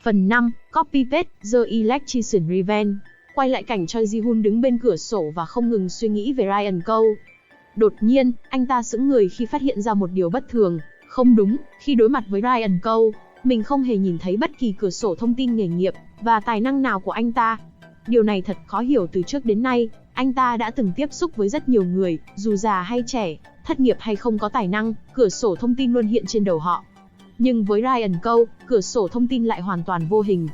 Phần 5, Copy Paste, The Electrician Revenge. Quay lại cảnh Choi Ji-hun đứng bên cửa sổ và không ngừng suy nghĩ về Ryan Cole. Đột nhiên, anh ta sững người khi phát hiện ra một điều bất thường. Không đúng, khi đối mặt với Ryan Cole, mình không hề nhìn thấy bất kỳ cửa sổ thông tin nghề nghiệp và tài năng nào của anh ta. Điều này thật khó hiểu. Từ trước đến nay, anh ta đã từng tiếp xúc với rất nhiều người, dù già hay trẻ, thất nghiệp hay không có tài năng, cửa sổ thông tin luôn hiện trên đầu họ. Nhưng với Ryan Cole, cửa sổ thông tin lại hoàn toàn vô hình.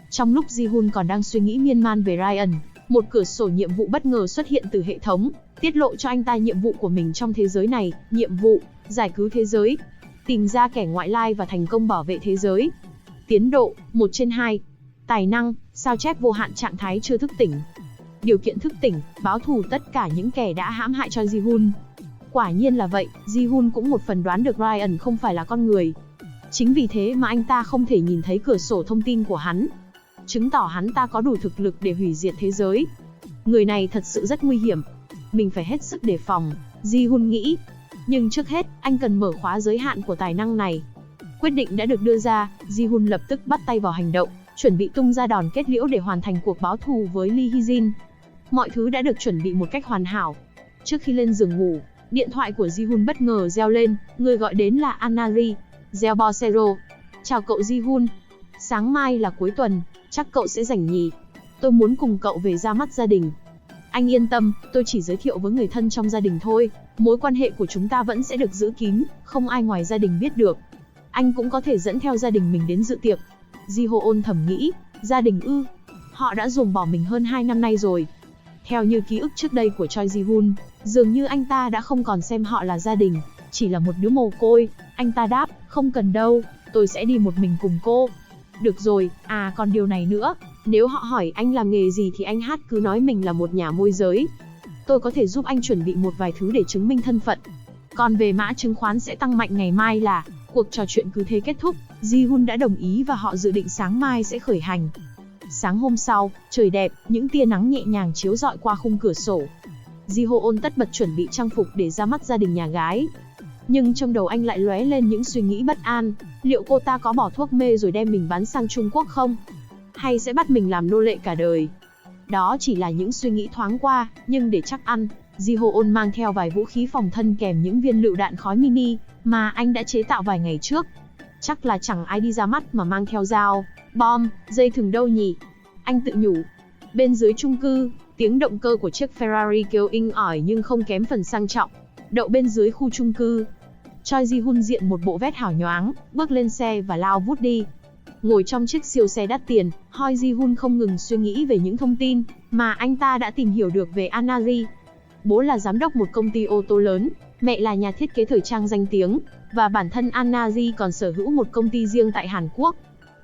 Trong lúc Ji-hun còn đang suy nghĩ miên man về Ryan, một cửa sổ nhiệm vụ bất ngờ xuất hiện từ hệ thống, tiết lộ cho anh ta nhiệm vụ của mình trong thế giới này. Nhiệm vụ: giải cứu thế giới, tìm ra kẻ ngoại lai và thành công bảo vệ thế giới. Tiến độ: 1/2. Tài năng: sao chép vô hạn, trạng thái chưa thức tỉnh. Điều kiện thức tỉnh: báo thù tất cả những kẻ đã hãm hại cho Ji-hun. Quả nhiên là vậy, Ji-hun cũng một phần đoán được Ryan không phải là con người. Chính vì thế mà anh ta không thể nhìn thấy cửa sổ thông tin của hắn, chứng tỏ hắn ta có đủ thực lực để hủy diệt thế giới. Người này thật sự rất nguy hiểm, mình phải hết sức đề phòng, Ji-hun nghĩ. Nhưng trước hết, anh cần mở khóa giới hạn của tài năng này. Quyết định đã được đưa ra, Ji-hun lập tức bắt tay vào hành động, chuẩn bị tung ra đòn kết liễu để hoàn thành cuộc báo thù với Lee Hee-jin. Mọi thứ đã được chuẩn bị một cách hoàn hảo. Trước khi lên giường ngủ, điện thoại của Ji-hun bất ngờ reo lên, người gọi đến là Anna-ri. Reo Bosero. Chào cậu Ji-hun. Sáng mai là cuối tuần, chắc cậu sẽ rảnh nhỉ? Tôi muốn cùng cậu về ra mắt gia đình. Anh yên tâm, tôi chỉ giới thiệu với người thân trong gia đình thôi. Mối quan hệ của chúng ta vẫn sẽ được giữ kín, không ai ngoài gia đình biết được. Anh cũng có thể dẫn theo gia đình mình đến dự tiệc. Ji-ho-on thầm nghĩ, gia đình ư? Họ đã ruồng bỏ mình hơn 2 năm nay rồi. Theo như ký ức trước đây của Choi Ji-hun, dường như anh ta đã không còn xem họ là gia đình, chỉ là một đứa mồ côi. Anh ta đáp, không cần đâu, tôi sẽ đi một mình cùng cô. Được rồi, còn điều này nữa, nếu họ hỏi anh làm nghề gì thì anh cứ nói mình là một nhà môi giới. Tôi có thể giúp anh chuẩn bị một vài thứ để chứng minh thân phận. Còn về mã chứng khoán sẽ tăng mạnh ngày mai là... Cuộc trò chuyện cứ thế kết thúc, Ji-hun đã đồng ý và họ dự định sáng mai sẽ khởi hành. Sáng hôm sau, trời đẹp, những tia nắng nhẹ nhàng chiếu rọi qua khung cửa sổ. Ji-ho-on tất bật chuẩn bị trang phục để ra mắt gia đình nhà gái. Nhưng trong đầu anh lại lóe lên những suy nghĩ bất an, liệu cô ta có bỏ thuốc mê rồi đem mình bán sang Trung Quốc không? Hay sẽ bắt mình làm nô lệ cả đời? Đó chỉ là những suy nghĩ thoáng qua, nhưng để chắc ăn, Ji-ho-on mang theo vài vũ khí phòng thân kèm những viên lựu đạn khói mini mà anh đã chế tạo vài ngày trước. Chắc là chẳng ai đi ra mắt mà mang theo dao, bom, dây thừng đâu nhỉ? Anh tự nhủ. Bên dưới chung cư, tiếng động cơ của chiếc Ferrari kêu inh ỏi nhưng không kém phần sang trọng. Đậu bên dưới khu chung cư, Choi Ji-hun diện một bộ vest hào nhoáng, bước lên xe và lao vút đi. Ngồi trong chiếc siêu xe đắt tiền, Choi Ji-hun không ngừng suy nghĩ về những thông tin mà anh ta đã tìm hiểu được về Anna-ri. Bố là giám đốc một công ty ô tô lớn, mẹ là nhà thiết kế thời trang danh tiếng, và bản thân Anna-ri còn sở hữu một công ty riêng tại Hàn Quốc.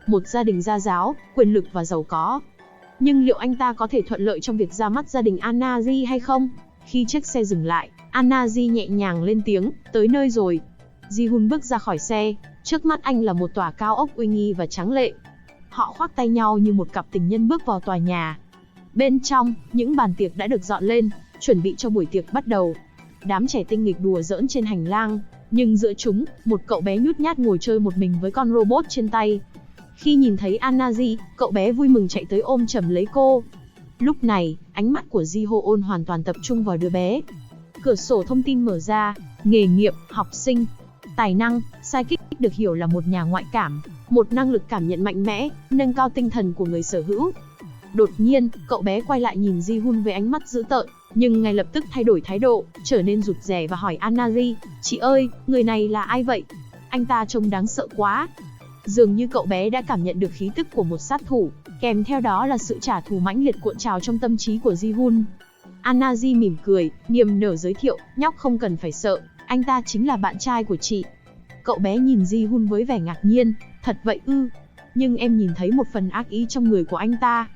Một gia đình gia giáo, quyền lực và giàu có. Nhưng liệu anh ta có thể thuận lợi trong việc ra mắt gia đình Anna-ri hay không? Khi chiếc xe dừng lại, Anna-ri nhẹ nhàng lên tiếng, tới nơi rồi. Ji-hun bước ra khỏi xe, trước mắt anh là một tòa cao ốc uy nghi và tráng lệ. Họ khoác tay nhau như một cặp tình nhân bước vào tòa nhà. Bên trong, những bàn tiệc đã được dọn lên, chuẩn bị cho buổi tiệc bắt đầu. Đám trẻ tinh nghịch đùa giỡn trên hành lang, nhưng giữa chúng, một cậu bé nhút nhát ngồi chơi một mình với con robot trên tay. Khi nhìn thấy Anna-ri, cậu bé vui mừng chạy tới ôm chầm lấy cô. Lúc này, ánh mắt của Ji-ho-on hoàn toàn tập trung vào đứa bé. Cửa sổ thông tin mở ra, nghề nghiệp, học sinh, tài năng, psychic được hiểu là một nhà ngoại cảm, một năng lực cảm nhận mạnh mẽ, nâng cao tinh thần của người sở hữu. Đột nhiên, cậu bé quay lại nhìn Ji-hun với ánh mắt dữ tợn, nhưng ngay lập tức thay đổi thái độ, trở nên rụt rè và hỏi Anna-ri, chị ơi, người này là ai vậy? Anh ta trông đáng sợ quá. Dường như cậu bé đã cảm nhận được khí tức của một sát thủ, kèm theo đó là sự trả thù mãnh liệt cuộn trào trong tâm trí của Ji-hun. Anna-ri mỉm cười, niềm nở giới thiệu, nhóc không cần phải sợ, anh ta chính là bạn trai của chị. Cậu bé nhìn Ji-hun với vẻ ngạc nhiên, thật vậy ư? Nhưng em nhìn thấy một phần ác ý trong người của anh ta.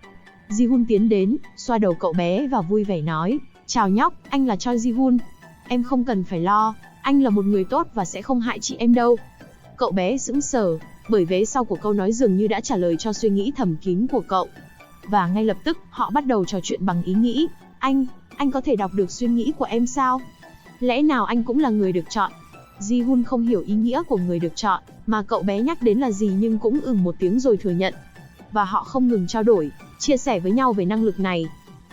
Ji-hun tiến đến, xoa đầu cậu bé và vui vẻ nói, chào nhóc, anh là Choi Ji-hun. Em không cần phải lo, anh là một người tốt và sẽ không hại chị em đâu. Cậu bé sững sờ, bởi vế sau của câu nói dường như đã trả lời cho suy nghĩ thầm kín của cậu. Và ngay lập tức, họ bắt đầu trò chuyện bằng ý nghĩ. Anh có thể đọc được suy nghĩ của em sao? Lẽ nào anh cũng là người được chọn? Ji-hun không hiểu ý nghĩa của người được chọn, mà cậu bé nhắc đến là gì nhưng cũng một tiếng rồi thừa nhận. và họ không ngừng trao đổi, chia sẻ với nhau về năng lực này.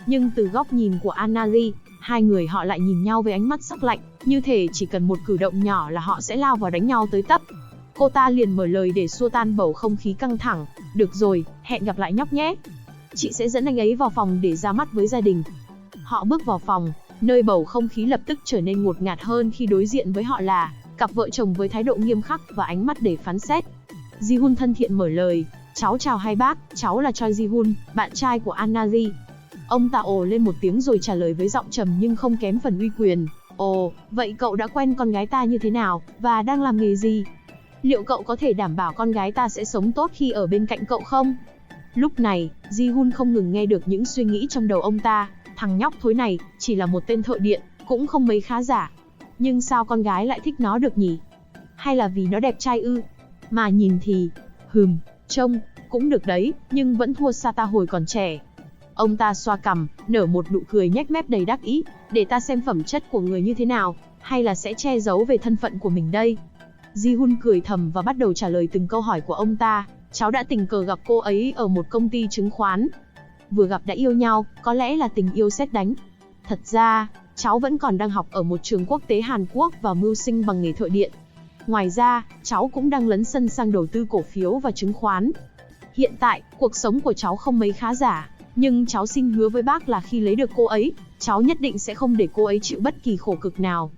Nhưng từ góc nhìn của Anna-ri, hai người họ lại nhìn nhau với ánh mắt sắc lạnh, như thể chỉ cần một cử động nhỏ là họ sẽ lao vào đánh nhau tới tấp. Cô ta liền mở lời để xua tan bầu không khí căng thẳng. Được rồi, hẹn gặp lại nhóc nhé. Chị sẽ dẫn anh ấy vào phòng để ra mắt với gia đình. Họ bước vào phòng, nơi bầu không khí lập tức trở nên ngột ngạt hơn khi đối diện với họ là cặp vợ chồng với thái độ nghiêm khắc và ánh mắt để phán xét. Ji-hun thân thiện mở lời, cháu chào hai bác, cháu là Choi Ji-hun, bạn trai của Anna-ri. Ông ta ồ lên một tiếng rồi trả lời với giọng trầm nhưng không kém phần uy quyền. Ồ, vậy cậu đã quen con gái ta như thế nào, và đang làm nghề gì? Liệu cậu có thể đảm bảo con gái ta sẽ sống tốt khi ở bên cạnh cậu không? Lúc này, Ji-hun không ngừng nghe được những suy nghĩ trong đầu ông ta. Thằng nhóc thối này, chỉ là một tên thợ điện, cũng không mấy khá giả. Nhưng sao con gái lại thích nó được nhỉ? Hay là vì nó đẹp trai ư? Mà nhìn thì, trông, cũng được đấy, nhưng vẫn thua xa ta hồi còn trẻ. Ông ta xoa cằm, nở một nụ cười nhếch mép đầy đắc ý, để ta xem phẩm chất của người như thế nào, hay là sẽ che giấu về thân phận của mình đây. Ji-hun cười thầm và bắt đầu trả lời từng câu hỏi của ông ta. Cháu đã tình cờ gặp cô ấy ở một công ty chứng khoán. Vừa gặp đã yêu nhau, có lẽ là tình yêu sét đánh. Thật ra, cháu vẫn còn đang học ở một trường quốc tế Hàn Quốc và mưu sinh bằng nghề thợ điện. Ngoài ra, cháu cũng đang lấn sân sang đầu tư cổ phiếu và chứng khoán. Hiện tại, cuộc sống của cháu không mấy khá giả, nhưng cháu xin hứa với bác là khi lấy được cô ấy, cháu nhất định sẽ không để cô ấy chịu bất kỳ khổ cực nào.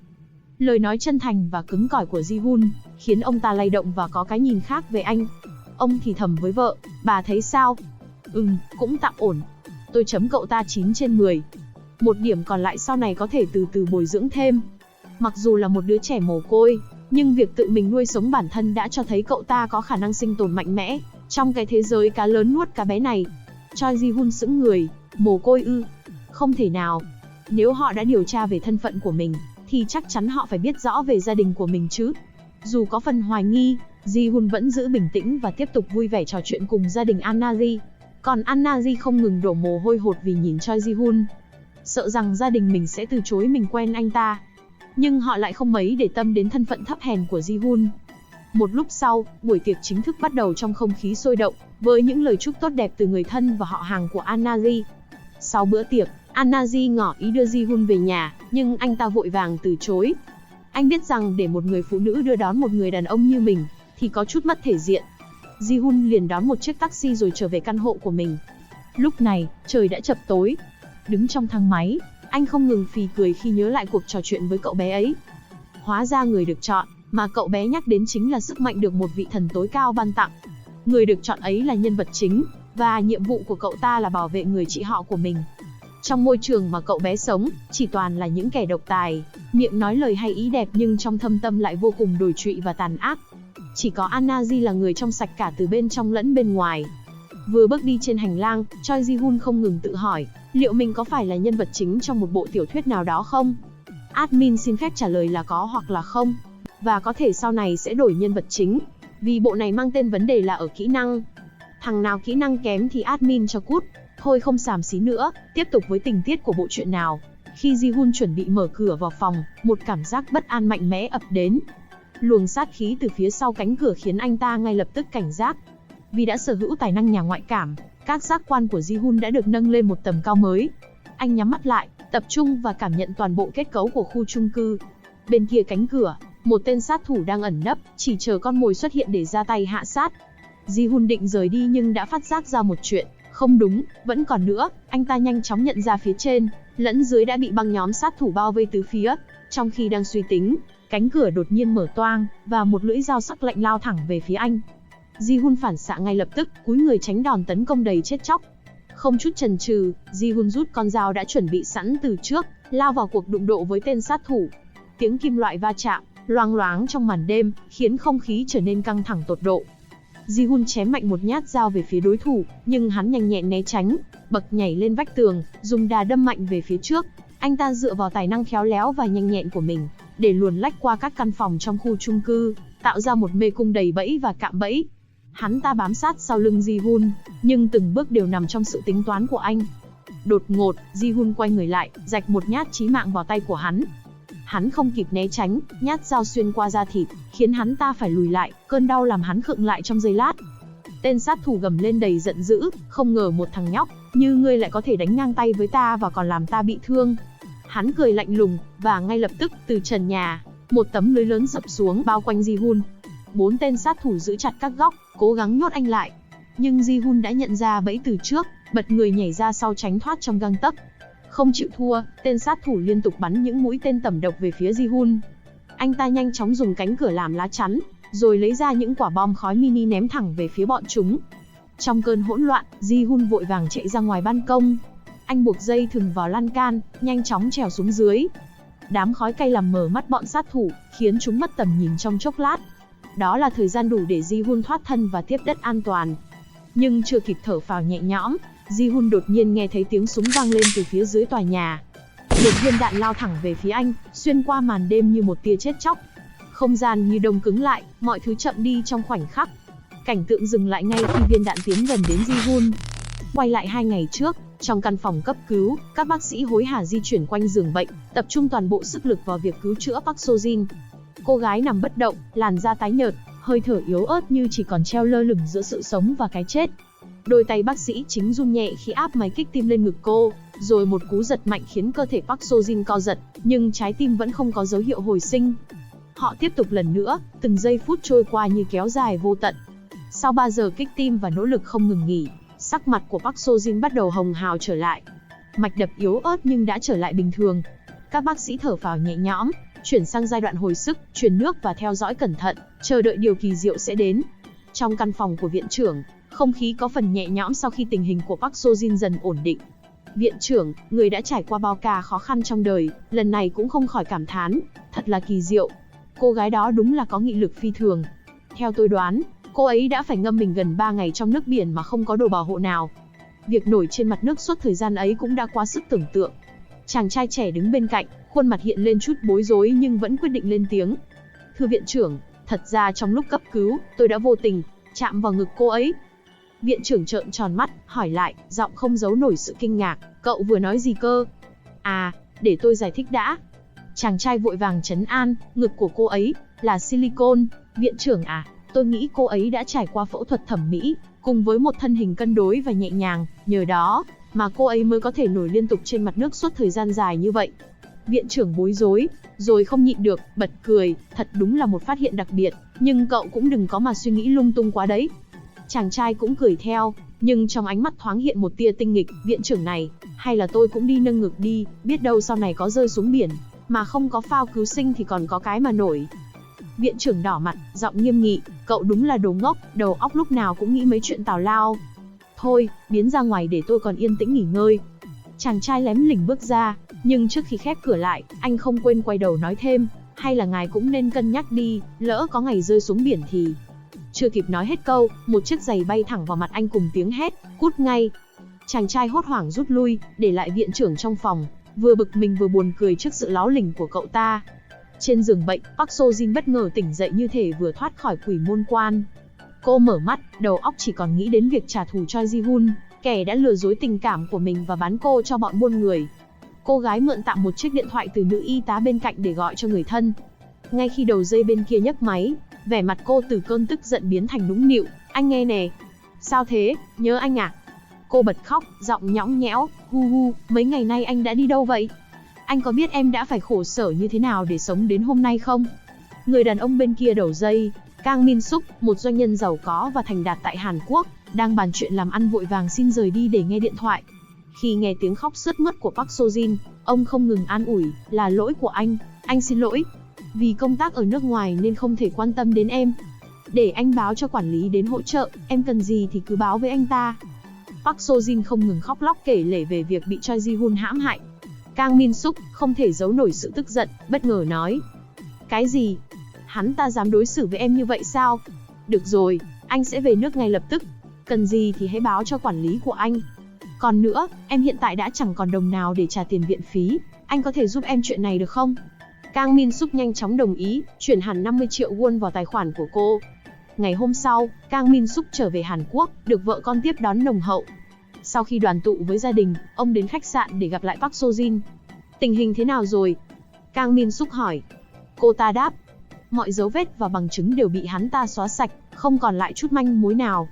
Lời nói chân thành và cứng cỏi của Ji-hun khiến ông ta lay động và có cái nhìn khác về anh. Ông thì thầm với vợ, bà thấy sao? Cũng tạm ổn. Tôi chấm cậu ta 9/10. Một điểm còn lại sau này có thể từ từ bồi dưỡng thêm. Mặc dù là một đứa trẻ mồ côi, nhưng việc tự mình nuôi sống bản thân đã cho thấy cậu ta có khả năng sinh tồn mạnh mẽ trong cái thế giới cá lớn nuốt cá bé này. Choi Ji-hun sững người, mồ côi ư? Không thể nào. Nếu họ đã điều tra về thân phận của mình, thì chắc chắn họ phải biết rõ về gia đình của mình chứ. Dù có phần hoài nghi, Ji-hun vẫn giữ bình tĩnh và tiếp tục vui vẻ trò chuyện cùng gia đình Anna-ri. Còn Anna-ri không ngừng đổ mồ hôi hột vì nhìn Choi Ji-hun, sợ rằng gia đình mình sẽ từ chối mình quen anh ta. Nhưng họ lại không mấy để tâm đến thân phận thấp hèn của Ji-hun. Một lúc sau, buổi tiệc chính thức bắt đầu trong không khí sôi động, với những lời chúc tốt đẹp từ người thân và họ hàng của Anna-ri. Sau bữa tiệc, Anna-ri ngỏ ý đưa Ji-hun về nhà, nhưng anh ta vội vàng từ chối. Anh biết rằng để một người phụ nữ đưa đón một người đàn ông như mình, thì có chút mất thể diện. Ji-hun liền đón một chiếc taxi rồi trở về căn hộ của mình. Lúc này, trời đã chập tối. Đứng trong thang máy, anh không ngừng phì cười khi nhớ lại cuộc trò chuyện với cậu bé ấy. Hóa ra người được chọn mà cậu bé nhắc đến chính là sức mạnh được một vị thần tối cao ban tặng. Người được chọn ấy là nhân vật chính, và nhiệm vụ của cậu ta là bảo vệ người chị họ của mình. Trong môi trường mà cậu bé sống, chỉ toàn là những kẻ độc tài, miệng nói lời hay ý đẹp nhưng trong thâm tâm lại vô cùng đồi trụy và tàn ác. Chỉ có Anna-ri là người trong sạch cả từ bên trong lẫn bên ngoài. Vừa bước đi trên hành lang, Choi Ji-hun không ngừng tự hỏi, liệu mình có phải là nhân vật chính trong một bộ tiểu thuyết nào đó không? Admin xin phép trả lời là có hoặc là không, và có thể sau này sẽ đổi nhân vật chính, vì bộ này mang tên vấn đề là ở kỹ năng. Thằng nào kỹ năng kém thì admin cho cút. Thôi không xàm xí nữa, tiếp tục với tình tiết của bộ truyện nào. Khi Ji-hun chuẩn bị mở cửa vào phòng, một cảm giác bất an mạnh mẽ ập đến. Luồng sát khí từ phía sau cánh cửa khiến anh ta ngay lập tức cảnh giác. Vì đã sở hữu tài năng nhà ngoại cảm, các giác quan của Ji-hun đã được nâng lên một tầm cao mới. Anh nhắm mắt lại, tập trung và cảm nhận toàn bộ kết cấu của khu chung cư. Bên kia cánh cửa, một tên sát thủ đang ẩn nấp, chỉ chờ con mồi xuất hiện để ra tay hạ sát. Ji-hun định rời đi nhưng đã phát giác ra một chuyện. Không đúng, vẫn còn nữa. Anh ta nhanh chóng nhận ra phía trên lẫn dưới đã bị băng nhóm sát thủ bao vây tứ phía. Trong khi đang suy tính, cánh cửa đột nhiên mở toang và một lưỡi dao sắc lạnh lao thẳng về phía anh. Ji-hun phản xạ ngay lập tức, cúi người tránh đòn tấn công đầy chết chóc. Không chút chần chừ, Ji-hun rút con dao đã chuẩn bị sẵn từ trước, lao vào cuộc đụng độ với tên sát thủ. Tiếng kim loại va chạm loang loáng trong màn đêm, khiến không khí trở nên căng thẳng tột độ. Ji-hun chém mạnh một nhát dao về phía đối thủ, nhưng hắn nhanh nhẹn né tránh, bật nhảy lên vách tường, dùng đà đâm mạnh về phía trước. Anh ta dựa vào tài năng khéo léo và nhanh nhẹn của mình, để luồn lách qua các căn phòng trong khu chung cư, tạo ra một mê cung đầy bẫy và cạm bẫy. Hắn ta bám sát sau lưng Ji-hun, nhưng từng bước đều nằm trong sự tính toán của anh. Đột ngột, Ji-hun quay người lại, rạch một nhát chí mạng vào tay của hắn. Hắn không kịp né tránh, nhát dao xuyên qua da thịt, khiến hắn ta phải lùi lại, cơn đau làm hắn khựng lại trong giây lát. Tên sát thủ gầm lên đầy giận dữ, không ngờ một thằng nhóc như ngươi lại có thể đánh ngang tay với ta và còn làm ta bị thương. Hắn cười lạnh lùng, và ngay lập tức từ trần nhà, một tấm lưới lớn sập xuống bao quanh Ji-hun. 4 tên sát thủ giữ chặt các góc, cố gắng nhốt anh lại. Nhưng Ji-hun đã nhận ra bẫy từ trước, bật người nhảy ra sau tránh thoát trong gang tấc. Không chịu thua, tên sát thủ liên tục bắn những mũi tên tẩm độc về phía Ji-hun. Anh ta nhanh chóng dùng cánh cửa làm lá chắn, rồi lấy ra những quả bom khói mini ném thẳng về phía bọn chúng. Trong cơn hỗn loạn, Ji-hun vội vàng chạy ra ngoài ban công. Anh buộc dây thừng vào lan can, nhanh chóng trèo xuống dưới. Đám khói cay làm mờ mắt bọn sát thủ, khiến chúng mất tầm nhìn trong chốc lát. Đó là thời gian đủ để Ji-hun thoát thân và tiếp đất an toàn. Nhưng chưa kịp thở phào nhẹ nhõm, Ji-hun đột nhiên nghe thấy tiếng súng vang lên từ phía dưới tòa nhà. Một viên đạn lao thẳng về phía anh, xuyên qua màn đêm như một tia chết chóc. Không gian như đông cứng lại, mọi thứ chậm đi trong khoảnh khắc. Cảnh tượng dừng lại ngay khi viên đạn tiến gần đến Ji-hun. Quay lại 2 ngày trước, trong căn phòng cấp cứu, các bác sĩ hối hả di chuyển quanh giường bệnh, tập trung toàn bộ sức lực vào việc cứu chữa Park Seo-jin. Cô gái nằm bất động, làn da tái nhợt, hơi thở yếu ớt như chỉ còn treo lơ lửng giữa sự sống và cái chết. Đôi tay bác sĩ chính run nhẹ khi áp máy kích tim lên ngực cô, rồi một cú giật mạnh khiến cơ thể Park Seo-jin co giật, nhưng trái tim vẫn không có dấu hiệu hồi sinh. Họ tiếp tục lần nữa, từng giây phút trôi qua như kéo dài vô tận. Sau 3 giờ kích tim và nỗ lực không ngừng nghỉ, sắc mặt của Park Seo-jin bắt đầu hồng hào trở lại. Mạch đập yếu ớt nhưng đã trở lại bình thường. Các bác sĩ thở phào nhẹ nhõm, chuyển sang giai đoạn hồi sức, truyền nước và theo dõi cẩn thận, chờ đợi điều kỳ diệu sẽ đến. Trong căn phòng của viện trưởng, không khí có phần nhẹ nhõm sau khi tình hình của Park Seo-jin dần ổn định. Viện trưởng, người đã trải qua bao ca khó khăn trong đời, lần này cũng không khỏi cảm thán, thật là kỳ diệu. Cô gái đó đúng là có nghị lực phi thường. Theo tôi đoán, cô ấy đã phải ngâm mình gần 3 ngày trong nước biển mà không có đồ bảo hộ nào. Việc nổi trên mặt nước suốt thời gian ấy cũng đã quá sức tưởng tượng. Chàng trai trẻ đứng bên cạnh, khuôn mặt hiện lên chút bối rối nhưng vẫn quyết định lên tiếng. Thưa viện trưởng, thật ra trong lúc cấp cứu, tôi đã vô tình chạm vào ngực cô ấy. Viện trưởng trợn tròn mắt, hỏi lại, giọng không giấu nổi sự kinh ngạc, cậu vừa nói gì cơ? À, để tôi giải thích đã. Chàng trai vội vàng trấn an, ngực của cô ấy là silicone. Viện trưởng à, tôi nghĩ cô ấy đã trải qua phẫu thuật thẩm mỹ, cùng với một thân hình cân đối và nhẹ nhàng, nhờ đó mà cô ấy mới có thể nổi liên tục trên mặt nước suốt thời gian dài như vậy. Viện trưởng bối rối, rồi không nhịn được, bật cười, thật đúng là một phát hiện đặc biệt, nhưng cậu cũng đừng có mà suy nghĩ lung tung quá đấy. Chàng trai cũng cười theo, nhưng trong ánh mắt thoáng hiện một tia tinh nghịch, viện trưởng này, hay là tôi cũng đi nâng ngực đi, biết đâu sau này có rơi xuống biển, mà không có phao cứu sinh thì còn có cái mà nổi. Viện trưởng đỏ mặt, giọng nghiêm nghị, cậu đúng là đồ ngốc, đầu óc lúc nào cũng nghĩ mấy chuyện tào lao. Thôi, biến ra ngoài để tôi còn yên tĩnh nghỉ ngơi. Chàng trai lém lỉnh bước ra, nhưng trước khi khép cửa lại, anh không quên quay đầu nói thêm, hay là ngài cũng nên cân nhắc đi, lỡ có ngày rơi xuống biển thì... Chưa kịp nói hết câu, một chiếc giày bay thẳng vào mặt anh cùng tiếng hét, cút ngay. Chàng trai hốt hoảng rút lui, để lại viện trưởng trong phòng, vừa bực mình vừa buồn cười trước sự láo lỉnh của cậu ta. Trên giường bệnh, Park Seo-jin bất ngờ tỉnh dậy như thể vừa thoát khỏi quỷ môn quan. Cô mở mắt, đầu óc chỉ còn nghĩ đến việc trả thù cho Ji-hun, kẻ đã lừa dối tình cảm của mình và bán cô cho bọn buôn người. Cô gái mượn tạm một chiếc điện thoại từ nữ y tá bên cạnh để gọi cho người thân. Ngay khi đầu dây bên kia nhấc máy, vẻ mặt cô từ cơn tức giận biến thành nũng nịu, anh nghe nè. Sao thế, nhớ anh à? Cô bật khóc, giọng nhõng nhẽo, hu hu, mấy ngày nay anh đã đi đâu vậy? Anh có biết em đã phải khổ sở như thế nào để sống đến hôm nay không? Người đàn ông bên kia đầu dây, Kang Min Suk, một doanh nhân giàu có và thành đạt tại Hàn Quốc, đang bàn chuyện làm ăn vội vàng xin rời đi để nghe điện thoại. Khi nghe tiếng khóc sướt mướt của Park Seo-jin, ông không ngừng an ủi, là lỗi của anh xin lỗi. Vì công tác ở nước ngoài nên không thể quan tâm đến em. Để anh báo cho quản lý đến hỗ trợ, em cần gì thì cứ báo với anh ta. Park Seo-jin không ngừng khóc lóc kể lể về việc bị Choi Ji-hun hãm hại. Kang Min Suk không thể giấu nổi sự tức giận, bất ngờ nói. Cái gì? Hắn ta dám đối xử với em như vậy sao? Được rồi, anh sẽ về nước ngay lập tức. Cần gì thì hãy báo cho quản lý của anh. Còn nữa, em hiện tại đã chẳng còn đồng nào để trả tiền viện phí. Anh có thể giúp em chuyện này được không? Kang Min Suk nhanh chóng đồng ý, chuyển hẳn 50 triệu won vào tài khoản của cô. Ngày hôm sau, Kang Min Suk trở về Hàn Quốc, được vợ con tiếp đón nồng hậu. Sau khi đoàn tụ với gia đình, ông đến khách sạn để gặp lại Park Seo-jin. Tình hình thế nào rồi? Kang Min Suk hỏi. Cô ta đáp. Mọi dấu vết và bằng chứng đều bị hắn ta xóa sạch, không còn lại chút manh mối nào.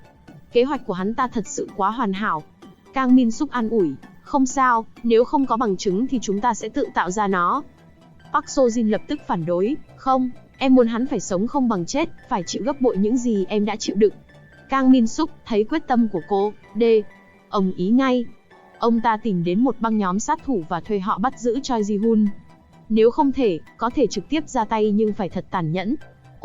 Kế hoạch của hắn ta thật sự quá hoàn hảo. Kang Min Suk an ủi, không sao, nếu không có bằng chứng thì chúng ta sẽ tự tạo ra nó. Park So Jin lập tức phản đối, không, em muốn hắn phải sống không bằng chết, phải chịu gấp bội những gì em đã chịu đựng. Kang Min Suk thấy quyết tâm của cô, ông ý ngay. Ông ta tìm đến một băng nhóm sát thủ và thuê họ bắt giữ Choi Ji-hun. Nếu không thể, có thể trực tiếp ra tay nhưng phải thật tàn nhẫn.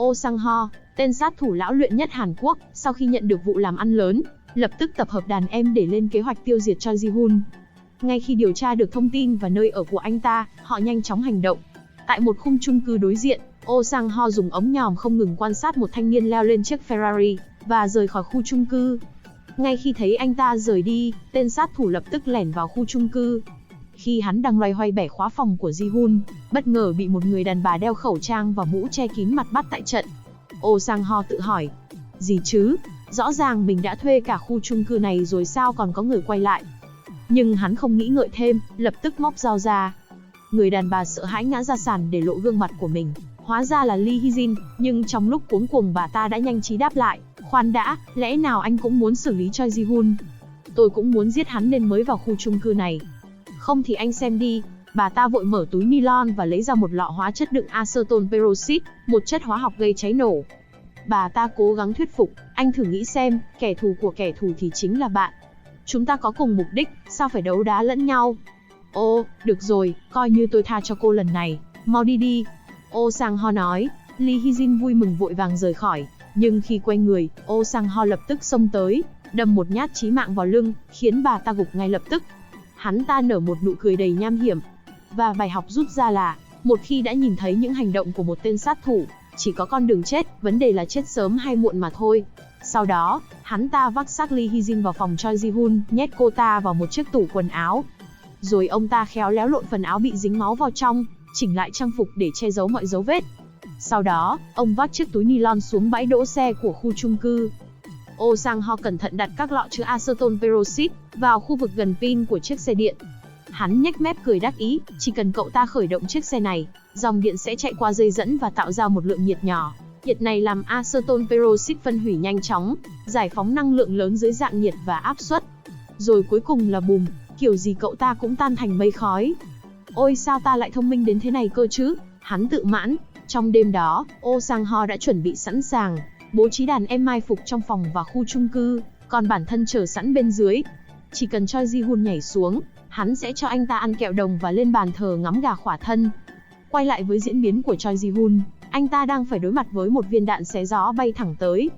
Oh Sang-ho, tên sát thủ lão luyện nhất Hàn Quốc, sau khi nhận được vụ làm ăn lớn, lập tức tập hợp đàn em để lên kế hoạch tiêu diệt Choi Ji-hun. Ngay khi điều tra được thông tin và nơi ở của anh ta, họ nhanh chóng hành động. Tại một khung chung cư đối diện, Oh Sang-ho dùng ống nhòm không ngừng quan sát một thanh niên leo lên chiếc Ferrari và rời khỏi khu chung cư. Ngay khi thấy anh ta rời đi, tên sát thủ lập tức lẻn vào khu chung cư. Khi hắn đang loay hoay bẻ khóa phòng của Ji-hun, bất ngờ bị một người đàn bà đeo khẩu trang và mũ che kín mặt bắt tại trận. Oh Sang-ho tự hỏi, gì chứ? Rõ ràng mình đã thuê cả khu chung cư này rồi sao còn có người quay lại? Nhưng hắn không nghĩ ngợi thêm, lập tức móc dao ra. Người đàn bà sợ hãi ngã ra sàn để lộ gương mặt của mình. Hóa ra là Lee Hee-jin, nhưng trong lúc cuống cuồng bà ta đã nhanh trí đáp lại, khoan đã, lẽ nào anh cũng muốn xử lý Choi Ji-hun? Tôi cũng muốn giết hắn nên mới vào khu chung cư này. Không thì anh xem đi. Bà ta vội mở túi nylon và lấy ra một lọ hóa chất đựng acetone peroxide, một chất hóa học gây cháy nổ. Bà ta cố gắng thuyết phục, anh thử nghĩ xem, kẻ thù của kẻ thù thì chính là bạn. Chúng ta có cùng mục đích, sao phải đấu đá lẫn nhau? Ô, được rồi, coi như tôi tha cho cô lần này, mau đi đi. Oh Sang-ho nói. Lee Hee-jin vui mừng vội vàng rời khỏi, nhưng khi quay người, Oh Sang-ho lập tức xông tới, đâm một nhát chí mạng vào lưng, khiến bà ta gục ngay lập tức. Hắn ta nở một nụ cười đầy nham hiểm. Và bài học rút ra là, một khi đã nhìn thấy những hành động của một tên sát thủ, chỉ có con đường chết, vấn đề là chết sớm hay muộn mà thôi. Sau đó, hắn ta vác xác Lee Hee-jin vào phòng Choi Ji-hun, nhét cô ta vào một chiếc tủ quần áo. Rồi ông ta khéo léo lộn phần áo bị dính máu vào trong, chỉnh lại trang phục để che giấu mọi dấu vết. Sau đó, ông vác chiếc túi nylon xuống bãi đỗ xe của khu chung cư. Oh Sang-ho cẩn thận đặt các lọ chứa acetone peroxide vào khu vực gần pin của chiếc xe điện. Hắn nhếch mép cười đắc ý, chỉ cần cậu ta khởi động chiếc xe này, dòng điện sẽ chạy qua dây dẫn và tạo ra một lượng nhiệt nhỏ. Nhiệt này làm acetone peroxide phân hủy nhanh chóng, giải phóng năng lượng lớn dưới dạng nhiệt và áp suất. Rồi cuối cùng là bùm, kiểu gì cậu ta cũng tan thành mây khói. Ôi sao ta lại thông minh đến thế này cơ chứ? Hắn tự mãn. Trong đêm đó, Oh Sang-ho đã chuẩn bị sẵn sàng, bố trí đàn em mai phục trong phòng và khu chung cư, còn bản thân chờ sẵn bên dưới. Chỉ cần Choi Ji-hun nhảy xuống, hắn sẽ cho anh ta ăn kẹo đồng và lên bàn thờ ngắm gà khỏa thân. Quay lại với diễn biến của Choi Ji-hun, anh ta đang phải đối mặt với một viên đạn xé gió bay thẳng tới.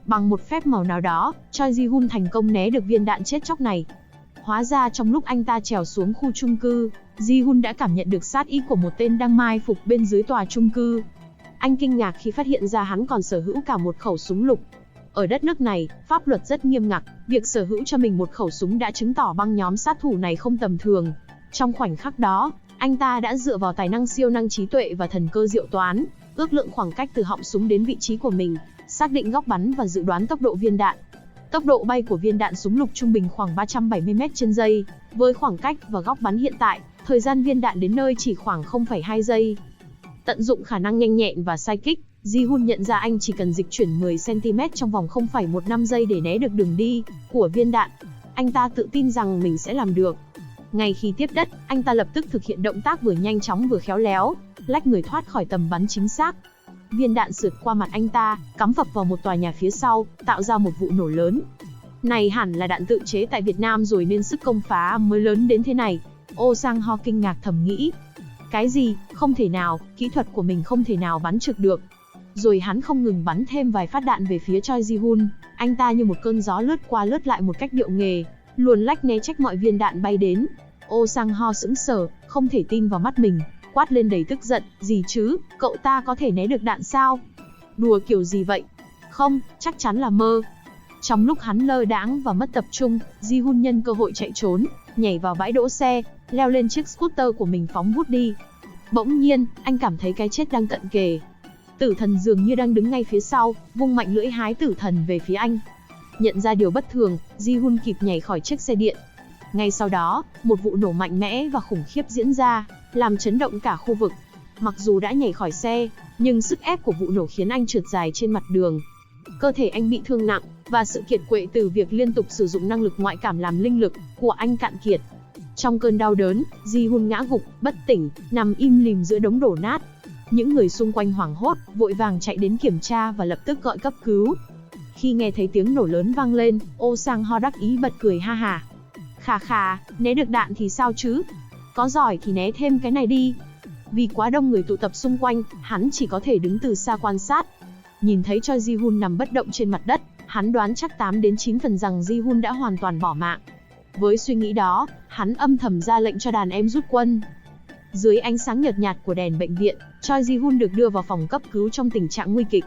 Bằng một phép màu nào đó, Choi Ji-hun thành công né được viên đạn chết chóc này. Hóa ra trong lúc anh ta trèo xuống khu chung cư, Ji-hun đã cảm nhận được sát ý của một tên đang mai phục bên dưới tòa chung cư. Anh kinh ngạc khi phát hiện ra hắn còn sở hữu cả một khẩu súng lục. Ở đất nước này, pháp luật rất nghiêm ngặt, việc sở hữu cho mình một khẩu súng đã chứng tỏ băng nhóm sát thủ này không tầm thường. Trong khoảnh khắc đó, anh ta đã dựa vào tài năng siêu năng trí tuệ và thần cơ diệu toán, ước lượng khoảng cách từ họng súng đến vị trí của mình, xác định góc bắn và dự đoán tốc độ viên đạn. Tốc độ bay của viên đạn súng lục trung bình khoảng 370m/giây, với khoảng cách và góc bắn hiện tại, thời gian viên đạn đến nơi chỉ khoảng 0,2 giây. Tận dụng khả năng nhanh nhẹn và sai kích, Ji-hun nhận ra anh chỉ cần dịch chuyển 10cm trong vòng 0,15 giây để né được đường đi của viên đạn. Anh ta tự tin rằng mình sẽ làm được. Ngay khi tiếp đất, anh ta lập tức thực hiện động tác vừa nhanh chóng vừa khéo léo, lách người thoát khỏi tầm bắn chính xác. Viên đạn sượt qua mặt anh ta, cắm phập vào một tòa nhà phía sau, tạo ra một vụ nổ lớn. Này hẳn là đạn tự chế tại Việt Nam rồi nên sức công phá mới lớn đến thế này. Oh Sang-ho kinh ngạc thầm nghĩ. Cái gì? Không thể nào, kỹ thuật của mình không thể nào bắn trực được. Rồi hắn không ngừng bắn thêm vài phát đạn về phía Choi Ji-hun. Anh ta như một cơn gió lướt qua lướt lại một cách điệu nghề, luồn lách né trách mọi viên đạn bay đến. Oh Sang-ho sững sờ, không thể tin vào mắt mình, quát lên đầy tức giận, gì chứ, cậu ta có thể né được đạn sao? Đùa kiểu gì vậy? Không, chắc chắn là mơ. Trong lúc hắn lơ đãng và mất tập trung, Ji-hun nhân cơ hội chạy trốn, nhảy vào bãi đỗ xe, leo lên chiếc scooter của mình phóng vút đi. Bỗng nhiên, anh cảm thấy cái chết đang cận kề. Tử thần dường như đang đứng ngay phía sau, vung mạnh lưỡi hái tử thần về phía anh. Nhận ra điều bất thường, Ji-hun kịp nhảy khỏi chiếc xe điện. Ngay sau đó, một vụ nổ mạnh mẽ và khủng khiếp diễn ra, làm chấn động cả khu vực. Mặc dù đã nhảy khỏi xe, nhưng sức ép của vụ nổ khiến anh trượt dài trên mặt đường. Cơ thể anh bị thương nặng, và sự kiệt quệ từ việc liên tục sử dụng năng lực ngoại cảm làm linh lực của anh cạn kiệt. Trong cơn đau đớn, Ji-hun ngã gục, bất tỉnh, nằm im lìm giữa đống đổ nát. Những người xung quanh hoảng hốt, vội vàng chạy đến kiểm tra và lập tức gọi cấp cứu. Khi nghe thấy tiếng nổ lớn vang lên, Oh Sang-ho đắc ý bật cười ha hả. Khà khà, né được đạn thì sao chứ? Có giỏi thì né thêm cái này đi. Vì quá đông người tụ tập xung quanh, hắn chỉ có thể đứng từ xa quan sát. Nhìn thấy Choi Ji-hun nằm bất động trên mặt đất, hắn đoán chắc 8 đến 9 phần rằng Ji-hun đã hoàn toàn bỏ mạng. Với suy nghĩ đó, hắn âm thầm ra lệnh cho đàn em rút quân. Dưới ánh sáng nhợt nhạt của đèn bệnh viện, Choi Ji-hun được đưa vào phòng cấp cứu trong tình trạng nguy kịch.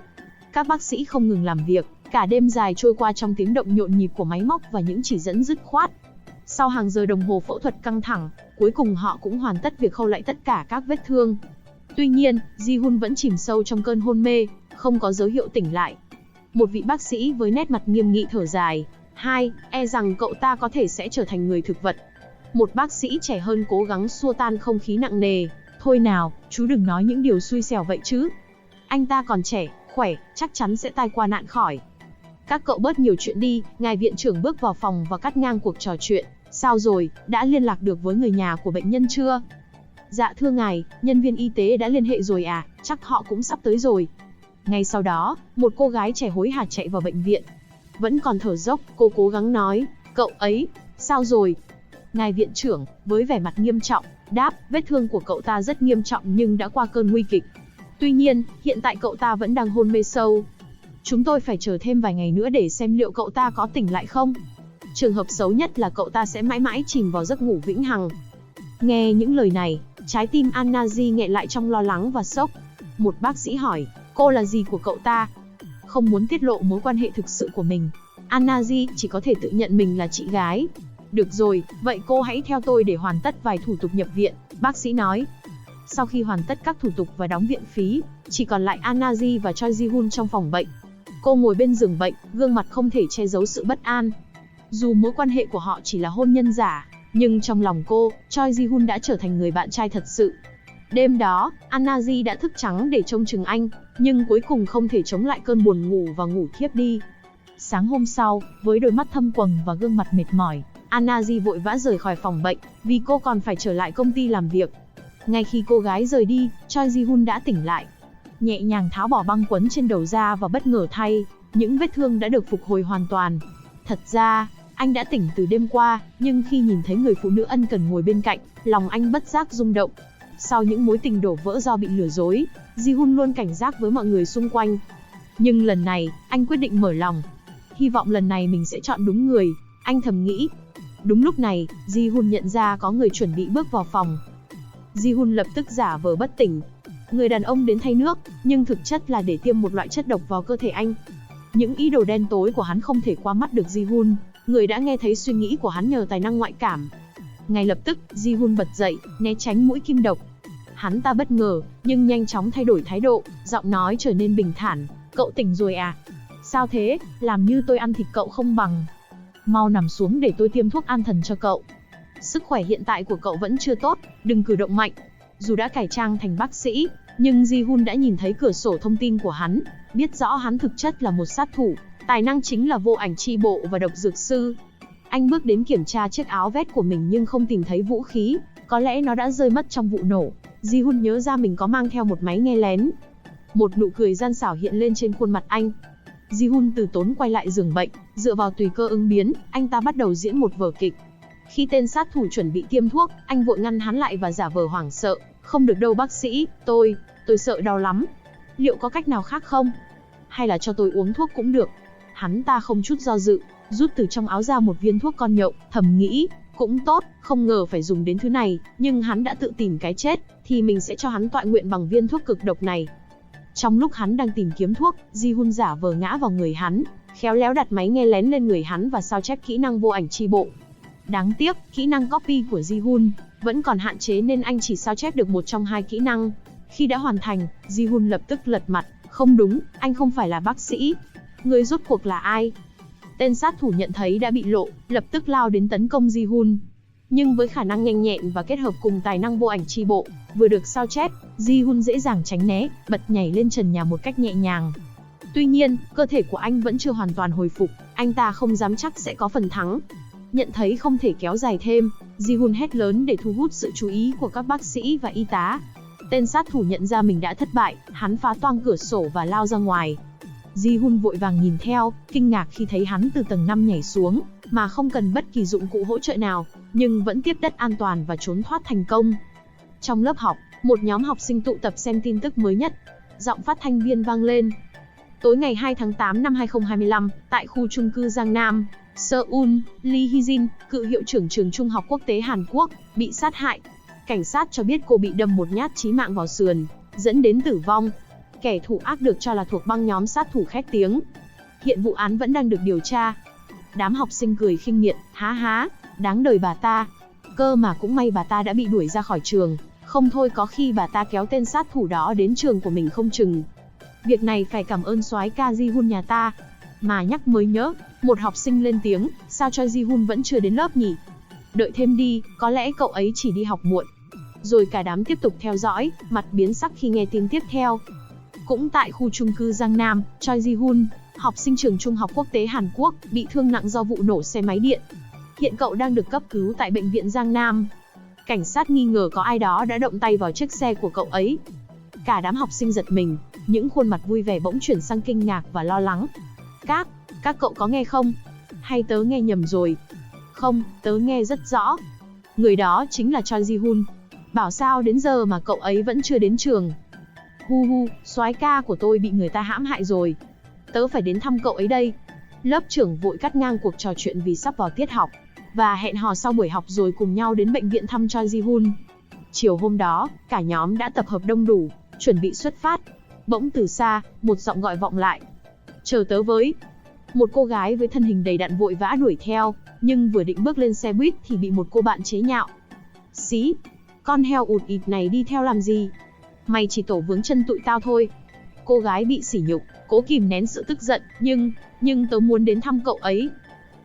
Các bác sĩ không ngừng làm việc, cả đêm dài trôi qua trong tiếng động nhộn nhịp của máy móc và những chỉ dẫn dứt khoát. Sau hàng giờ đồng hồ phẫu thuật căng thẳng, cuối cùng họ cũng hoàn tất việc khâu lại tất cả các vết thương. Tuy nhiên, Ji-hun vẫn chìm sâu trong cơn hôn mê, không có dấu hiệu tỉnh lại. Một vị bác sĩ với nét mặt nghiêm nghị thở dài. E rằng cậu ta có thể sẽ trở thành người thực vật. Một bác sĩ trẻ hơn cố gắng xua tan không khí nặng nề. Thôi nào, chú đừng nói những điều xui xẻo vậy chứ. Anh ta còn trẻ, khỏe, chắc chắn sẽ tai qua nạn khỏi. Các cậu bớt nhiều chuyện đi. Ngài viện trưởng bước vào phòng và cắt ngang cuộc trò chuyện. Sao rồi, đã liên lạc được với người nhà của bệnh nhân chưa? Dạ thưa ngài, nhân viên y tế đã liên hệ rồi à, chắc họ cũng sắp tới rồi. Ngay sau đó, một cô gái trẻ hối hả chạy vào bệnh viện. Vẫn còn thở dốc, cô cố gắng nói, cậu ấy, sao rồi? Ngài viện trưởng, với vẻ mặt nghiêm trọng, đáp, vết thương của cậu ta rất nghiêm trọng nhưng đã qua cơn nguy kịch. Tuy nhiên, hiện tại cậu ta vẫn đang hôn mê sâu. Chúng tôi phải chờ thêm vài ngày nữa để xem liệu cậu ta có tỉnh lại không. Trường hợp xấu nhất là cậu ta sẽ mãi mãi chìm vào giấc ngủ vĩnh hằng. Nghe những lời này, trái tim Anna-ji nghẹn lại trong lo lắng và sốc. Một bác sĩ hỏi, cô là gì của cậu ta? Không muốn tiết lộ mối quan hệ thực sự của mình, Anna-ji chỉ có thể tự nhận mình là chị gái. Được rồi, vậy cô hãy theo tôi để hoàn tất vài thủ tục nhập viện, bác sĩ nói. Sau khi hoàn tất các thủ tục và đóng viện phí, chỉ còn lại Anna-ji và Choi Ji-hun trong phòng bệnh. Cô ngồi bên giường bệnh, gương mặt không thể che giấu sự bất an. Dù mối quan hệ của họ chỉ là hôn nhân giả, nhưng trong lòng cô, Choi Ji-hun đã trở thành người bạn trai thật sự. Đêm đó, Anna-ji đã thức trắng để trông chừng anh, nhưng cuối cùng không thể chống lại cơn buồn ngủ và ngủ thiếp đi. Sáng hôm sau, với đôi mắt thâm quầng và gương mặt mệt mỏi, Anna-ji vội vã rời khỏi phòng bệnh, vì cô còn phải trở lại công ty làm việc. Ngay khi cô gái rời đi, Choi Ji-hun đã tỉnh lại. Nhẹ nhàng tháo bỏ băng quấn trên đầu ra và bất ngờ thay, những vết thương đã được phục hồi hoàn toàn. Thật ra, anh đã tỉnh từ đêm qua, nhưng khi nhìn thấy người phụ nữ ân cần ngồi bên cạnh, lòng anh bất giác rung động. Sau những mối tình đổ vỡ do bị lừa dối, Ji-hun luôn cảnh giác với mọi người xung quanh. Nhưng lần này, anh quyết định mở lòng. Hy vọng lần này mình sẽ chọn đúng người, anh thầm nghĩ. Đúng lúc này, Ji-hun nhận ra có người chuẩn bị bước vào phòng. Ji-hun lập tức giả vờ bất tỉnh. Người đàn ông đến thay nước, nhưng thực chất là để tiêm một loại chất độc vào cơ thể anh. Những ý đồ đen tối của hắn không thể qua mắt được Ji-hun, người đã nghe thấy suy nghĩ của hắn nhờ tài năng ngoại cảm. Ngay lập tức, Ji-hun bật dậy, né tránh mũi kim độc. Hắn ta bất ngờ, nhưng nhanh chóng thay đổi thái độ, giọng nói trở nên bình thản. Cậu tỉnh rồi à? Sao thế, làm như tôi ăn thịt cậu không bằng. Mau nằm xuống để tôi tiêm thuốc an thần cho cậu. Sức khỏe hiện tại của cậu vẫn chưa tốt, đừng cử động mạnh. Dù đã cải trang thành bác sĩ, nhưng Ji-hun đã nhìn thấy cửa sổ thông tin của hắn, biết rõ hắn thực chất là một sát thủ, tài năng chính là vô ảnh chi bộ và độc dược sư. Anh bước đến kiểm tra chiếc áo vest của mình nhưng không tìm thấy vũ khí, có lẽ nó đã rơi mất trong vụ nổ. Ji-hun nhớ ra mình có mang theo một máy nghe lén. Một nụ cười gian xảo hiện lên trên khuôn mặt anh. Ji-hun từ tốn quay lại giường bệnh, dựa vào tùy cơ ứng biến, anh ta bắt đầu diễn một vở kịch. Khi tên sát thủ chuẩn bị tiêm thuốc, anh vội ngăn hắn lại và giả vờ hoảng sợ. Không được đâu bác sĩ, tôi sợ đau lắm. Liệu có cách nào khác không? Hay là cho tôi uống thuốc cũng được. Hắn ta không chút do dự, rút từ trong áo ra một viên thuốc con nhộng, thầm nghĩ, cũng tốt, không ngờ phải dùng đến thứ này, nhưng hắn đã tự tìm cái chết, thì mình sẽ cho hắn tọa nguyện bằng viên thuốc cực độc này. Trong lúc hắn đang tìm kiếm thuốc, Ji-hun giả vờ ngã vào người hắn, khéo léo đặt máy nghe lén lên người hắn và sao chép kỹ năng vô ảnh chi bộ. Đáng tiếc, kỹ năng copy của Ji-hun vẫn còn hạn chế nên anh chỉ sao chép được một trong hai kỹ năng. Khi đã hoàn thành, Ji-hun lập tức lật mặt, không đúng, anh không phải là bác sĩ. Người rốt cuộc là ai? Tên sát thủ nhận thấy đã bị lộ, lập tức lao đến tấn công Ji-hun. Nhưng với khả năng nhanh nhẹn và kết hợp cùng tài năng vô ảnh chi bộ, vừa được sao chép, Ji-hun dễ dàng tránh né, bật nhảy lên trần nhà một cách nhẹ nhàng. Tuy nhiên, cơ thể của anh vẫn chưa hoàn toàn hồi phục, anh ta không dám chắc sẽ có phần thắng. Nhận thấy không thể kéo dài thêm, Ji-hun hét lớn để thu hút sự chú ý của các bác sĩ và y tá. Tên sát thủ nhận ra mình đã thất bại, hắn phá toang cửa sổ và lao ra ngoài. Ji-hun vội vàng nhìn theo, kinh ngạc khi thấy hắn từ tầng 5 nhảy xuống, mà không cần bất kỳ dụng cụ hỗ trợ nào, nhưng vẫn tiếp đất an toàn và trốn thoát thành công. Trong lớp học, một nhóm học sinh tụ tập xem tin tức mới nhất. Giọng phát thanh viên vang lên. Tối ngày 2 tháng 8 năm 2025, tại khu chung cư Giang Nam, Seoul, Lee Hee-jin, cựu hiệu trưởng trường trung học quốc tế Hàn Quốc, bị sát hại. Cảnh sát cho biết cô bị đâm một nhát chí mạng vào sườn, dẫn đến tử vong. Kẻ thủ ác được cho là thuộc băng nhóm sát thủ khét tiếng. Hiện vụ án vẫn đang được điều tra. Đám học sinh cười khinh miệt, há há, đáng đời bà ta. Cơ mà cũng may bà ta đã bị đuổi ra khỏi trường, không thôi có khi bà ta kéo tên sát thủ đó đến trường của mình không chừng. Việc này phải cảm ơn soái ca Ji-hun nhà ta. Mà nhắc mới nhớ, một học sinh lên tiếng, sao cho Ji-hun vẫn chưa đến lớp nhỉ? Đợi thêm đi, có lẽ cậu ấy chỉ đi học muộn. Rồi cả đám tiếp tục theo dõi, mặt biến sắc khi nghe tin tiếp theo. Cũng tại khu chung cư Giang Nam, Choi Ji-hun, học sinh trường trung học quốc tế Hàn Quốc, bị thương nặng do vụ nổ xe máy điện. Hiện cậu đang được cấp cứu tại bệnh viện Giang Nam. Cảnh sát nghi ngờ có ai đó đã động tay vào chiếc xe của cậu ấy. Cả đám học sinh giật mình, những khuôn mặt vui vẻ bỗng chuyển sang kinh ngạc và lo lắng. Các cậu có nghe không? Hay tớ nghe nhầm rồi? Không, tớ nghe rất rõ. Người đó chính là Choi Ji-hun. Bảo sao đến giờ mà cậu ấy vẫn chưa đến trường. Hu, soái ca của tôi bị người ta hãm hại rồi. Tớ phải đến thăm cậu ấy đây. Lớp trưởng vội cắt ngang cuộc trò chuyện vì sắp vào tiết học, và hẹn hò sau buổi học rồi cùng nhau đến bệnh viện thăm Choi Ji-hun. Chiều hôm đó, cả nhóm đã tập hợp đông đủ, chuẩn bị xuất phát. Bỗng từ xa, một giọng gọi vọng lại. Chờ tớ với. Một cô gái với thân hình đầy đặn vội vã đuổi theo, nhưng vừa định bước lên xe buýt thì bị một cô bạn chế nhạo. Xí, con heo ụt ịt này đi theo làm gì? Mày chỉ tổ vướng chân tụi tao thôi. Cô gái bị sỉ nhục, cố kìm nén sự tức giận, nhưng tớ muốn đến thăm cậu ấy.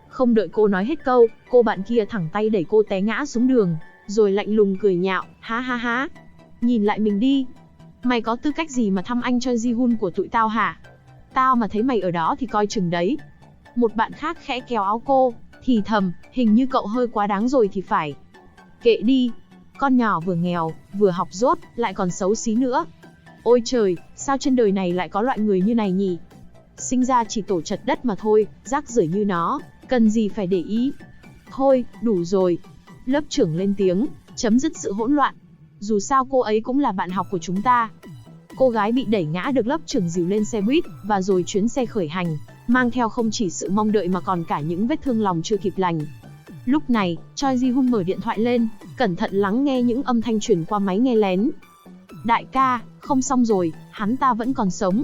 Không đợi cô nói hết câu, cô bạn kia thẳng tay đẩy cô té ngã xuống đường, rồi lạnh lùng cười nhạo, ha ha ha. Nhìn lại mình đi. Mày có tư cách gì mà thăm anh Choi Ji-hun của tụi tao hả? Tao mà thấy mày ở đó thì coi chừng đấy. Một bạn khác khẽ kéo áo cô, thì thầm, hình như cậu hơi quá đáng rồi thì phải. Kệ đi, con nhỏ vừa nghèo, vừa học dốt, lại còn xấu xí nữa. Ôi trời, sao trên đời này lại có loại người như này nhỉ? Sinh ra chỉ tổ chật đất mà thôi, rác rưởi như nó, cần gì phải để ý. Thôi, đủ rồi. Lớp trưởng lên tiếng, chấm dứt sự hỗn loạn. Dù sao cô ấy cũng là bạn học của chúng ta. Cô gái bị đẩy ngã được lớp trưởng dìu lên xe buýt, và rồi chuyến xe khởi hành, mang theo không chỉ sự mong đợi mà còn cả những vết thương lòng chưa kịp lành. Lúc này, Choi Ji-hun mở điện thoại lên, cẩn thận lắng nghe những âm thanh truyền qua máy nghe lén. Đại ca, không xong rồi, hắn ta vẫn còn sống.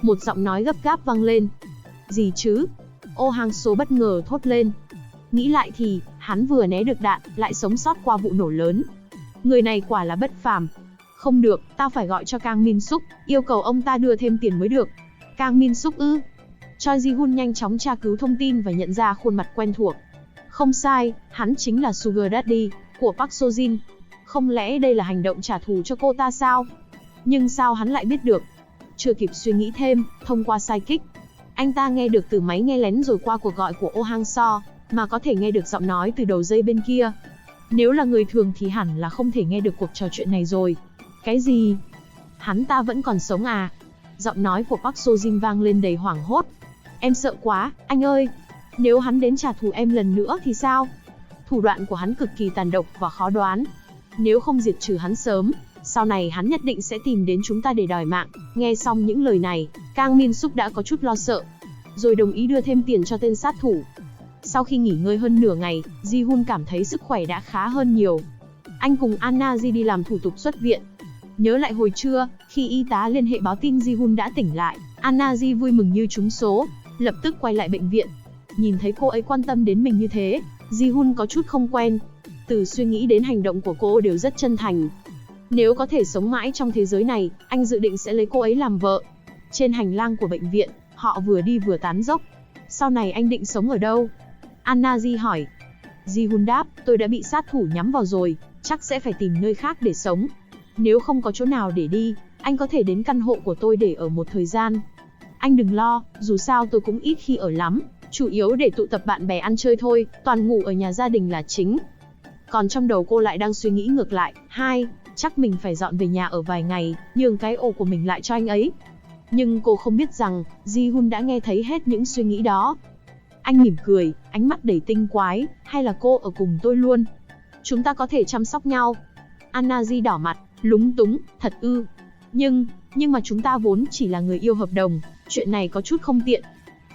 Một giọng nói gấp gáp vang lên. Gì chứ? Oh Hang-so bất ngờ thốt lên. Nghĩ lại thì, hắn vừa né được đạn, lại sống sót qua vụ nổ lớn. Người này quả là bất phàm. Không được, tao phải gọi cho Kang Min-suk, yêu cầu ông ta đưa thêm tiền mới được. Kang Min-suk ư? Choi Ji-hun nhanh chóng tra cứu thông tin và nhận ra khuôn mặt quen thuộc. Không sai, hắn chính là Sugar Daddy của Park So-jin. Không lẽ đây là hành động trả thù cho cô ta sao? Nhưng sao hắn lại biết được? Chưa kịp suy nghĩ thêm, thông qua psychic, anh ta nghe được từ máy nghe lén rồi qua cuộc gọi của Oh Hang-so, mà có thể nghe được giọng nói từ đầu dây bên kia. Nếu là người thường thì hẳn là không thể nghe được cuộc trò chuyện này rồi. Cái gì? Hắn ta vẫn còn sống à? Giọng nói của Park So-jin vang lên đầy hoảng hốt. Em sợ quá, anh ơi. Nếu hắn đến trả thù em lần nữa thì sao? Thủ đoạn của hắn cực kỳ tàn độc và khó đoán. Nếu không diệt trừ hắn sớm, sau này hắn nhất định sẽ tìm đến chúng ta để đòi mạng. Nghe xong những lời này, Kang Min-suk đã có chút lo sợ, rồi đồng ý đưa thêm tiền cho tên sát thủ. Sau khi nghỉ ngơi hơn nửa ngày, Ji-hun cảm thấy sức khỏe đã khá hơn nhiều. Anh cùng Anna-ji đi làm thủ tục xuất viện. Nhớ lại hồi trưa, khi y tá liên hệ báo tin Ji-hun đã tỉnh lại, Anna-ji vui mừng như trúng số, lập tức quay lại bệnh viện. Nhìn thấy cô ấy quan tâm đến mình như thế, Ji-hun có chút không quen. Từ suy nghĩ đến hành động của cô đều rất chân thành. Nếu có thể sống mãi trong thế giới này, anh dự định sẽ lấy cô ấy làm vợ. Trên hành lang của bệnh viện, họ vừa đi vừa tán dốc. Sau này anh định sống ở đâu? Anna-ji hỏi. Ji-hun đáp, tôi đã bị sát thủ nhắm vào rồi, chắc sẽ phải tìm nơi khác để sống. Nếu không có chỗ nào để đi, anh có thể đến căn hộ của tôi để ở một thời gian. Anh đừng lo, dù sao tôi cũng ít khi ở lắm. chủ yếu để tụ tập bạn bè ăn chơi thôi, toàn ngủ ở nhà gia đình là chính. Còn trong đầu cô lại đang suy nghĩ ngược lại, chắc mình phải dọn về nhà ở vài ngày, nhường cái ổ của mình lại cho anh ấy. Nhưng cô không biết rằng, Ji-hun đã nghe thấy hết những suy nghĩ đó. Anh mỉm cười, ánh mắt đầy tinh quái, hay là cô ở cùng tôi luôn? Chúng ta có thể chăm sóc nhau. Anna-ji đỏ mặt, lúng túng, thật ư? Nhưng mà chúng ta vốn chỉ là người yêu hợp đồng, chuyện này có chút không tiện.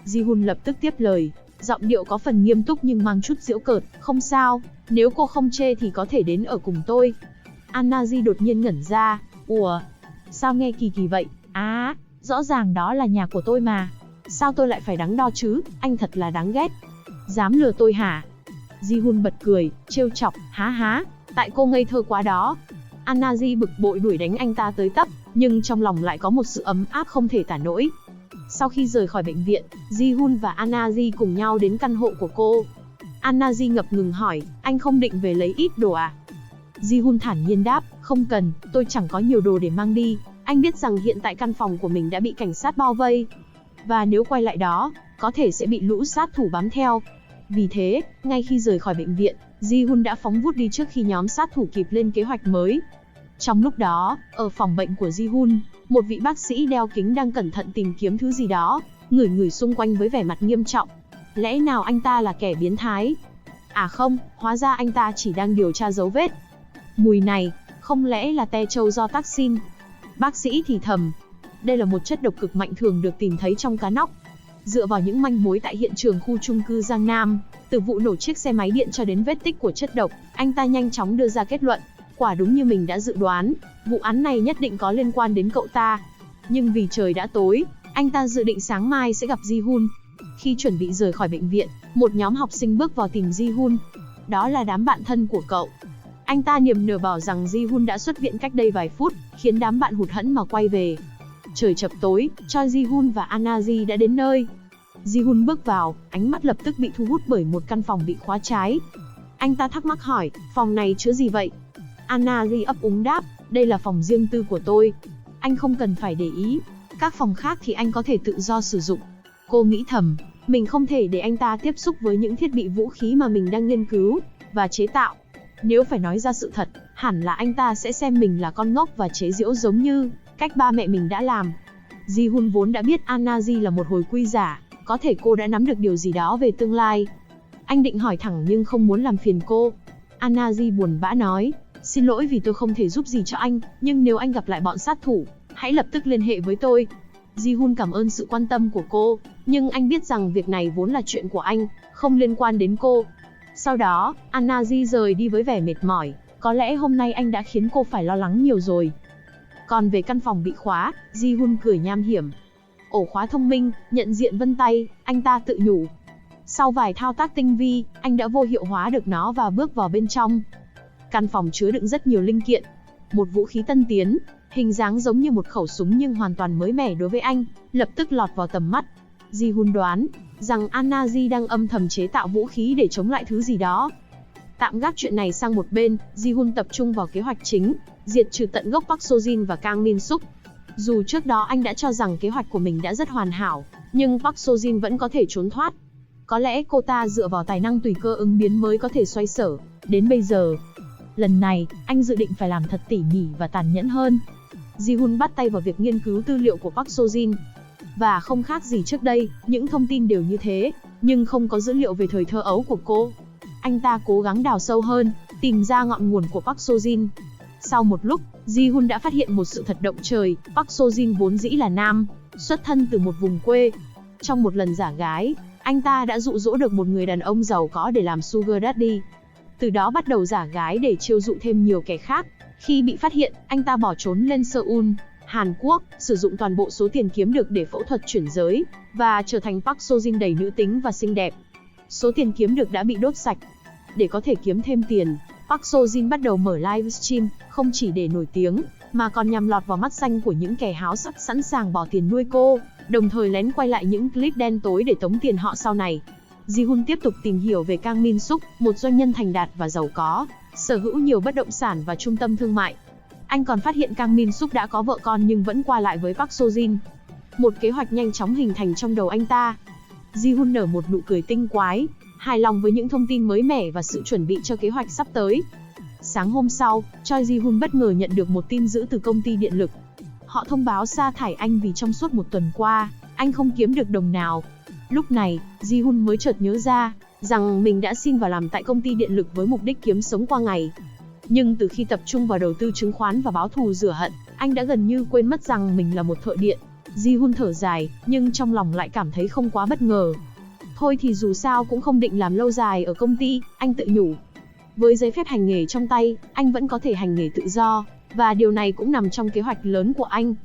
Ji-hun lập tức tiếp lời, giọng điệu có phần nghiêm túc nhưng mang chút giễu cợt, không sao, nếu cô không chê thì có thể đến ở cùng tôi. Anna-ji đột nhiên ngẩn ra, ủa, sao nghe kỳ kỳ vậy? Rõ ràng đó là nhà của tôi mà. Sao tôi lại phải đắn đo chứ, anh thật là đáng ghét. Dám lừa tôi hả? Ji-hun bật cười, trêu chọc, há, tại cô ngây thơ quá đó. Anna-ji bực bội đuổi đánh anh ta tới tấp, nhưng trong lòng lại có một sự ấm áp không thể tả nổi. Sau khi rời khỏi bệnh viện, Ji-hun và Anna-ji cùng nhau đến căn hộ của cô. Anna-ji ngập ngừng hỏi, anh không định về lấy ít đồ à? Ji-hun thản nhiên đáp, không cần, tôi chẳng có nhiều đồ để mang đi. Anh biết rằng hiện tại căn phòng của mình đã bị cảnh sát bao vây. Và nếu quay lại đó, có thể sẽ bị lũ sát thủ bám theo. Vì thế, ngay khi rời khỏi bệnh viện, Ji-hun đã phóng vút đi trước khi nhóm sát thủ kịp lên kế hoạch mới. Trong lúc đó, ở phòng bệnh của Ji-hun, một vị bác sĩ đeo kính đang cẩn thận tìm kiếm thứ gì đó, ngửi xung quanh với vẻ mặt nghiêm trọng. Lẽ nào anh ta là kẻ biến thái? À không, hóa ra anh ta chỉ đang điều tra dấu vết. Mùi này, không lẽ là te trâu do toxin? Bác sĩ thì thầm. Đây là một chất độc cực mạnh thường được tìm thấy trong cá nóc. Dựa vào những manh mối tại hiện trường khu chung cư Giang Nam, từ vụ nổ chiếc xe máy điện cho đến vết tích của chất độc, anh ta nhanh chóng đưa ra kết luận. Quả đúng như mình đã dự đoán, vụ án này nhất định có liên quan đến cậu ta. Nhưng vì trời đã tối, anh ta dự định sáng mai sẽ gặp Ji-hun. Khi chuẩn bị rời khỏi bệnh viện, một nhóm học sinh bước vào tìm Ji-hun. Đó là đám bạn thân của cậu. Anh ta niềm nở bảo rằng Ji-hun đã xuất viện cách đây vài phút, khiến đám bạn hụt hẫng mà quay về. Trời chập tối, Choi Ji-hun và Anna-ji đã đến nơi. Ji-hun bước vào, ánh mắt lập tức bị thu hút bởi một căn phòng bị khóa trái. Anh ta thắc mắc hỏi, phòng này chứa gì vậy? Anna-ji ấp úng đáp, đây là phòng riêng tư của tôi. Anh không cần phải để ý, các phòng khác thì anh có thể tự do sử dụng. Cô nghĩ thầm, mình không thể để anh ta tiếp xúc với những thiết bị vũ khí mà mình đang nghiên cứu và chế tạo. Nếu phải nói ra sự thật, hẳn là anh ta sẽ xem mình là con ngốc và chế giễu giống như cách ba mẹ mình đã làm. Ji-hun vốn đã biết Anna-ji là một hồi quy giả, có thể cô đã nắm được điều gì đó về tương lai. Anh định hỏi thẳng nhưng không muốn làm phiền cô. Anna-ji buồn bã nói, xin lỗi vì tôi không thể giúp gì cho anh, nhưng nếu anh gặp lại bọn sát thủ, hãy lập tức liên hệ với tôi. Ji-hun cảm ơn sự quan tâm của cô, nhưng anh biết rằng việc này vốn là chuyện của anh, không liên quan đến cô. Sau đó, Anna-ji rời đi với vẻ mệt mỏi, có lẽ hôm nay anh đã khiến cô phải lo lắng nhiều rồi. Còn về căn phòng bị khóa, Ji-hun cười nham hiểm. Ổ khóa thông minh, nhận diện vân tay, anh ta tự nhủ. Sau vài thao tác tinh vi, anh đã vô hiệu hóa được nó và bước vào bên trong. Căn phòng chứa đựng rất nhiều linh kiện. Một vũ khí tân tiến, hình dáng giống như một khẩu súng nhưng hoàn toàn mới mẻ đối với anh, lập tức lọt vào tầm mắt. Ji-hun đoán rằng Anna-ji đang âm thầm chế tạo vũ khí để chống lại thứ gì đó. Tạm gác chuyện này sang một bên, Ji-hun tập trung vào kế hoạch chính, diệt trừ tận gốc Park Seo-jin và Kang Min-suk. Dù trước đó anh đã cho rằng kế hoạch của mình đã rất hoàn hảo, nhưng Park Seo-jin vẫn có thể trốn thoát. Có lẽ cô ta dựa vào tài năng tùy cơ ứng biến mới có thể xoay sở, đến bây giờ. Lần này, anh dự định phải làm thật tỉ mỉ và tàn nhẫn hơn. Ji-hun bắt tay vào việc nghiên cứu tư liệu của Park Seo-jin. Và không khác gì trước đây, những thông tin đều như thế, nhưng không có dữ liệu về thời thơ ấu của cô. Anh ta cố gắng đào sâu hơn, tìm ra ngọn nguồn của Park Seo-jin. Sau một lúc, Ji-hun đã phát hiện một sự thật động trời, Park Seo-jin vốn dĩ là nam, xuất thân từ một vùng quê. Trong một lần giả gái, anh ta đã dụ dỗ được một người đàn ông giàu có để làm sugar daddy. Từ đó bắt đầu giả gái để chiêu dụ thêm nhiều kẻ khác. Khi bị phát hiện, anh ta bỏ trốn lên Seoul, Hàn Quốc, sử dụng toàn bộ số tiền kiếm được để phẫu thuật chuyển giới, và trở thành Park Seo-jin đầy nữ tính và xinh đẹp. Số tiền kiếm được đã bị đốt sạch. Để có thể kiếm thêm tiền, Park Seo-jin bắt đầu mở livestream, không chỉ để nổi tiếng, mà còn nhằm lọt vào mắt xanh của những kẻ háo sắc sẵn sàng bỏ tiền nuôi cô, đồng thời lén quay lại những clip đen tối để tống tiền họ sau này. Ji-hun tiếp tục tìm hiểu về Kang Min-suk, một doanh nhân thành đạt và giàu có, sở hữu nhiều bất động sản và trung tâm thương mại. Anh còn phát hiện Kang Min-suk đã có vợ con nhưng vẫn qua lại với Park Seo-jin. Một kế hoạch nhanh chóng hình thành trong đầu anh ta. Ji-hun nở một nụ cười tinh quái, hài lòng với những thông tin mới mẻ và sự chuẩn bị cho kế hoạch sắp tới. Sáng hôm sau, Choi Ji-hun bất ngờ nhận được một tin dữ từ công ty điện lực. Họ thông báo sa thải anh vì trong suốt một tuần qua, anh không kiếm được đồng nào. Lúc này, Ji-hun mới chợt nhớ ra rằng mình đã xin vào làm tại công ty điện lực với mục đích kiếm sống qua ngày. Nhưng từ khi tập trung vào đầu tư chứng khoán và báo thù rửa hận, anh đã gần như quên mất rằng mình là một thợ điện. Ji-hun thở dài, nhưng trong lòng lại cảm thấy không quá bất ngờ. Thôi thì dù sao cũng không định làm lâu dài ở công ty, anh tự nhủ. Với giấy phép hành nghề trong tay, anh vẫn có thể hành nghề tự do, và điều này cũng nằm trong kế hoạch lớn của anh.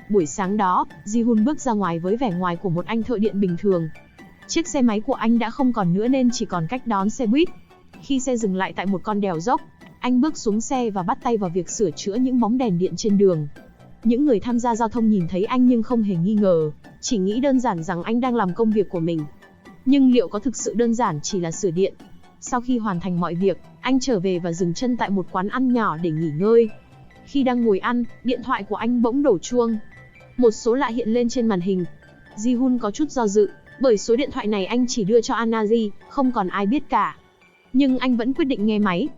Buổi sáng đó, Ji-hun bước ra ngoài với vẻ ngoài của một anh thợ điện bình thường. Chiếc xe máy của anh đã không còn nữa nên chỉ còn cách đón xe buýt. Khi xe dừng lại tại một con đèo dốc, anh bước xuống xe và bắt tay vào việc sửa chữa những bóng đèn điện trên đường. Những người tham gia giao thông nhìn thấy anh nhưng không hề nghi ngờ, chỉ nghĩ đơn giản rằng anh đang làm công việc của mình. Nhưng liệu có thực sự đơn giản chỉ là sửa điện? Sau khi hoàn thành mọi việc, anh trở về và dừng chân tại một quán ăn nhỏ để nghỉ ngơi. Khi đang ngồi ăn, điện thoại của anh bỗng đổ chuông. Một số lạ hiện lên trên màn hình. Ji-hun có chút do dự, bởi số điện thoại này anh chỉ đưa cho Anna-ji, không còn ai biết cả. Nhưng anh vẫn quyết định nghe máy.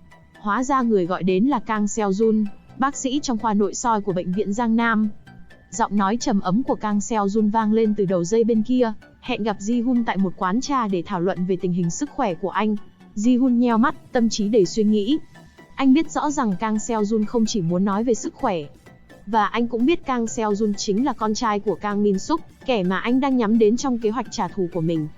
Hóa ra người gọi đến là Kang Seo-jun, bác sĩ trong khoa nội soi của bệnh viện Giang Nam. Giọng nói trầm ấm của Kang Seo-jun vang lên từ đầu dây bên kia, hẹn gặp Ji-hun tại một quán trà để thảo luận về tình hình sức khỏe của anh. Ji-hun nheo mắt, tâm trí đầy suy nghĩ. Anh biết rõ rằng Kang Seo-jun không chỉ muốn nói về sức khỏe. Và anh cũng biết Kang Seo-jun chính là con trai của Kang Min-suk, kẻ mà anh đang nhắm đến trong kế hoạch trả thù của mình.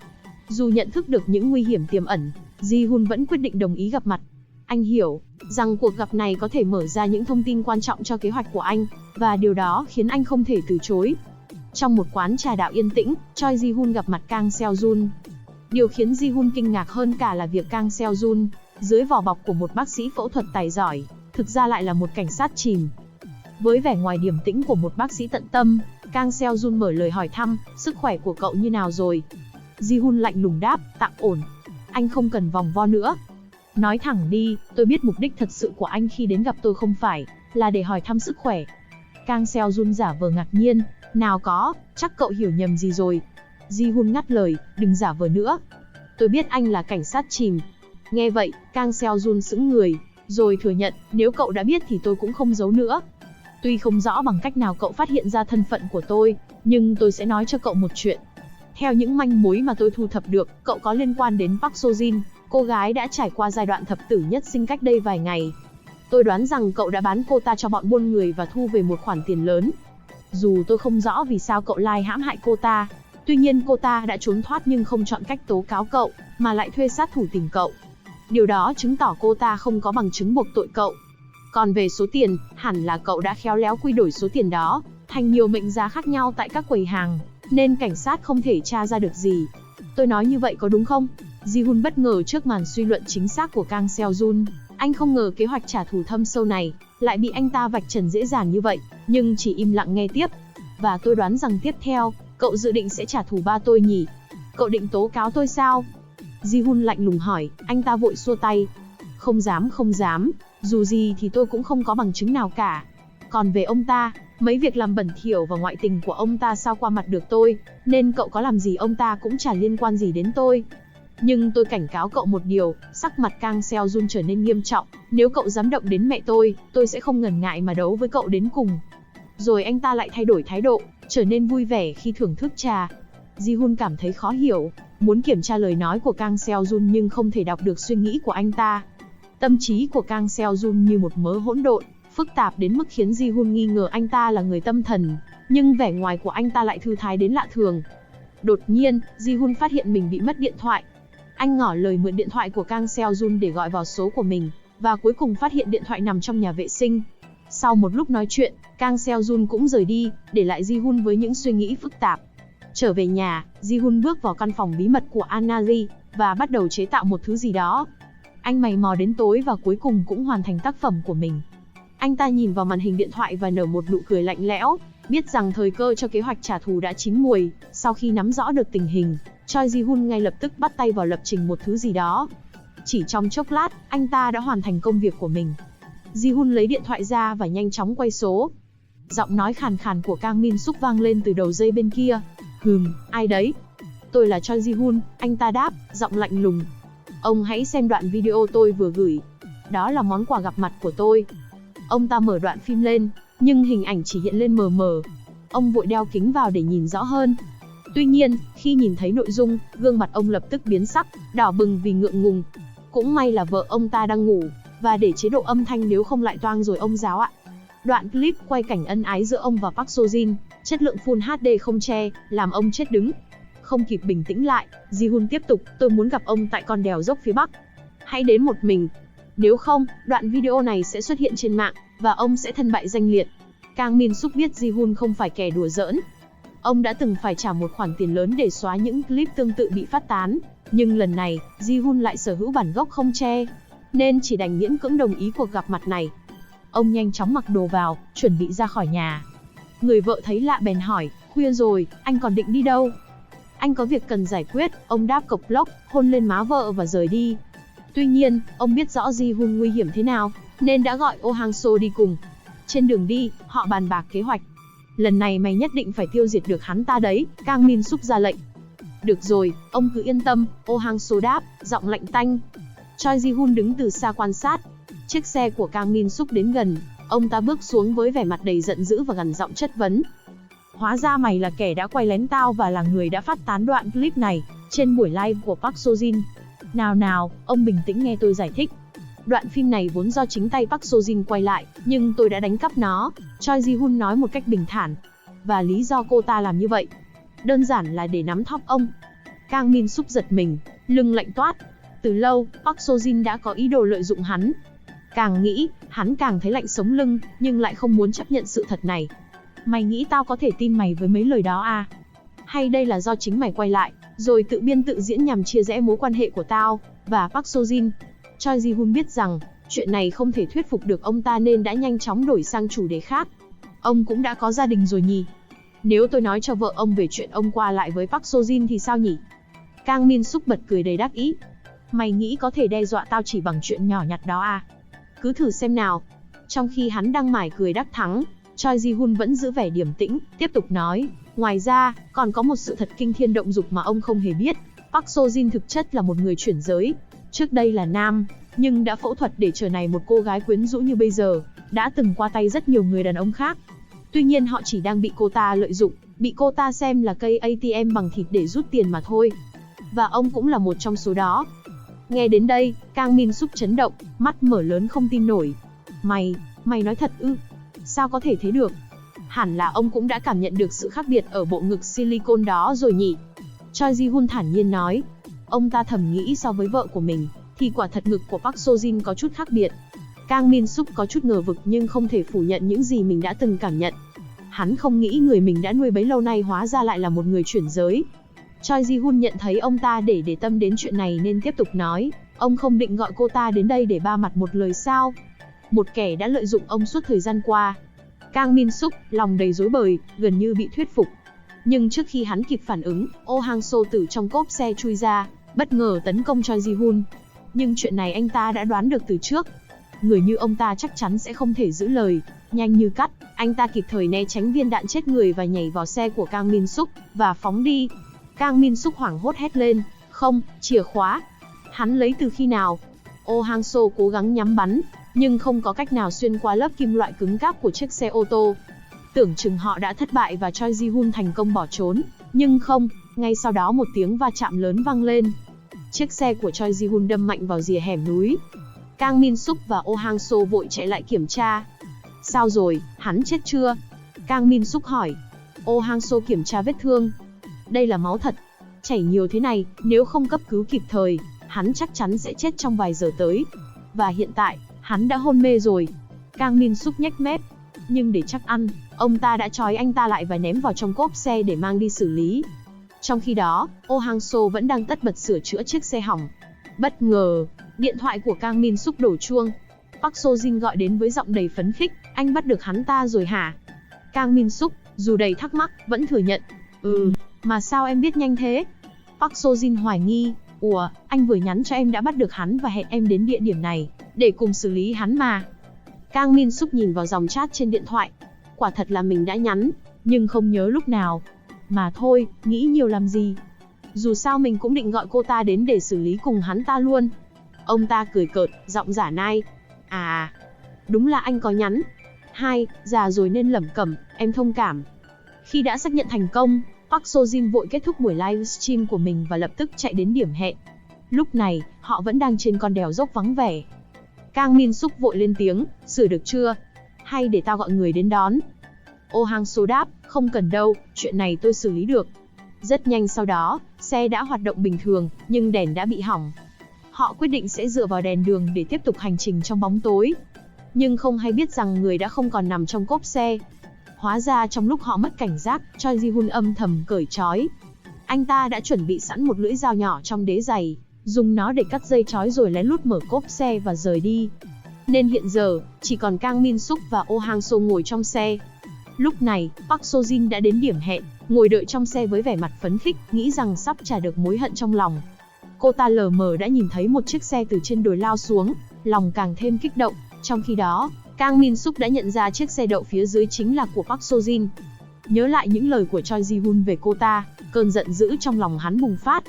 Dù nhận thức được những nguy hiểm tiềm ẩn, Ji-hun vẫn quyết định đồng ý gặp mặt. Anh hiểu rằng cuộc gặp này có thể mở ra những thông tin quan trọng cho kế hoạch của anh, và điều đó khiến anh không thể từ chối. Trong một quán trà đạo yên tĩnh, Choi Ji-hun gặp mặt Kang Seo-jun. Điều khiến Ji-hun kinh ngạc hơn cả là việc Kang Seo-jun, dưới vỏ bọc của một bác sĩ phẫu thuật tài giỏi, thực ra lại là một cảnh sát chìm. Với vẻ ngoài điềm tĩnh của một bác sĩ tận tâm, Kang Seo-jun mở lời hỏi thăm, sức khỏe của cậu như nào rồi? Ji-hun lạnh lùng đáp, tạm ổn. Anh không cần vòng vo nữa. Nói thẳng đi, tôi biết mục đích thật sự của anh khi đến gặp tôi không phải là để hỏi thăm sức khỏe. Kang Seo-jun giả vờ ngạc nhiên, nào có, chắc cậu hiểu nhầm gì rồi. Ji-hun ngắt lời, đừng giả vờ nữa. Tôi biết anh là cảnh sát chìm. Nghe vậy, Kang Seo-jun sững người, rồi thừa nhận, nếu cậu đã biết thì tôi cũng không giấu nữa. Tuy không rõ bằng cách nào cậu phát hiện ra thân phận của tôi, nhưng tôi sẽ nói cho cậu một chuyện. Theo những manh mối mà tôi thu thập được, cậu có liên quan đến Park So-jin, cô gái đã trải qua giai đoạn thập tử nhất sinh cách đây vài ngày. Tôi đoán rằng cậu đã bán cô ta cho bọn buôn người và thu về một khoản tiền lớn. Dù tôi không rõ vì sao cậu lai hãm hại cô ta, tuy nhiên cô ta đã trốn thoát nhưng không chọn cách tố cáo cậu, mà lại thuê sát thủ tìm cậu. Điều đó chứng tỏ cô ta không có bằng chứng buộc tội cậu. Còn về số tiền, hẳn là cậu đã khéo léo quy đổi số tiền đó thành nhiều mệnh giá khác nhau tại các quầy hàng, nên cảnh sát không thể tra ra được gì. Tôi nói như vậy có đúng không? Ji-hun bất ngờ trước màn suy luận chính xác của Kang Seo-jun. Anh không ngờ kế hoạch trả thù thâm sâu này lại bị anh ta vạch trần dễ dàng như vậy, nhưng chỉ im lặng nghe tiếp. Và tôi đoán rằng tiếp theo, cậu dự định sẽ trả thù ba tôi nhỉ? Cậu định tố cáo tôi sao? Ji-hun lạnh lùng hỏi, anh ta vội xua tay. Không dám, dù gì thì tôi cũng không có bằng chứng nào cả. Còn về ông ta, mấy việc làm bẩn thỉu và ngoại tình của ông ta sao qua mặt được tôi, nên cậu có làm gì ông ta cũng chả liên quan gì đến tôi. Nhưng tôi cảnh cáo cậu một điều, sắc mặt Kang Seo-jun trở nên nghiêm trọng, nếu cậu dám động đến mẹ tôi sẽ không ngần ngại mà đấu với cậu đến cùng. Rồi anh ta lại thay đổi thái độ, trở nên vui vẻ khi thưởng thức trà. Ji-hun cảm thấy khó hiểu, muốn kiểm tra lời nói của Kang Seo-jun nhưng không thể đọc được suy nghĩ của anh ta. Tâm trí của Kang Seo-jun như một mớ hỗn độn, phức tạp đến mức khiến Ji-hun nghi ngờ anh ta là người tâm thần, nhưng vẻ ngoài của anh ta lại thư thái đến lạ thường. Đột nhiên, Ji-hun phát hiện mình bị mất điện thoại. Anh ngỏ lời mượn điện thoại của Kang Seo-jun để gọi vào số của mình, và cuối cùng phát hiện điện thoại nằm trong nhà vệ sinh. Sau một lúc nói chuyện, Kang Seo-jun cũng rời đi, để lại Ji-hun với những suy nghĩ phức tạp. Trở về nhà, Ji-hun bước vào căn phòng bí mật của Anna-ri, và bắt đầu chế tạo một thứ gì đó. Anh mày mò đến tối và cuối cùng cũng hoàn thành tác phẩm của mình. Anh ta nhìn vào màn hình điện thoại và nở một nụ cười lạnh lẽo, biết rằng thời cơ cho kế hoạch trả thù đã chín muồi. Sau khi nắm rõ được tình hình, Choi Ji-hun ngay lập tức bắt tay vào lập trình một thứ gì đó. Chỉ trong chốc lát, anh ta đã hoàn thành công việc của mình. Ji-hun lấy điện thoại ra và nhanh chóng quay số. Giọng nói khàn khàn của Kang Min-suk vang lên từ đầu dây bên kia. Ai đấy? tôi là Choi Ji-hun, anh ta đáp, giọng lạnh lùng. Ông hãy xem đoạn video tôi vừa gửi. Đó là món quà gặp mặt của tôi. Ông ta mở đoạn phim lên, nhưng hình ảnh chỉ hiện lên mờ mờ. Ông vội đeo kính vào để nhìn rõ hơn. Tuy nhiên, khi nhìn thấy nội dung, gương mặt ông lập tức biến sắc, đỏ bừng vì ngượng ngùng. Cũng may là vợ ông ta đang ngủ, và để chế độ âm thanh nếu không lại toang rồi ông giáo ạ. Đoạn clip quay cảnh ân ái giữa ông và Park Seo-jin, chất lượng Full HD không che, làm ông chết đứng. Không kịp bình tĩnh lại, Ji-hun tiếp tục, tôi muốn gặp ông tại con đèo dốc phía Bắc. Hãy đến một mình. Nếu không, đoạn video này sẽ xuất hiện trên mạng, và ông sẽ thân bại danh liệt. Kang Min-suk biết Ji-hun không phải kẻ đùa giỡn. Ông đã từng phải trả một khoản tiền lớn để xóa những clip tương tự bị phát tán. Nhưng lần này, Ji-hun lại sở hữu bản gốc không che, nên chỉ đành miễn cưỡng đồng ý cuộc gặp mặt này. Ông nhanh chóng mặc đồ vào, chuẩn bị ra khỏi nhà. Người vợ thấy lạ bèn hỏi, khuya rồi, anh còn định đi đâu? Anh có việc cần giải quyết, ông đáp cộc lốc, hôn lên má vợ và rời đi. Tuy nhiên, ông biết rõ Ji-hun nguy hiểm thế nào, nên đã gọi Oh Hang-seo đi cùng. Trên đường đi, họ bàn bạc kế hoạch. Lần này mày nhất định phải tiêu diệt được hắn ta đấy, Kang Min-suk ra lệnh. Được rồi, ông cứ yên tâm, Oh Hang-seo đáp, giọng lạnh tanh. Choi Ji-hun đứng từ xa quan sát. Chiếc xe của Kang Min-suk đến gần, ông ta bước xuống với vẻ mặt đầy giận dữ và gằn giọng chất vấn. Hóa ra mày là kẻ đã quay lén tao và là người đã phát tán đoạn clip này trên buổi live của Park Seo-jin. Nào, ông bình tĩnh nghe tôi giải thích. Đoạn phim này vốn do chính tay Park Seo-jin quay lại, nhưng tôi đã đánh cắp nó, Choi Ji-hun nói một cách bình thản. Và lý do cô ta làm như vậy, đơn giản là để nắm thóp ông. Kang Min-suk giật mình, lưng lạnh toát. Từ lâu, Park Seo-jin đã có ý đồ lợi dụng hắn. Càng nghĩ, hắn càng thấy lạnh sống lưng, nhưng lại không muốn chấp nhận sự thật này. Mày nghĩ tao có thể tin mày với mấy lời đó à? Hay đây là do chính mày quay lại, rồi tự biên tự diễn nhằm chia rẽ mối quan hệ của tao và Park Seo-jin? Choi Ji-hun biết rằng, chuyện này không thể thuyết phục được ông ta nên đã nhanh chóng đổi sang chủ đề khác. Ông cũng đã có gia đình rồi nhỉ? Nếu tôi nói cho vợ ông về chuyện ông qua lại với Park Seo-jin thì sao nhỉ? Kang Min-suk bật cười đầy đắc ý. Mày nghĩ có thể đe dọa tao chỉ bằng chuyện nhỏ nhặt đó à? Cứ thử xem nào. Trong khi hắn đang mải cười đắc thắng, Choi Ji-hun vẫn giữ vẻ điềm tĩnh, tiếp tục nói. Ngoài ra, còn có một sự thật kinh thiên động dục mà ông không hề biết. Park Seo-jin thực chất là một người chuyển giới. Trước đây là nam, nhưng đã phẫu thuật để trở thành một cô gái quyến rũ như bây giờ. Đã từng qua tay rất nhiều người đàn ông khác. Tuy nhiên họ chỉ đang bị cô ta lợi dụng, bị cô ta xem là cây ATM bằng thịt để rút tiền mà thôi. Và ông cũng là một trong số đó. Nghe đến đây, Kang Min-suk chấn động, mắt mở lớn không tin nổi. Mày nói thật ư? Sao có thể thế được? Hẳn là ông cũng đã cảm nhận được sự khác biệt ở bộ ngực silicone đó rồi nhỉ? Choi Ji-hun thản nhiên nói. Ông ta thầm nghĩ so với vợ của mình, thì quả thật ngực của Park Seo-jin có chút khác biệt. Kang Min-suk có chút ngờ vực nhưng không thể phủ nhận những gì mình đã từng cảm nhận. Hắn không nghĩ người mình đã nuôi bấy lâu nay hóa ra lại là một người chuyển giới. Choi Ji-hun nhận thấy ông ta để tâm đến chuyện này nên tiếp tục nói. Ông không định gọi cô ta đến đây để ba mặt một lời sao? Một kẻ đã lợi dụng ông suốt thời gian qua. Kang Min-suk, lòng đầy rối bời, gần như bị thuyết phục. Nhưng trước khi hắn kịp phản ứng, Oh Hang-seo từ trong cốp xe chui ra, bất ngờ tấn công Choi Ji-hun. Nhưng chuyện này anh ta đã đoán được từ trước. Người như ông ta chắc chắn sẽ không thể giữ lời. Nhanh như cắt, anh ta kịp thời né tránh viên đạn chết người và nhảy vào xe của Kang Min-suk và phóng đi. Kang Min-suk hoảng hốt hét lên, không, chìa khóa. Hắn lấy từ khi nào? Oh Hang-seo cố gắng nhắm bắn, nhưng không có cách nào xuyên qua lớp kim loại cứng cáp của chiếc xe ô tô. Tưởng chừng họ đã thất bại và Choi Ji-hun thành công bỏ trốn, nhưng không, ngay sau đó một tiếng va chạm lớn vang lên. Chiếc xe của Choi Ji-hun đâm mạnh vào rìa hẻm núi. Kang Min-suk và Oh Hang-seo vội chạy lại kiểm tra. Sao rồi, hắn chết chưa? Kang Min-suk hỏi. Oh Hang-seo kiểm tra vết thương. Đây là máu thật. Chảy nhiều thế này, nếu không cấp cứu kịp thời, hắn chắc chắn sẽ chết trong vài giờ tới. Và hiện tại, hắn đã hôn mê rồi. Kang Min-suk nhếch mép. Nhưng để chắc ăn, ông ta đã trói anh ta lại và ném vào trong cốp xe để mang đi xử lý. Trong khi đó, Oh Hang-seo vẫn đang tất bật sửa chữa chiếc xe hỏng. Bất ngờ, điện thoại của Kang Min-suk đổ chuông. Park Seo-jin gọi đến với giọng đầy phấn khích, anh bắt được hắn ta rồi hả? Kang Min-suk, dù đầy thắc mắc, vẫn thừa nhận. Mà sao em biết nhanh thế? Park Seo-jin hoài nghi. Ủa, anh vừa nhắn cho em đã bắt được hắn và hẹn em đến địa điểm này, để cùng xử lý hắn mà. Kang Min-suk nhìn vào dòng chat trên điện thoại. Quả thật là mình đã nhắn, nhưng không nhớ lúc nào. Mà thôi, nghĩ nhiều làm gì. Dù sao mình cũng định gọi cô ta đến để xử lý cùng hắn ta luôn. Ông ta cười cợt, giọng giả nai. À, đúng là anh có nhắn. Già rồi nên lẩm cẩm, em thông cảm. Khi đã xác nhận thành công, Park Seo-jin vội kết thúc buổi livestream của mình và lập tức chạy đến điểm hẹn. Lúc này, họ vẫn đang trên con đèo dốc vắng vẻ. Kang Min Suk vội lên tiếng, sửa được chưa? Hay để tao gọi người đến đón? Oh Hang-seo đáp, không cần đâu, chuyện này tôi xử lý được. Rất nhanh sau đó, xe đã hoạt động bình thường, nhưng đèn đã bị hỏng. Họ quyết định sẽ dựa vào đèn đường để tiếp tục hành trình trong bóng tối. Nhưng không hay biết rằng người đã không còn nằm trong cốp xe. Hóa ra trong lúc họ mất cảnh giác, Choi Ji-hun âm thầm cởi trói. Anh ta đã chuẩn bị sẵn một lưỡi dao nhỏ trong đế giày, dùng nó để cắt dây trói rồi lén lút mở cốp xe và rời đi. Nên hiện giờ, chỉ còn Kang Min Suk và Oh Hang-seo ngồi trong xe. Lúc này, Park Seo-jin đã đến điểm hẹn, ngồi đợi trong xe với vẻ mặt phấn khích, nghĩ rằng sắp trả được mối hận trong lòng. Cô ta lờ mờ đã nhìn thấy một chiếc xe từ trên đồi lao xuống, lòng càng thêm kích động. Trong khi đó, Kang Min Suk đã nhận ra chiếc xe đậu phía dưới chính là của Park Seo-jin. Nhớ lại những lời của Choi Ji-hun về cô ta, cơn giận dữ trong lòng hắn bùng phát.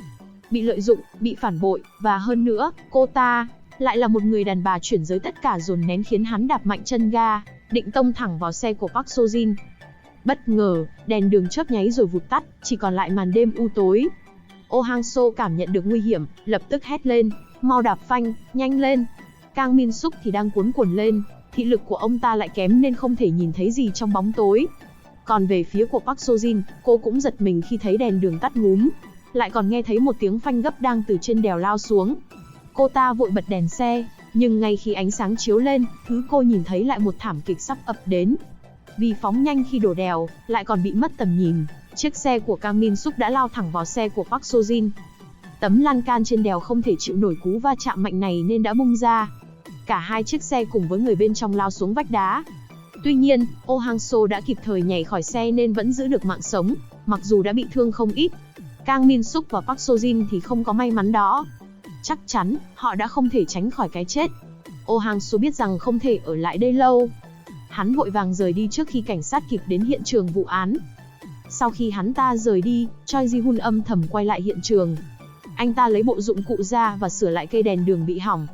Bị lợi dụng, bị phản bội, và hơn nữa, cô ta lại là một người đàn bà chuyển giới tất cả dồn nén khiến hắn đạp mạnh chân ga, định tông thẳng vào xe của Park Seo-jin. Bất ngờ, đèn đường chớp nháy rồi vụt tắt, chỉ còn lại màn đêm u tối. Oh Hang-seo cảm nhận được nguy hiểm, lập tức hét lên, mau đạp phanh, nhanh lên. Kang Min Suk thì đang cuống cuồng lên, thị lực của ông ta lại kém nên không thể nhìn thấy gì trong bóng tối. Còn về phía của Park Seo-jin, cô cũng giật mình khi thấy đèn đường tắt ngúm, lại còn nghe thấy một tiếng phanh gấp đang từ trên đèo lao xuống. Cô ta vội bật đèn xe, nhưng ngay khi ánh sáng chiếu lên, thứ cô nhìn thấy lại một thảm kịch sắp ập đến. Vì phóng nhanh khi đổ đèo, lại còn bị mất tầm nhìn, chiếc xe của Kang Min Suk đã lao thẳng vào xe của Park Seo-jin. Tấm lan can trên đèo không thể chịu nổi cú va chạm mạnh này nên đã bung ra. Cả hai chiếc xe cùng với người bên trong lao xuống vách đá. Tuy nhiên, Oh Hang-seo đã kịp thời nhảy khỏi xe nên vẫn giữ được mạng sống, mặc dù đã bị thương không ít. Kang Min Suk và Park Seo-jin thì không có may mắn đó. Chắc chắn, họ đã không thể tránh khỏi cái chết. Oh Hang-seo biết rằng không thể ở lại đây lâu. Hắn vội vàng rời đi trước khi cảnh sát kịp đến hiện trường vụ án. Sau khi hắn ta rời đi, Choi Ji-hun âm thầm quay lại hiện trường. Anh ta lấy bộ dụng cụ ra và sửa lại cây đèn đường bị hỏng.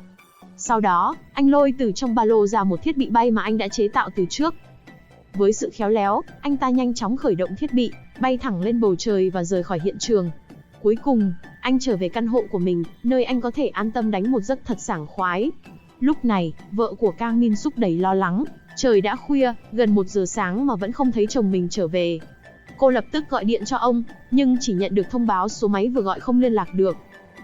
Sau đó, anh lôi từ trong ba lô ra một thiết bị bay mà anh đã chế tạo từ trước. Với sự khéo léo, anh ta nhanh chóng khởi động thiết bị, bay thẳng lên bầu trời và rời khỏi hiện trường. Cuối cùng, anh trở về căn hộ của mình, nơi anh có thể an tâm đánh một giấc thật sảng khoái. Lúc này, vợ của Kang Min Suk đầy lo lắng. Trời đã khuya, gần 1 giờ sáng mà vẫn không thấy chồng mình trở về. Cô lập tức gọi điện cho ông, nhưng chỉ nhận được thông báo số máy vừa gọi không liên lạc được.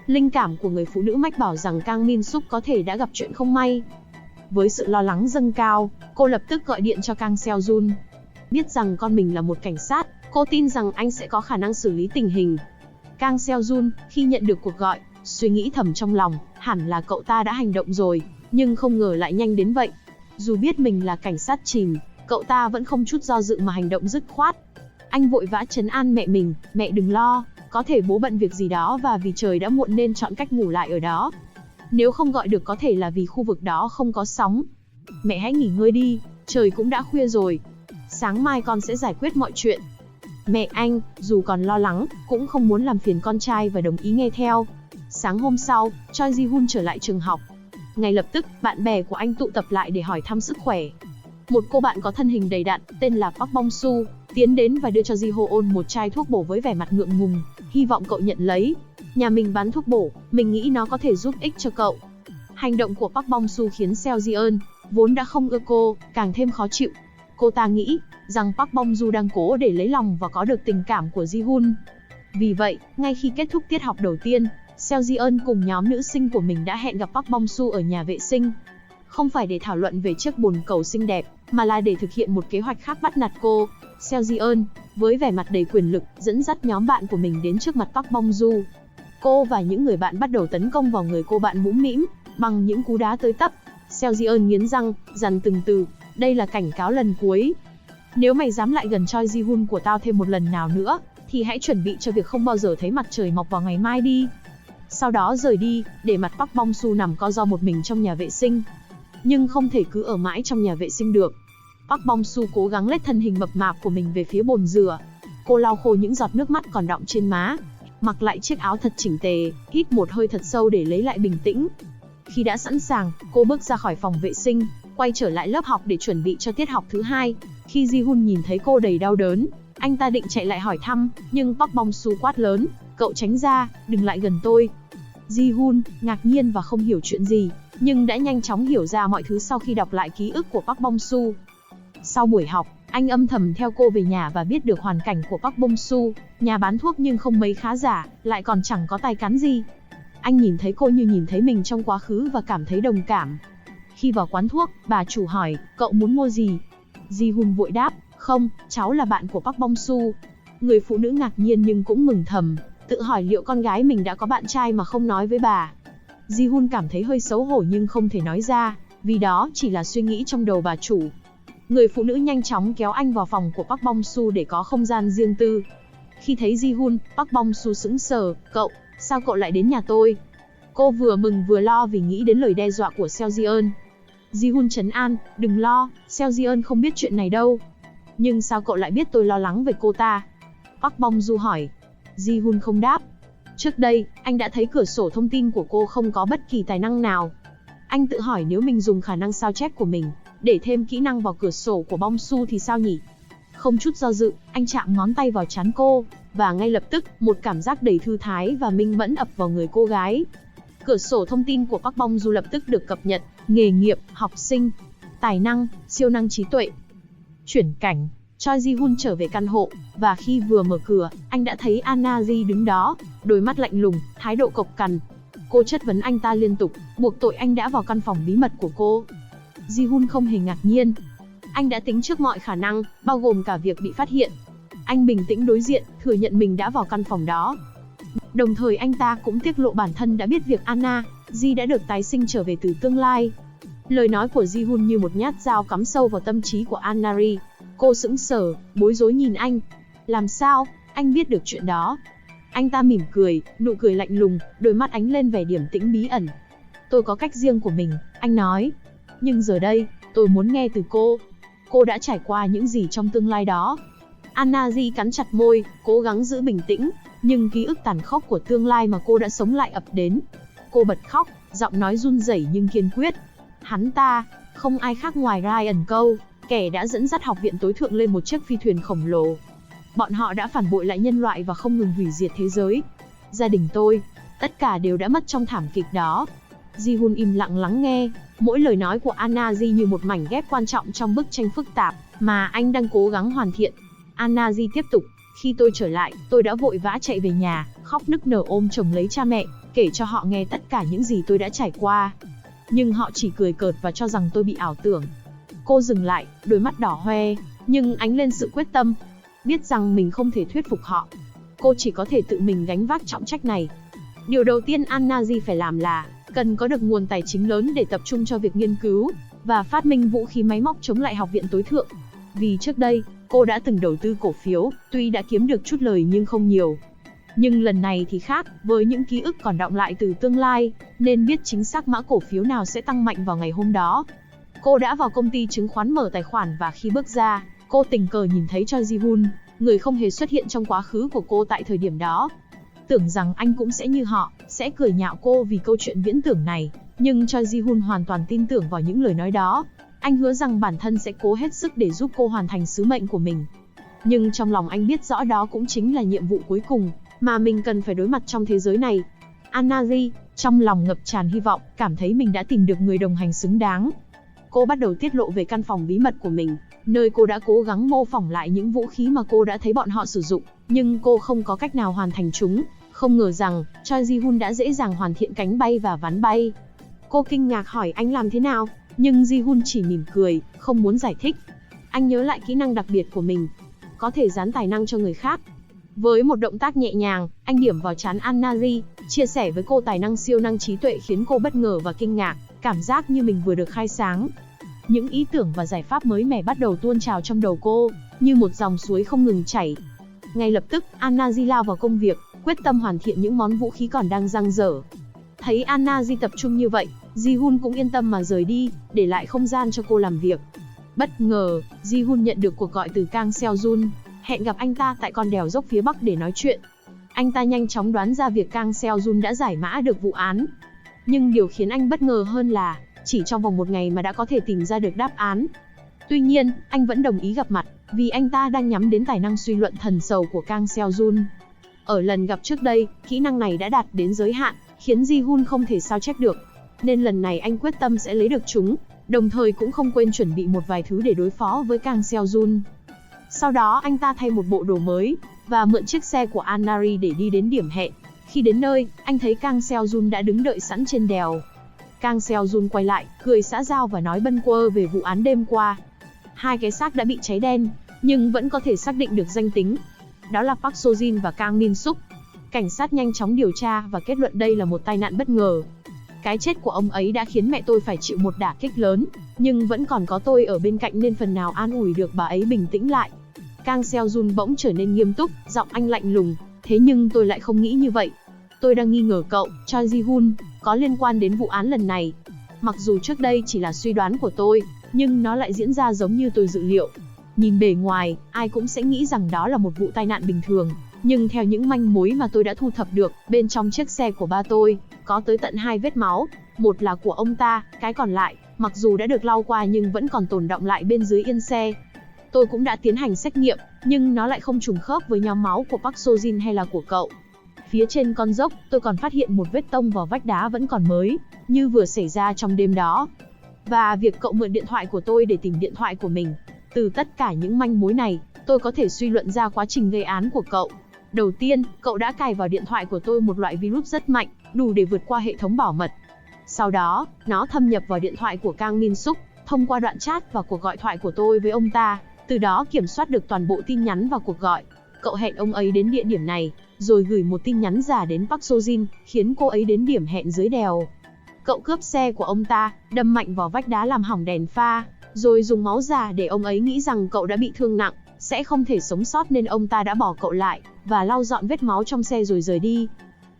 Linh cảm của người phụ nữ mách bảo rằng Kang Min Suk có thể đã gặp chuyện không may. Với sự lo lắng dâng cao, cô lập tức gọi điện cho Kang Seo-jun. Biết rằng con mình là một cảnh sát, cô tin rằng anh sẽ có khả năng xử lý tình hình. Kang Seo-jun, khi nhận được cuộc gọi, suy nghĩ thầm trong lòng, hẳn là cậu ta đã hành động rồi, nhưng không ngờ lại nhanh đến vậy. Dù biết mình là cảnh sát chìm, cậu ta vẫn không chút do dự mà hành động dứt khoát. Anh vội vã trấn an mẹ mình, mẹ đừng lo, có thể bố bận việc gì đó và vì trời đã muộn nên chọn cách ngủ lại ở đó. Nếu không gọi được có thể là vì khu vực đó không có sóng. Mẹ hãy nghỉ ngơi đi, trời cũng đã khuya rồi. Sáng mai con sẽ giải quyết mọi chuyện. Mẹ anh, dù còn lo lắng, cũng không muốn làm phiền con trai và đồng ý nghe theo. Sáng hôm sau, Choi Ji-hun trở lại trường học. Ngay lập tức, bạn bè của anh tụ tập lại để hỏi thăm sức khỏe. Một cô bạn có thân hình đầy đặn, tên là Park Bong-su, tiến đến và đưa cho Ji-ho-on một chai thuốc bổ với vẻ mặt ngượng ngùng, hy vọng cậu nhận lấy. Nhà mình bán thuốc bổ, mình nghĩ nó có thể giúp ích cho cậu. Hành động của Park Bong-su khiến Seo Ji-eun, vốn đã không ưa cô, càng thêm khó chịu. Cô ta nghĩ rằng Park Bong-su đang cố để lấy lòng và có được tình cảm của Ji-hun. Vì vậy, ngay khi kết thúc tiết học đầu tiên, Seo Ji-eun cùng nhóm nữ sinh của mình đã hẹn gặp Park Bong-su ở nhà vệ sinh. Không phải để thảo luận về chiếc bồn cầu xinh đẹp, mà là để thực hiện một kế hoạch khác bắt nạt cô. Seo Ji-eun, với vẻ mặt đầy quyền lực, dẫn dắt nhóm bạn của mình đến trước mặt Park Bong-su. Cô và những người bạn bắt đầu tấn công vào người cô bạn mũm mĩm, bằng những cú đá tới tấp. Seo Ji-eun nghiến răng, dằn từng từ, đây là cảnh cáo lần cuối. Nếu mày dám lại gần Choi Ji-hun của tao thêm một lần nào nữa, thì hãy chuẩn bị cho việc không bao giờ thấy mặt trời mọc vào ngày mai đi. Sau đó rời đi, để mặt Park Bong-su nằm co ro một mình trong nhà vệ sinh. Nhưng không thể cứ ở mãi trong nhà vệ sinh được. Park Bong-su cố gắng lết thân hình mập mạp của mình về phía bồn rửa. Cô lau khô những giọt nước mắt còn đọng trên má. mặc lại chiếc áo thật chỉnh tề, hít một hơi thật sâu để lấy lại bình tĩnh. Khi đã sẵn sàng, cô bước ra khỏi phòng vệ sinh, quay trở lại lớp học để chuẩn bị cho tiết học thứ hai. Khi Ji-hun nhìn thấy cô đầy đau đớn, anh ta định chạy lại hỏi thăm, nhưng Park Bong-su quát lớn, cậu tránh ra, đừng lại gần tôi. Ji-hun ngạc nhiên và không hiểu chuyện gì, nhưng đã nhanh chóng hiểu ra mọi thứ sau khi đọc lại ký ức của Park Bong-su. Sau buổi học, anh âm thầm theo cô về nhà và biết được hoàn cảnh của Park Bong-su, nhà bán thuốc nhưng không mấy khá giả, lại còn chẳng có tài cán gì. Anh nhìn thấy cô như nhìn thấy mình trong quá khứ và cảm thấy đồng cảm. Khi vào quán thuốc, bà chủ hỏi, cậu muốn mua gì? Ji-hun vội đáp, không, cháu là bạn của Park Bong-su. Người phụ nữ ngạc nhiên nhưng cũng mừng thầm, tự hỏi liệu con gái mình đã có bạn trai mà không nói với bà. Ji-hun cảm thấy hơi xấu hổ nhưng không thể nói ra, vì đó chỉ là suy nghĩ trong đầu bà chủ. Người phụ nữ nhanh chóng kéo anh vào phòng của Park Bong-su để có không gian riêng tư. Khi thấy Ji-hun, Park Bong-su sững sờ, cậu, sao cậu lại đến nhà tôi? Cô vừa mừng vừa lo vì nghĩ đến lời đe dọa của Seo-jeon. Ji-hun trấn an, đừng lo, Seo-jeon không biết chuyện này đâu. Nhưng sao cậu lại biết tôi lo lắng về cô ta? Park Bong-su hỏi. Ji-hun không đáp. Trước đây, anh đã thấy cửa sổ thông tin của cô không có bất kỳ tài năng nào. Anh tự hỏi nếu mình dùng khả năng sao chép của mình để thêm kỹ năng vào cửa sổ của Bong-su thì sao nhỉ? Không chút do dự, anh chạm ngón tay vào trán cô, và ngay lập tức, một cảm giác đầy thư thái và minh mẫn ập vào người cô gái. Cửa sổ thông tin của Park Bong-su lập tức được cập nhật, nghề nghiệp, học sinh, tài năng, siêu năng trí tuệ. Chuyển cảnh, Choi Ji-hun trở về căn hộ, và khi vừa mở cửa, anh đã thấy Anna-ji đứng đó, đôi mắt lạnh lùng, thái độ cộc cằn. Cô chất vấn anh ta liên tục, buộc tội anh đã vào căn phòng bí mật của cô. Ji-hun không hề ngạc nhiên. Anh đã tính trước mọi khả năng, bao gồm cả việc bị phát hiện. Anh bình tĩnh đối diện, thừa nhận mình đã vào căn phòng đó. Đồng thời anh ta cũng tiết lộ bản thân đã biết việc Anna-ji đã được tái sinh trở về từ tương lai. Lời nói của Ji-hun như một nhát dao cắm sâu vào tâm trí của Anna-ri. Cô sững sờ, bối rối nhìn anh. Làm sao, anh biết được chuyện đó? Anh ta mỉm cười, nụ cười lạnh lùng, đôi mắt ánh lên vẻ điềm tĩnh bí ẩn. Tôi có cách riêng của mình, anh nói. Nhưng giờ đây, tôi muốn nghe từ cô. Cô đã trải qua những gì trong tương lai đó? Anna-ji cắn chặt môi, cố gắng giữ bình tĩnh, nhưng ký ức tàn khốc của tương lai mà cô đã sống lại ập đến. Cô bật khóc, giọng nói run rẩy nhưng kiên quyết. Hắn ta, không ai khác ngoài Ryan Câu, kẻ đã dẫn dắt học viện tối thượng lên một chiếc phi thuyền khổng lồ. Bọn họ đã phản bội lại nhân loại và không ngừng hủy diệt thế giới. Gia đình tôi, tất cả đều đã mất trong thảm kịch đó. Ji-hun im lặng lắng nghe, mỗi lời nói của Anna-ji như một mảnh ghép quan trọng trong bức tranh phức tạp mà anh đang cố gắng hoàn thiện. Anna-ji tiếp tục, khi tôi trở lại, tôi đã vội vã chạy về nhà, khóc nức nở ôm chồng lấy cha mẹ, kể cho họ nghe tất cả những gì tôi đã trải qua. Nhưng họ chỉ cười cợt và cho rằng tôi bị ảo tưởng. Cô dừng lại, đôi mắt đỏ hoe, nhưng ánh lên sự quyết tâm. Biết rằng mình không thể thuyết phục họ. Cô chỉ có thể tự mình gánh vác trọng trách này. Điều đầu tiên Anna-ji phải làm là cần có được nguồn tài chính lớn để tập trung cho việc nghiên cứu và phát minh vũ khí máy móc chống lại học viện tối thượng. Vì trước đây, cô đã từng đầu tư cổ phiếu, tuy đã kiếm được chút lời nhưng không nhiều. Nhưng lần này thì khác, với những ký ức còn đọng lại từ tương lai, nên biết chính xác mã cổ phiếu nào sẽ tăng mạnh vào ngày hôm đó. Cô đã vào công ty chứng khoán mở tài khoản và khi bước ra, cô tình cờ nhìn thấy Choi Ji-hun, người không hề xuất hiện trong quá khứ của cô tại thời điểm đó. Tưởng rằng anh cũng sẽ như họ, sẽ cười nhạo cô vì câu chuyện viễn tưởng này, nhưng Choi Ji-hun hoàn toàn tin tưởng vào những lời nói đó. Anh hứa rằng bản thân sẽ cố hết sức để giúp cô hoàn thành sứ mệnh của mình. Nhưng trong lòng anh biết rõ đó cũng chính là nhiệm vụ cuối cùng mà mình cần phải đối mặt trong thế giới này. Anna-ji, trong lòng ngập tràn hy vọng, cảm thấy mình đã tìm được người đồng hành xứng đáng. Cô bắt đầu tiết lộ về căn phòng bí mật của mình, nơi cô đã cố gắng mô phỏng lại những vũ khí mà cô đã thấy bọn họ sử dụng, nhưng cô không có cách nào hoàn thành chúng. Không ngờ rằng, Choi Ji-hun đã dễ dàng hoàn thiện cánh bay và ván bay. Cô kinh ngạc hỏi anh làm thế nào, nhưng Ji-hun chỉ mỉm cười, không muốn giải thích. Anh nhớ lại kỹ năng đặc biệt của mình, có thể dán tài năng cho người khác. Với một động tác nhẹ nhàng, anh điểm vào trán Anna-ji, chia sẻ với cô tài năng siêu năng trí tuệ khiến cô bất ngờ và kinh ngạc, cảm giác như mình vừa được khai sáng. Những ý tưởng và giải pháp mới mẻ bắt đầu tuôn trào trong đầu cô, như một dòng suối không ngừng chảy. Ngay lập tức, Anna-ji lao vào công việc, quyết tâm hoàn thiện những món vũ khí còn đang dang dở. Thấy Anna-ji tập trung như vậy, Ji-hun cũng yên tâm mà rời đi, để lại không gian cho cô làm việc. Bất ngờ, Ji-hun nhận được cuộc gọi từ Kang Seo-jun, hẹn gặp anh ta tại con đèo dốc phía bắc để nói chuyện. Anh ta nhanh chóng đoán ra việc Kang Seo-jun đã giải mã được vụ án. Nhưng điều khiến anh bất ngờ hơn là, chỉ trong vòng một ngày mà đã có thể tìm ra được đáp án. Tuy nhiên, anh vẫn đồng ý gặp mặt, vì anh ta đang nhắm đến tài năng suy luận thần sầu của Kang Seo-jun. Ở lần gặp trước đây, kỹ năng này đã đạt đến giới hạn, khiến Ji-hun không thể sao chép được. Nên lần này anh quyết tâm sẽ lấy được chúng, đồng thời cũng không quên chuẩn bị một vài thứ để đối phó với Kang Seo-jun. Sau đó anh ta thay một bộ đồ mới, và mượn chiếc xe của An-nari để đi đến điểm hẹn. Khi đến nơi, anh thấy Kang Seo-jun đã đứng đợi sẵn trên đèo. Kang Seo-jun quay lại, cười xã giao và nói bâng quơ về vụ án đêm qua. Hai cái xác đã bị cháy đen, nhưng vẫn có thể xác định được danh tính. Đó là Park Seo-jin và Kang Min-suk. Cảnh sát nhanh chóng điều tra và kết luận đây là một tai nạn bất ngờ. Cái chết của ông ấy đã khiến mẹ tôi phải chịu một đả kích lớn, nhưng vẫn còn có tôi ở bên cạnh nên phần nào an ủi được bà ấy bình tĩnh lại. Kang Seo-jun bỗng trở nên nghiêm túc, giọng anh lạnh lùng, thế nhưng tôi lại không nghĩ như vậy. Tôi đang nghi ngờ cậu, Choi Ji-hun, có liên quan đến vụ án lần này. Mặc dù trước đây chỉ là suy đoán của tôi, nhưng nó lại diễn ra giống như tôi dự liệu. Nhìn bề ngoài, ai cũng sẽ nghĩ rằng đó là một vụ tai nạn bình thường. Nhưng theo những manh mối mà tôi đã thu thập được, bên trong chiếc xe của ba tôi, có tới tận 2 vết máu. Một là của ông ta, cái còn lại, mặc dù đã được lau qua nhưng vẫn còn tồn đọng lại bên dưới yên xe. Tôi cũng đã tiến hành xét nghiệm, nhưng nó lại không trùng khớp với nhóm máu của Park Seo-jin hay là của cậu. Phía trên con dốc, tôi còn phát hiện một vết tông vào vách đá vẫn còn mới, như vừa xảy ra trong đêm đó. Và việc cậu mượn điện thoại của tôi để tìm điện thoại của mình. Từ tất cả những manh mối này, tôi có thể suy luận ra quá trình gây án của cậu. Đầu tiên, cậu đã cài vào điện thoại của tôi một loại virus rất mạnh, đủ để vượt qua hệ thống bảo mật. Sau đó, nó thâm nhập vào điện thoại của Kang Min-suk, thông qua đoạn chat và cuộc gọi thoại của tôi với ông ta, từ đó kiểm soát được toàn bộ tin nhắn và cuộc gọi. Cậu hẹn ông ấy đến địa điểm này, rồi gửi một tin nhắn giả đến Park Seo-jin, khiến cô ấy đến điểm hẹn dưới đèo. Cậu cướp xe của ông ta, đâm mạnh vào vách đá làm hỏng đèn pha, rồi dùng máu giả để ông ấy nghĩ rằng cậu đã bị thương nặng, sẽ không thể sống sót nên ông ta đã bỏ cậu lại, và lau dọn vết máu trong xe rồi rời đi.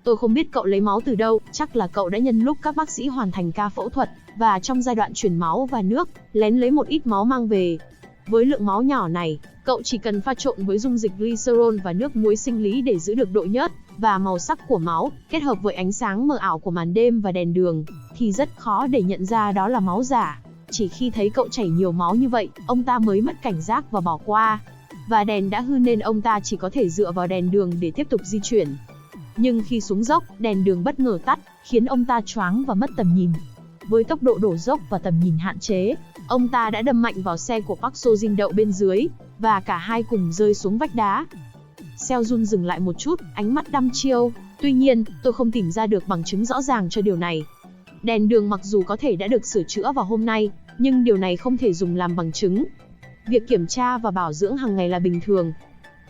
Tôi không biết cậu lấy máu từ đâu, chắc là cậu đã nhân lúc các bác sĩ hoàn thành ca phẫu thuật, và trong giai đoạn truyền máu và nước, lén lấy một ít máu mang về. Với lượng máu nhỏ này, cậu chỉ cần pha trộn với dung dịch glycerol và nước muối sinh lý để giữ được độ nhớt và màu sắc của máu, kết hợp với ánh sáng mờ ảo của màn đêm và đèn đường, thì rất khó để nhận ra đó là máu giả. Chỉ khi thấy cậu chảy nhiều máu như vậy, ông ta mới mất cảnh giác và bỏ qua. Và đèn đã hư nên ông ta chỉ có thể dựa vào đèn đường để tiếp tục di chuyển. Nhưng khi xuống dốc, đèn đường bất ngờ tắt, khiến ông ta choáng và mất tầm nhìn. Với tốc độ đổ dốc và tầm nhìn hạn chế, ông ta đã đâm mạnh vào xe của Park Seo-jin đậu bên dưới, và cả hai cùng rơi xuống vách đá. Seo-jun dừng lại một chút, ánh mắt đăm chiêu. Tuy nhiên, tôi không tìm ra được bằng chứng rõ ràng cho điều này. Đèn đường mặc dù có thể đã được sửa chữa vào hôm nay, nhưng điều này không thể dùng làm bằng chứng. Việc kiểm tra và bảo dưỡng hàng ngày là bình thường.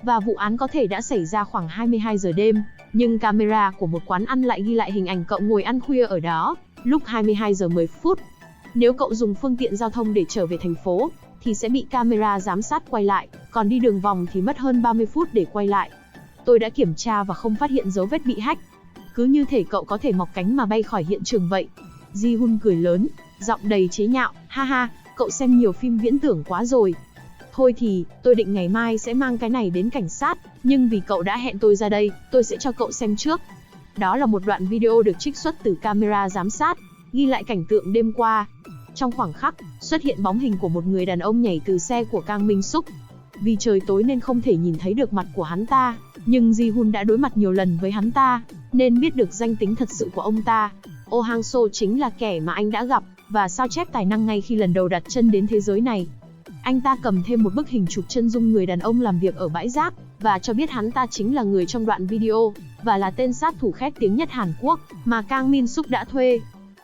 Và vụ án có thể đã xảy ra khoảng 22 giờ đêm, nhưng camera của một quán ăn lại ghi lại hình ảnh cậu ngồi ăn khuya ở đó, lúc 22 giờ 10 phút. Nếu cậu dùng phương tiện giao thông để trở về thành phố, thì sẽ bị camera giám sát quay lại, còn đi đường vòng thì mất hơn 30 phút để quay lại. Tôi đã kiểm tra và không phát hiện dấu vết bị hack. Cứ như thể cậu có thể mọc cánh mà bay khỏi hiện trường vậy. Ji-hun cười lớn, giọng đầy chế nhạo, ha ha, cậu xem nhiều phim viễn tưởng quá rồi. Thôi thì, tôi định ngày mai sẽ mang cái này đến cảnh sát, nhưng vì cậu đã hẹn tôi ra đây, tôi sẽ cho cậu xem trước. Đó là một đoạn video được trích xuất từ camera giám sát, ghi lại cảnh tượng đêm qua. Trong khoảnh khắc, xuất hiện bóng hình của một người đàn ông nhảy từ xe của Kang Min-suk. Vì trời tối nên không thể nhìn thấy được mặt của hắn ta, nhưng Ji-hun đã đối mặt nhiều lần với hắn ta, nên biết được danh tính thật sự của ông ta. Oh Hang-so chính là kẻ mà anh đã gặp, và sao chép tài năng ngay khi lần đầu đặt chân đến thế giới này. Anh ta cầm thêm một bức hình chụp chân dung người đàn ông làm việc ở bãi rác, và cho biết hắn ta chính là người trong đoạn video, và là tên sát thủ khét tiếng nhất Hàn Quốc, mà Kang Min-suk đã thuê.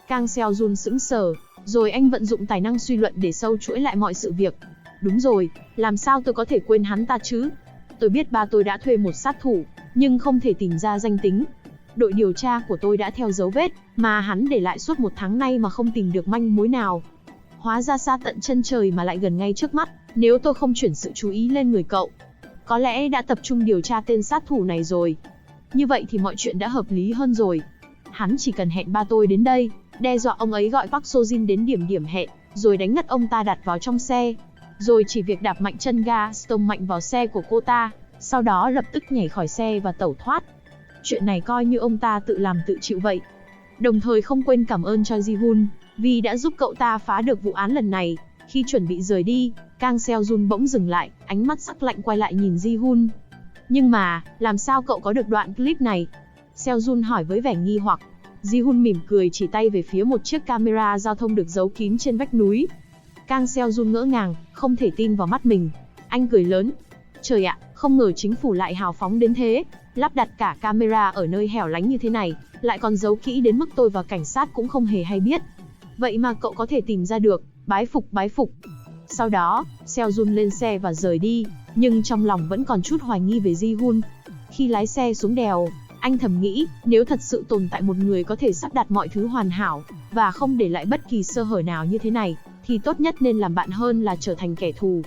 Kang Seo-jun sững sờ, rồi anh vận dụng tài năng suy luận để sâu chuỗi lại mọi sự việc. Đúng rồi, làm sao tôi có thể quên hắn ta chứ? Tôi biết ba tôi đã thuê một sát thủ, nhưng không thể tìm ra danh tính. Đội điều tra của tôi đã theo dấu vết mà hắn để lại suốt 1 tháng nay mà không tìm được manh mối nào. Hóa ra xa tận chân trời mà lại gần ngay trước mắt, nếu tôi không chuyển sự chú ý lên người cậu. Có lẽ đã tập trung điều tra tên sát thủ này rồi. Như vậy thì mọi chuyện đã hợp lý hơn rồi. Hắn chỉ cần hẹn ba tôi đến đây, đe dọa ông ấy gọi Park Seo-jin đến điểm hẹn, rồi đánh ngất ông ta đặt vào trong xe. Rồi chỉ việc đạp mạnh chân ga, tông mạnh vào xe của cô ta, sau đó lập tức nhảy khỏi xe và tẩu thoát. Chuyện này coi như ông ta tự làm tự chịu vậy. Đồng thời không quên cảm ơn Choi Ji-hun, vì đã giúp cậu ta phá được vụ án lần này. Khi chuẩn bị rời đi, Kang Seo-jun bỗng dừng lại, ánh mắt sắc lạnh quay lại nhìn Ji-hun. Nhưng mà, làm sao cậu có được đoạn clip này? Seo-jun hỏi với vẻ nghi hoặc. Ji-hun mỉm cười chỉ tay về phía một chiếc camera giao thông được giấu kín trên vách núi. Kang Seo-jun ngỡ ngàng, không thể tin vào mắt mình. Anh cười lớn. Trời ạ, không ngờ chính phủ lại hào phóng đến thế. Lắp đặt cả camera ở nơi hẻo lánh như thế này, lại còn giấu kỹ đến mức tôi và cảnh sát cũng không hề hay biết. Vậy mà cậu có thể tìm ra được, bái phục bái phục. Sau đó, Seo-jun lên xe và rời đi, nhưng trong lòng vẫn còn chút hoài nghi về Ji-hun. Khi lái xe xuống đèo, anh thầm nghĩ, nếu thật sự tồn tại một người có thể sắp đặt mọi thứ hoàn hảo, và không để lại bất kỳ sơ hở nào như thế này, thì tốt nhất nên làm bạn hơn là trở thành kẻ thù.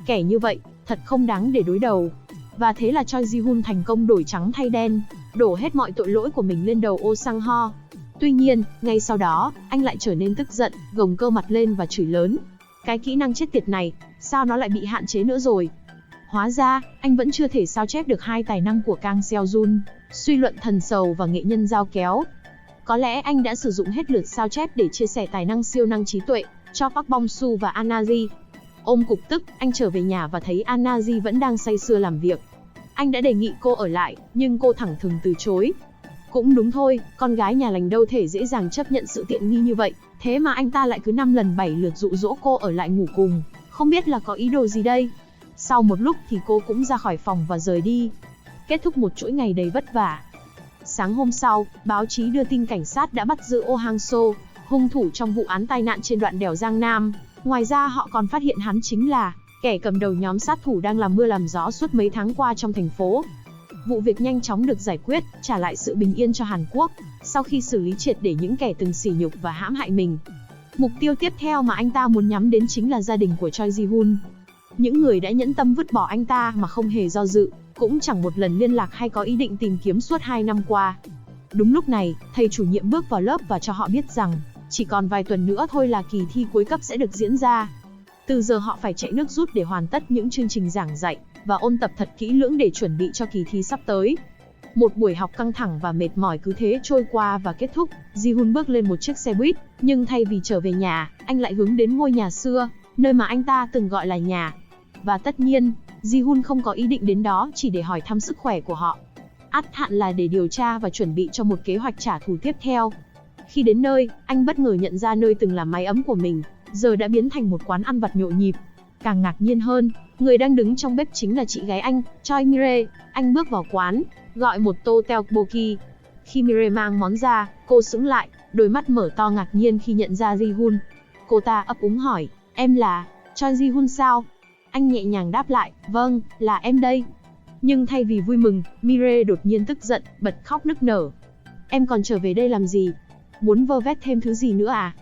Kẻ như vậy, thật không đáng để đối đầu. Và thế là Choi Ji-hun thành công đổi trắng thay đen, đổ hết mọi tội lỗi của mình lên đầu Oh Sang-ho. Tuy nhiên, ngay sau đó, anh lại trở nên tức giận, gồng cơ mặt lên và chửi lớn. Cái kỹ năng chết tiệt này, sao nó lại bị hạn chế nữa rồi? Hóa ra, anh vẫn chưa thể sao chép được hai tài năng của Kang Seo-jun, suy luận thần sầu và nghệ nhân dao kéo. Có lẽ anh đã sử dụng hết lượt sao chép để chia sẻ tài năng siêu năng trí tuệ cho Park Bong-su và Anaji. Ôm cục tức, anh trở về nhà và thấy Anaji vẫn đang say sưa làm việc. Anh đã đề nghị cô ở lại, nhưng cô thẳng thừng từ chối. Cũng đúng thôi, con gái nhà lành đâu thể dễ dàng chấp nhận sự tiện nghi như vậy, thế mà anh ta lại cứ 5 lần 7 lượt dụ dỗ cô ở lại ngủ cùng, không biết là có ý đồ gì đây. Sau một lúc thì cô cũng ra khỏi phòng và rời đi. Kết thúc một chuỗi ngày đầy vất vả. Sáng hôm sau, báo chí đưa tin cảnh sát đã bắt giữ Oh Hang-so, hung thủ trong vụ án tai nạn trên đoạn đèo Giang Nam. Ngoài ra họ còn phát hiện hắn chính là kẻ cầm đầu nhóm sát thủ đang làm mưa làm gió suốt mấy tháng qua trong thành phố. Vụ việc nhanh chóng được giải quyết, trả lại sự bình yên cho Hàn Quốc, sau khi xử lý triệt để những kẻ từng sỉ nhục và hãm hại mình. Mục tiêu tiếp theo mà anh ta muốn nhắm đến chính là gia đình của Choi Ji-hun. Những người đã nhẫn tâm vứt bỏ anh ta mà không hề do dự, cũng chẳng một lần liên lạc hay có ý định tìm kiếm suốt 2 năm qua. Đúng lúc này, thầy chủ nhiệm bước vào lớp và cho họ biết rằng, chỉ còn vài tuần nữa thôi là kỳ thi cuối cấp sẽ được diễn ra. Từ giờ họ phải chạy nước rút để hoàn tất những chương trình giảng dạy, và ôn tập thật kỹ lưỡng để chuẩn bị cho kỳ thi sắp tới. Một buổi học căng thẳng và mệt mỏi cứ thế trôi qua và kết thúc. Ji-hun bước lên một chiếc xe buýt, nhưng thay vì trở về nhà, anh lại hướng đến ngôi nhà xưa, nơi mà anh ta từng gọi là nhà. Và tất nhiên, Ji-hun không có ý định đến đó chỉ để hỏi thăm sức khỏe của họ. Ắt hẳn là để điều tra và chuẩn bị cho một kế hoạch trả thù tiếp theo. Khi đến nơi, anh bất ngờ nhận ra nơi từng là mái ấm của mình, giờ đã biến thành một quán ăn vặt nhộn nhịp. Càng ngạc nhiên hơn, người đang đứng trong bếp chính là chị gái anh, Choi Mire. Anh bước vào quán, gọi một tô tteokbokki. Khi Mire mang món ra, cô sững lại, đôi mắt mở to ngạc nhiên khi nhận ra Ji-hun. Cô ta ấp úng hỏi, em là Choi Ji-hun sao? Anh nhẹ nhàng đáp lại, vâng, là em đây. Nhưng thay vì vui mừng, Mire đột nhiên tức giận, bật khóc nức nở. Em còn trở về đây làm gì? Muốn vơ vét thêm thứ gì nữa à?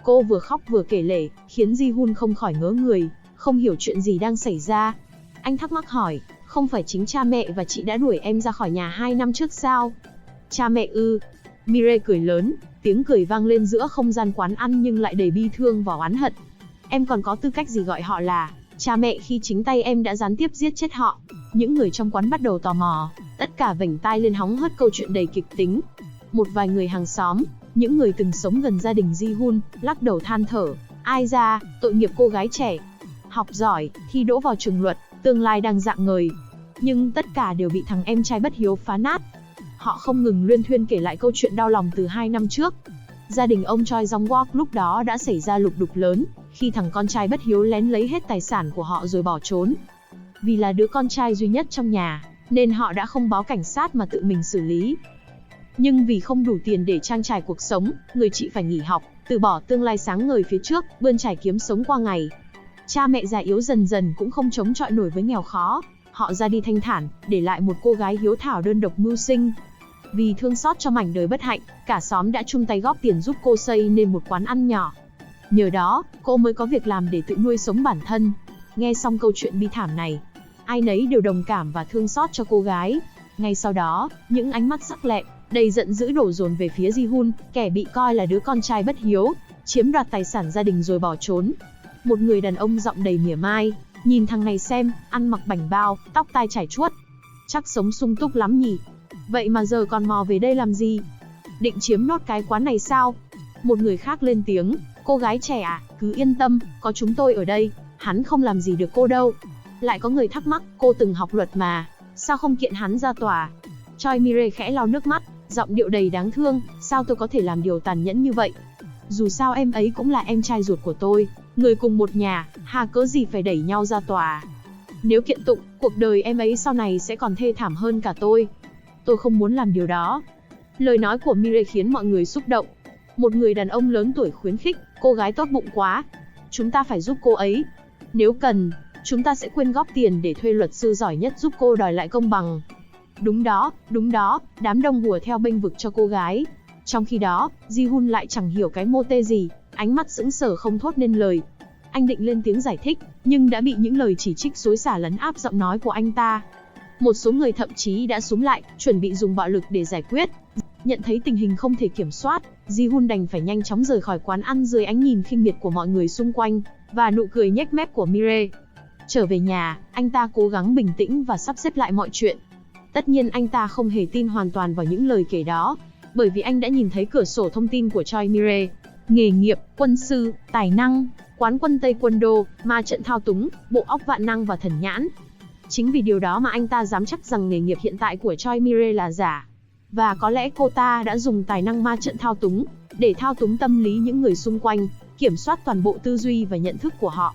Cô vừa khóc vừa kể lể, khiến Ji-hun không khỏi ngớ người, không hiểu chuyện gì đang xảy ra. Anh thắc mắc hỏi, không phải chính cha mẹ và chị đã đuổi em ra khỏi nhà 2 năm trước sao? Cha mẹ ư? Mire cười lớn, tiếng cười vang lên giữa không gian quán ăn nhưng lại đầy bi thương và oán hận. Em còn có tư cách gì gọi họ là cha mẹ khi chính tay em đã gián tiếp giết chết họ? Những người trong quán bắt đầu tò mò, tất cả vểnh tai lên hóng hớt câu chuyện đầy kịch tính. Một vài người hàng xóm, những người từng sống gần gia đình Ji-hun, lắc đầu than thở, ai ra, tội nghiệp cô gái trẻ. Học giỏi, thi đỗ vào trường luật, tương lai đang rạng ngời. Nhưng tất cả đều bị thằng em trai bất hiếu phá nát. Họ không ngừng luyên thuyên kể lại câu chuyện đau lòng từ 2 năm trước. Gia đình ông Choi Jong-wook lúc đó đã xảy ra lục đục lớn, khi thằng con trai bất hiếu lén lấy hết tài sản của họ rồi bỏ trốn. Vì là đứa con trai duy nhất trong nhà, nên họ đã không báo cảnh sát mà tự mình xử lý. Nhưng vì không đủ tiền để trang trải cuộc sống, người chị phải nghỉ học, từ bỏ tương lai sáng ngời phía trước, bươn trải kiếm sống qua ngày. Cha mẹ già yếu dần dần cũng không chống chọi nổi với nghèo khó, họ ra đi thanh thản, để lại một cô gái hiếu thảo đơn độc mưu sinh. Vì thương xót cho mảnh đời bất hạnh, cả xóm đã chung tay góp tiền giúp cô xây nên một quán ăn nhỏ. Nhờ đó, cô mới có việc làm để tự nuôi sống bản thân. Nghe xong câu chuyện bi thảm này, ai nấy đều đồng cảm và thương xót cho cô gái. Ngay sau đó, những ánh mắt sắc lẹm, đầy giận dữ đổ dồn về phía Ji-hun, kẻ bị coi là đứa con trai bất hiếu, chiếm đoạt tài sản gia đình rồi bỏ trốn. Một người đàn ông giọng đầy mỉa mai, nhìn thằng này xem, ăn mặc bảnh bao, tóc tai chải chuốt. Chắc sống sung túc lắm nhỉ? Vậy mà giờ còn mò về đây làm gì? Định chiếm nốt cái quán này sao? Một người khác lên tiếng, cô gái trẻ à, cứ yên tâm, có chúng tôi ở đây, hắn không làm gì được cô đâu. Lại có người thắc mắc, cô từng học luật mà, sao không kiện hắn ra tòa? Choi Mire khẽ lau nước mắt, giọng điệu đầy đáng thương, sao tôi có thể làm điều tàn nhẫn như vậy? Dù sao em ấy cũng là em trai ruột của tôi, người cùng một nhà, hà cớ gì phải đẩy nhau ra tòa. Nếu kiện tụng, cuộc đời em ấy sau này sẽ còn thê thảm hơn cả tôi. Tôi không muốn làm điều đó. Lời nói của Mire khiến mọi người xúc động. Một người đàn ông lớn tuổi khuyến khích, cô gái tốt bụng quá. Chúng ta phải giúp cô ấy. Nếu cần, chúng ta sẽ quyên góp tiền để thuê luật sư giỏi nhất giúp cô đòi lại công bằng. Đúng đó, đám đông hùa theo bênh vực cho cô gái. Trong khi đó, Ji-hun lại chẳng hiểu cái mô tê gì, ánh mắt sững sờ không thốt nên lời. Anh định lên tiếng giải thích, nhưng đã bị những lời chỉ trích xối xả lấn áp giọng nói của anh ta. Một số người thậm chí đã xúm lại, chuẩn bị dùng bạo lực để giải quyết. Nhận thấy tình hình không thể kiểm soát, Ji-hun đành phải nhanh chóng rời khỏi quán ăn dưới ánh nhìn khinh miệt của mọi người xung quanh, và nụ cười nhếch mép của Mire. Trở về nhà, anh ta cố gắng bình tĩnh và sắp xếp lại mọi chuyện. Tất nhiên anh ta không hề tin hoàn toàn vào những lời kể đó, bởi vì anh đã nhìn thấy cửa sổ thông tin của Choi Mire. Nghề nghiệp, quân sư, tài năng, quán quân Taekwondo, ma trận thao túng, bộ óc vạn năng và thần nhãn. Chính vì điều đó mà anh ta dám chắc rằng nghề nghiệp hiện tại của Choi Mire là giả. Và có lẽ cô ta đã dùng tài năng ma trận thao túng, để thao túng tâm lý những người xung quanh, kiểm soát toàn bộ tư duy và nhận thức của họ.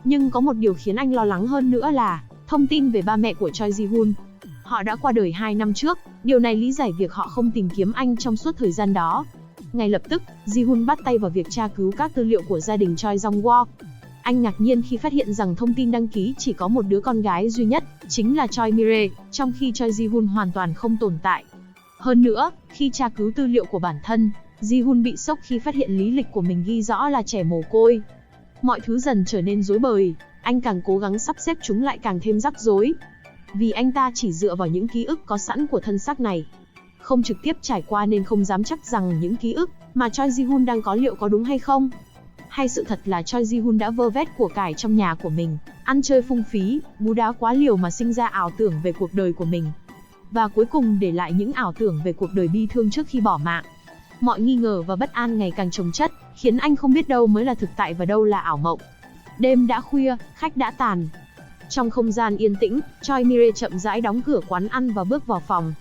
Nhưng có một điều khiến anh lo lắng hơn nữa là thông tin về ba mẹ của Choi Ji-hun. Họ đã qua đời 2 năm trước, điều này lý giải việc họ không tìm kiếm anh trong suốt thời gian đó. Ngay lập tức, Ji-hun bắt tay vào việc tra cứu các tư liệu của gia đình Choi Jong-wook. Anh ngạc nhiên khi phát hiện rằng thông tin đăng ký chỉ có một đứa con gái duy nhất, chính là Choi Mire, trong khi Choi Ji-hun hoàn toàn không tồn tại. Hơn nữa, khi tra cứu tư liệu của bản thân, Ji-hun bị sốc khi phát hiện lý lịch của mình ghi rõ là trẻ mồ côi. Mọi thứ dần trở nên rối bời, anh càng cố gắng sắp xếp chúng lại càng thêm rắc rối. Vì anh ta chỉ dựa vào những ký ức có sẵn của thân xác này, không trực tiếp trải qua nên không dám chắc rằng những ký ức mà Choi Ji-hun đang có liệu có đúng hay không. Hay sự thật là Choi Ji-hun đã vơ vét của cải trong nhà của mình, ăn chơi phung phí, bú đá quá liều mà sinh ra ảo tưởng về cuộc đời của mình. Và cuối cùng để lại những ảo tưởng về cuộc đời bi thương trước khi bỏ mạng. Mọi nghi ngờ và bất an ngày càng chồng chất, khiến anh không biết đâu mới là thực tại và đâu là ảo mộng. Đêm đã khuya, khách đã tàn. Trong không gian yên tĩnh, Choi Mire chậm rãi đóng cửa quán ăn và bước vào phòng.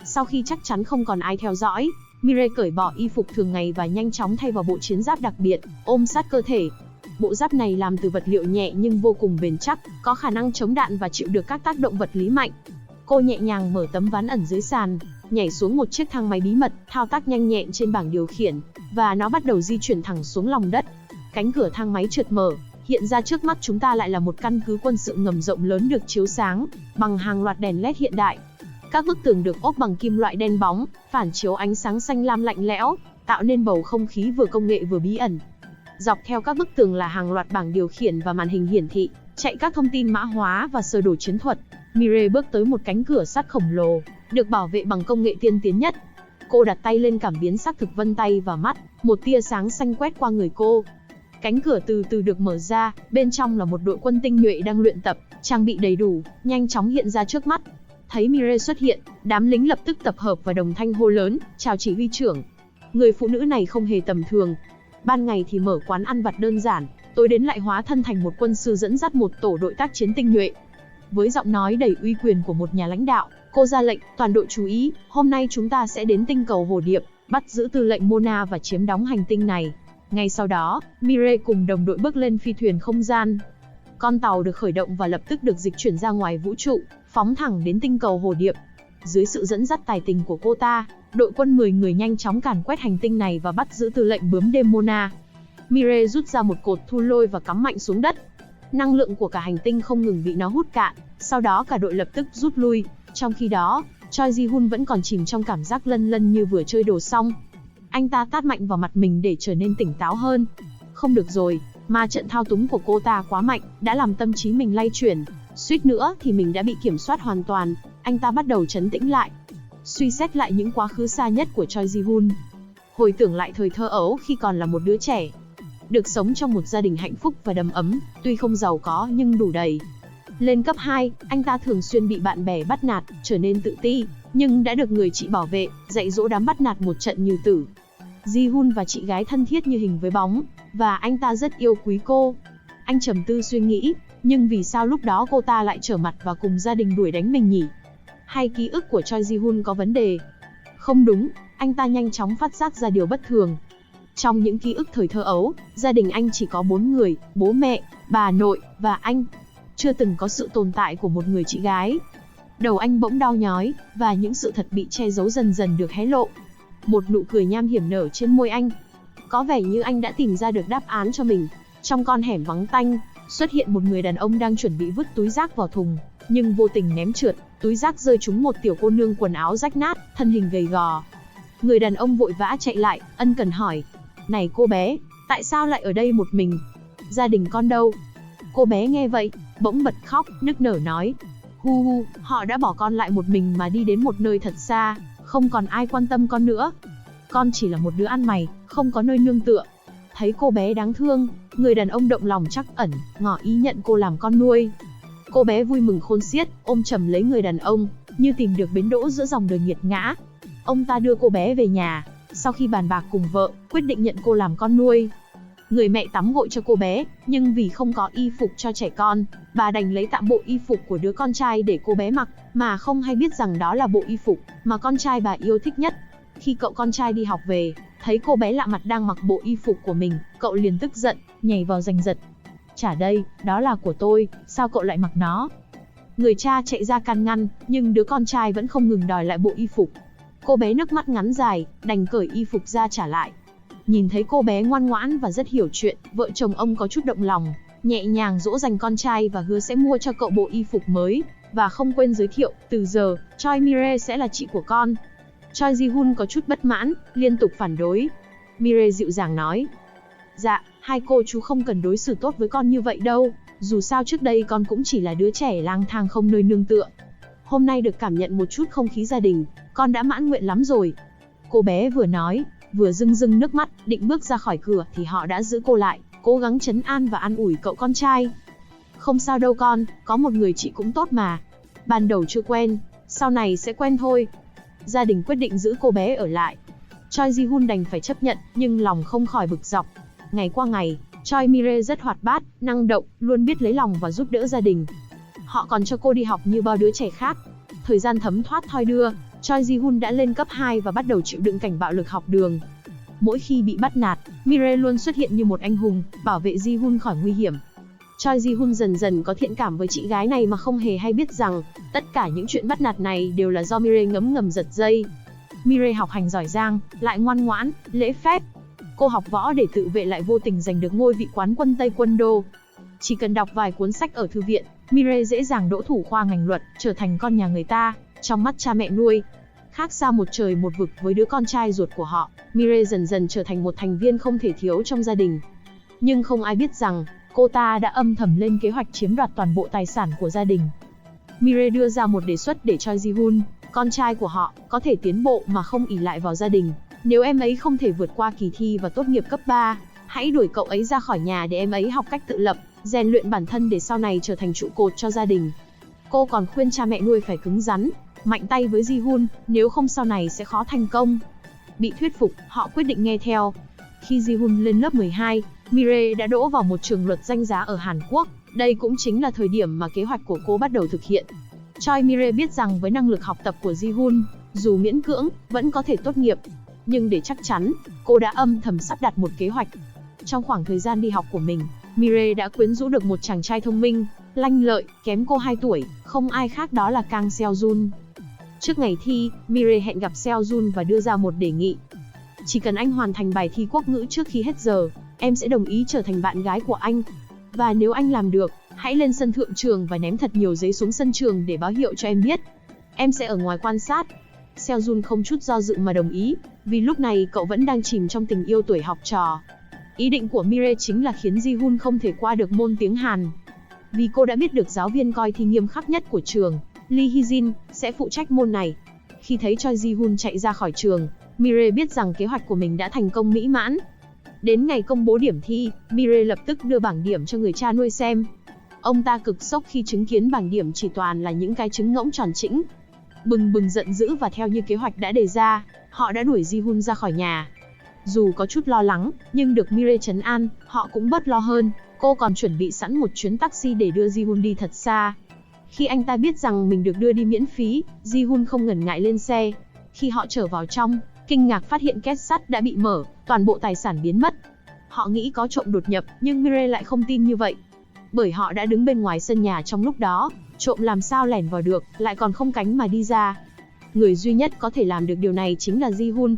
Sau khi chắc chắn không còn ai theo dõi, Mire cởi bỏ y phục thường ngày và nhanh chóng thay vào bộ chiến giáp đặc biệt, ôm sát cơ thể. Bộ giáp này làm từ vật liệu nhẹ nhưng vô cùng bền chắc, có khả năng chống đạn và chịu được các tác động vật lý mạnh. Cô nhẹ nhàng mở tấm ván ẩn dưới sàn, nhảy xuống một chiếc thang máy bí mật, thao tác nhanh nhẹn trên bảng điều khiển, và nó bắt đầu di chuyển thẳng xuống lòng đất. Cánh cửa thang máy trượt mở, hiện ra trước mắt chúng ta lại là một căn cứ quân sự ngầm rộng lớn được chiếu sáng bằng hàng loạt đèn LED hiện đại. Các bức tường được ốp bằng kim loại đen bóng, phản chiếu ánh sáng xanh lam lạnh lẽo, tạo nên bầu không khí vừa công nghệ vừa bí ẩn. Dọc theo các bức tường là hàng loạt bảng điều khiển và màn hình hiển thị, chạy các thông tin mã hóa và sơ đồ chiến thuật. Mire bước tới một cánh cửa sắt khổng lồ, được bảo vệ bằng công nghệ tiên tiến nhất. Cô đặt tay lên cảm biến xác thực vân tay và mắt, một tia sáng xanh quét qua người cô. Cánh cửa từ từ được mở ra, bên trong là một đội quân tinh nhuệ đang luyện tập, trang bị đầy đủ, nhanh chóng hiện ra trước mắt. Thấy Mire xuất hiện, đám lính lập tức tập hợp và đồng thanh hô lớn, chào chỉ huy trưởng. Người phụ nữ này không hề tầm thường. Ban ngày thì mở quán ăn vặt đơn giản, tối đến lại hóa thân thành một quân sư dẫn dắt một tổ đội tác chiến tinh nhuệ. Với giọng nói đầy uy quyền của một nhà lãnh đạo, cô ra lệnh, toàn đội chú ý, hôm nay chúng ta sẽ đến tinh cầu Hồ Điệp, bắt giữ tư lệnh Mona và chiếm đóng hành tinh này. Ngay sau đó, Mire cùng đồng đội bước lên phi thuyền không gian. Con tàu được khởi động và lập tức được dịch chuyển ra ngoài vũ trụ, phóng thẳng đến tinh cầu Hồ Điệp. Dưới sự dẫn dắt tài tình của cô ta, đội quân 10 người nhanh chóng càn quét hành tinh này và bắt giữ tư lệnh bướm đêm Mona. Mire rút ra một cột thu lôi và cắm mạnh xuống đất. Năng lượng của cả hành tinh không ngừng bị nó hút cạn, sau đó cả đội lập tức rút lui. Trong khi đó, Choi Ji-hun vẫn còn chìm trong cảm giác lân lân như vừa chơi đồ xong. Anh ta tát mạnh vào mặt mình để trở nên tỉnh táo hơn. Không được rồi, ma trận thao túng của cô ta quá mạnh, đã làm tâm trí mình lay chuyển. Suýt nữa thì mình đã bị kiểm soát hoàn toàn. Anh ta bắt đầu trấn tĩnh lại, suy xét lại những quá khứ xa nhất của Choi Ji-hun. Hồi tưởng lại thời thơ ấu khi còn là một đứa trẻ, được sống trong một gia đình hạnh phúc và đầm ấm, tuy không giàu có nhưng đủ đầy. Lên cấp 2, anh ta thường xuyên bị bạn bè bắt nạt, trở nên tự ti, nhưng đã được người chị bảo vệ, dạy dỗ đám bắt nạt một trận như tử. Ji-hun và chị gái thân thiết như hình với bóng, và anh ta rất yêu quý cô. Anh trầm tư suy nghĩ, nhưng vì sao lúc đó cô ta lại trở mặt và cùng gia đình đuổi đánh mình nhỉ? Hay ký ức của Choi Ji-hun có vấn đề? Không đúng, anh ta nhanh chóng phát giác ra điều bất thường. Trong những ký ức thời thơ ấu, gia đình anh chỉ có 4 người, bố mẹ, bà nội, và anh. Chưa từng có sự tồn tại của một người chị gái. Đầu anh bỗng đau nhói, và những sự thật bị che giấu dần dần được hé lộ. Một nụ cười nham hiểm nở trên môi anh. Có vẻ như anh đã tìm ra được đáp án cho mình. Trong con hẻm vắng tanh, xuất hiện một người đàn ông đang chuẩn bị vứt túi rác vào thùng, nhưng vô tình ném trượt, túi rác rơi trúng một tiểu cô nương quần áo rách nát, thân hình gầy gò. Người đàn ông vội vã chạy lại, ân cần hỏi: "Này cô bé, tại sao lại ở đây một mình? Gia đình con đâu?" Cô bé nghe vậy, bỗng bật khóc, nức nở nói: "Hu hu, họ đã bỏ con lại một mình mà đi đến một nơi thật xa, không còn ai quan tâm con nữa. Con chỉ là một đứa ăn mày, không có nơi nương tựa." Thấy cô bé đáng thương, người đàn ông động lòng trắc ẩn, ngỏ ý nhận cô làm con nuôi. Cô bé vui mừng khôn xiết, ôm chầm lấy người đàn ông, như tìm được bến đỗ giữa dòng đời nghiệt ngã. Ông ta đưa cô bé về nhà, sau khi bàn bạc cùng vợ, quyết định nhận cô làm con nuôi. Người mẹ tắm gội cho cô bé, nhưng vì không có y phục cho trẻ con, bà đành lấy tạm bộ y phục của đứa con trai để cô bé mặc, mà không hay biết rằng đó là bộ y phục mà con trai bà yêu thích nhất. Khi cậu con trai đi học về, thấy cô bé lạ mặt đang mặc bộ y phục của mình, cậu liền tức giận, nhảy vào giành giật. "Trả đây, đó là của tôi, sao cậu lại mặc nó?" Người cha chạy ra can ngăn, nhưng đứa con trai vẫn không ngừng đòi lại bộ y phục. Cô bé nước mắt ngắn dài, đành cởi y phục ra trả lại. Nhìn thấy cô bé ngoan ngoãn và rất hiểu chuyện, vợ chồng ông có chút động lòng, nhẹ nhàng dỗ dành con trai và hứa sẽ mua cho cậu bộ y phục mới, và không quên giới thiệu, từ giờ, Choi Mire sẽ là chị của con. Choi Ji-hun có chút bất mãn, liên tục phản đối. Mire dịu dàng nói: "Dạ, hai cô chú không cần đối xử tốt với con như vậy đâu, dù sao trước đây con cũng chỉ là đứa trẻ lang thang không nơi nương tựa. Hôm nay được cảm nhận một chút không khí gia đình, con đã mãn nguyện lắm rồi." Cô bé vừa nói, vừa rưng rưng nước mắt, định bước ra khỏi cửa thì họ đã giữ cô lại, cố gắng trấn an và an ủi cậu con trai. "Không sao đâu con, có một người chị cũng tốt mà. Ban đầu chưa quen, sau này sẽ quen thôi." Gia đình quyết định giữ cô bé ở lại. Choi Ji-hun đành phải chấp nhận, nhưng lòng không khỏi bực dọc. Ngày qua ngày, Choi Mire rất hoạt bát, năng động, luôn biết lấy lòng và giúp đỡ gia đình. Họ còn cho cô đi học như bao đứa trẻ khác. Thời gian thấm thoát thoi đưa, Choi Ji-hun đã lên cấp 2 và bắt đầu chịu đựng cảnh bạo lực học đường. Mỗi khi bị bắt nạt, Mire luôn xuất hiện như một anh hùng, bảo vệ Ji-hun khỏi nguy hiểm. Choi Ji-hun dần dần có thiện cảm với chị gái này mà không hề hay biết rằng, tất cả những chuyện bắt nạt này đều là do Mire ngấm ngầm giật dây. Mire học hành giỏi giang, lại ngoan ngoãn, lễ phép. Cô học võ để tự vệ lại vô tình giành được ngôi vị quán quân Taekwondo. Chỉ cần đọc vài cuốn sách ở thư viện, Mire dễ dàng đỗ thủ khoa ngành luật, trở thành con nhà người ta, trong mắt cha mẹ nuôi. Khác xa một trời một vực với đứa con trai ruột của họ, Mire dần dần trở thành một thành viên không thể thiếu trong gia đình. Nhưng không ai biết rằng, cô ta đã âm thầm lên kế hoạch chiếm đoạt toàn bộ tài sản của gia đình. Mire đưa ra một đề xuất để Choi Ji-hun, con trai của họ, có thể tiến bộ mà không ỷ lại vào gia đình. Nếu em ấy không thể vượt qua kỳ thi và tốt nghiệp cấp 3, hãy đuổi cậu ấy ra khỏi nhà để em ấy học cách tự lập, rèn luyện bản thân để sau này trở thành trụ cột cho gia đình. Cô còn khuyên cha mẹ nuôi phải cứng rắn, mạnh tay với Ji-hun, nếu không sau này sẽ khó thành công. Bị thuyết phục, họ quyết định nghe theo. Khi Ji-hun lên lớp 12, Mire đã đỗ vào một trường luật danh giá ở Hàn Quốc. Đây cũng chính là thời điểm mà kế hoạch của cô bắt đầu thực hiện. Choi Mire biết rằng với năng lực học tập của Ji-hun, dù miễn cưỡng, vẫn có thể tốt nghiệp. Nhưng để chắc chắn, cô đã âm thầm sắp đặt một kế hoạch. Trong khoảng thời gian đi học của mình, Mire đã quyến rũ được một chàng trai thông minh, lanh lợi, kém cô 2 tuổi, không ai khác đó là Kang Seo-jun. Trước ngày thi, Mire hẹn gặp Seo-jun và đưa ra một đề nghị. "Chỉ cần anh hoàn thành bài thi quốc ngữ trước khi hết giờ, em sẽ đồng ý trở thành bạn gái của anh. Và nếu anh làm được, hãy lên sân thượng trường và ném thật nhiều giấy xuống sân trường để báo hiệu cho em biết. Em sẽ ở ngoài quan sát." Seo-jun không chút do dự mà đồng ý, vì lúc này cậu vẫn đang chìm trong tình yêu tuổi học trò. Ý định của Mire chính là khiến Ji-hun không thể qua được môn tiếng Hàn. Vì cô đã biết được giáo viên coi thi nghiêm khắc nhất của trường, Lee Hee-jin, sẽ phụ trách môn này. Khi thấy Choi Ji-hun chạy ra khỏi trường, Mire biết rằng kế hoạch của mình đã thành công mỹ mãn. Đến ngày công bố điểm thi, Mire lập tức đưa bảng điểm cho người cha nuôi xem. Ông ta cực sốc khi chứng kiến bảng điểm chỉ toàn là những cái trứng ngỗng tròn trĩnh. Bừng bừng giận dữ và theo như kế hoạch đã đề ra, họ đã đuổi Ji-hun ra khỏi nhà. Dù có chút lo lắng, nhưng được Mirai trấn an, họ cũng bớt lo hơn. Cô còn chuẩn bị sẵn một chuyến taxi để đưa Ji-hun đi thật xa. Khi anh ta biết rằng mình được đưa đi miễn phí, Ji-hun không ngần ngại lên xe. Khi họ trở vào trong, kinh ngạc phát hiện két sắt đã bị mở, toàn bộ tài sản biến mất. Họ nghĩ có trộm đột nhập, nhưng Mirai lại không tin như vậy. Bởi họ đã đứng bên ngoài sân nhà trong lúc đó, trộm làm sao lẻn vào được, lại còn không cánh mà đi ra. Người duy nhất có thể làm được điều này chính là Ji-hun.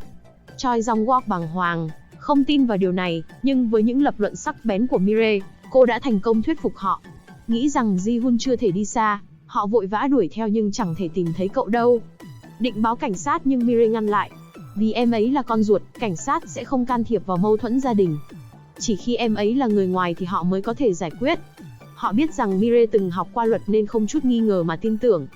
Choi Jong-wook bàng hoàng, không tin vào điều này, nhưng với những lập luận sắc bén của Mirai, cô đã thành công thuyết phục họ. Nghĩ rằng Ji-hun chưa thể đi xa, họ vội vã đuổi theo nhưng chẳng thể tìm thấy cậu đâu. Định báo cảnh sát nhưng Mirai ngăn lại. Vì em ấy là con ruột, cảnh sát sẽ không can thiệp vào mâu thuẫn gia đình. Chỉ khi em ấy là người ngoài thì họ mới có thể giải quyết. Họ biết rằng Mirai từng học qua luật nên không chút nghi ngờ mà tin tưởng.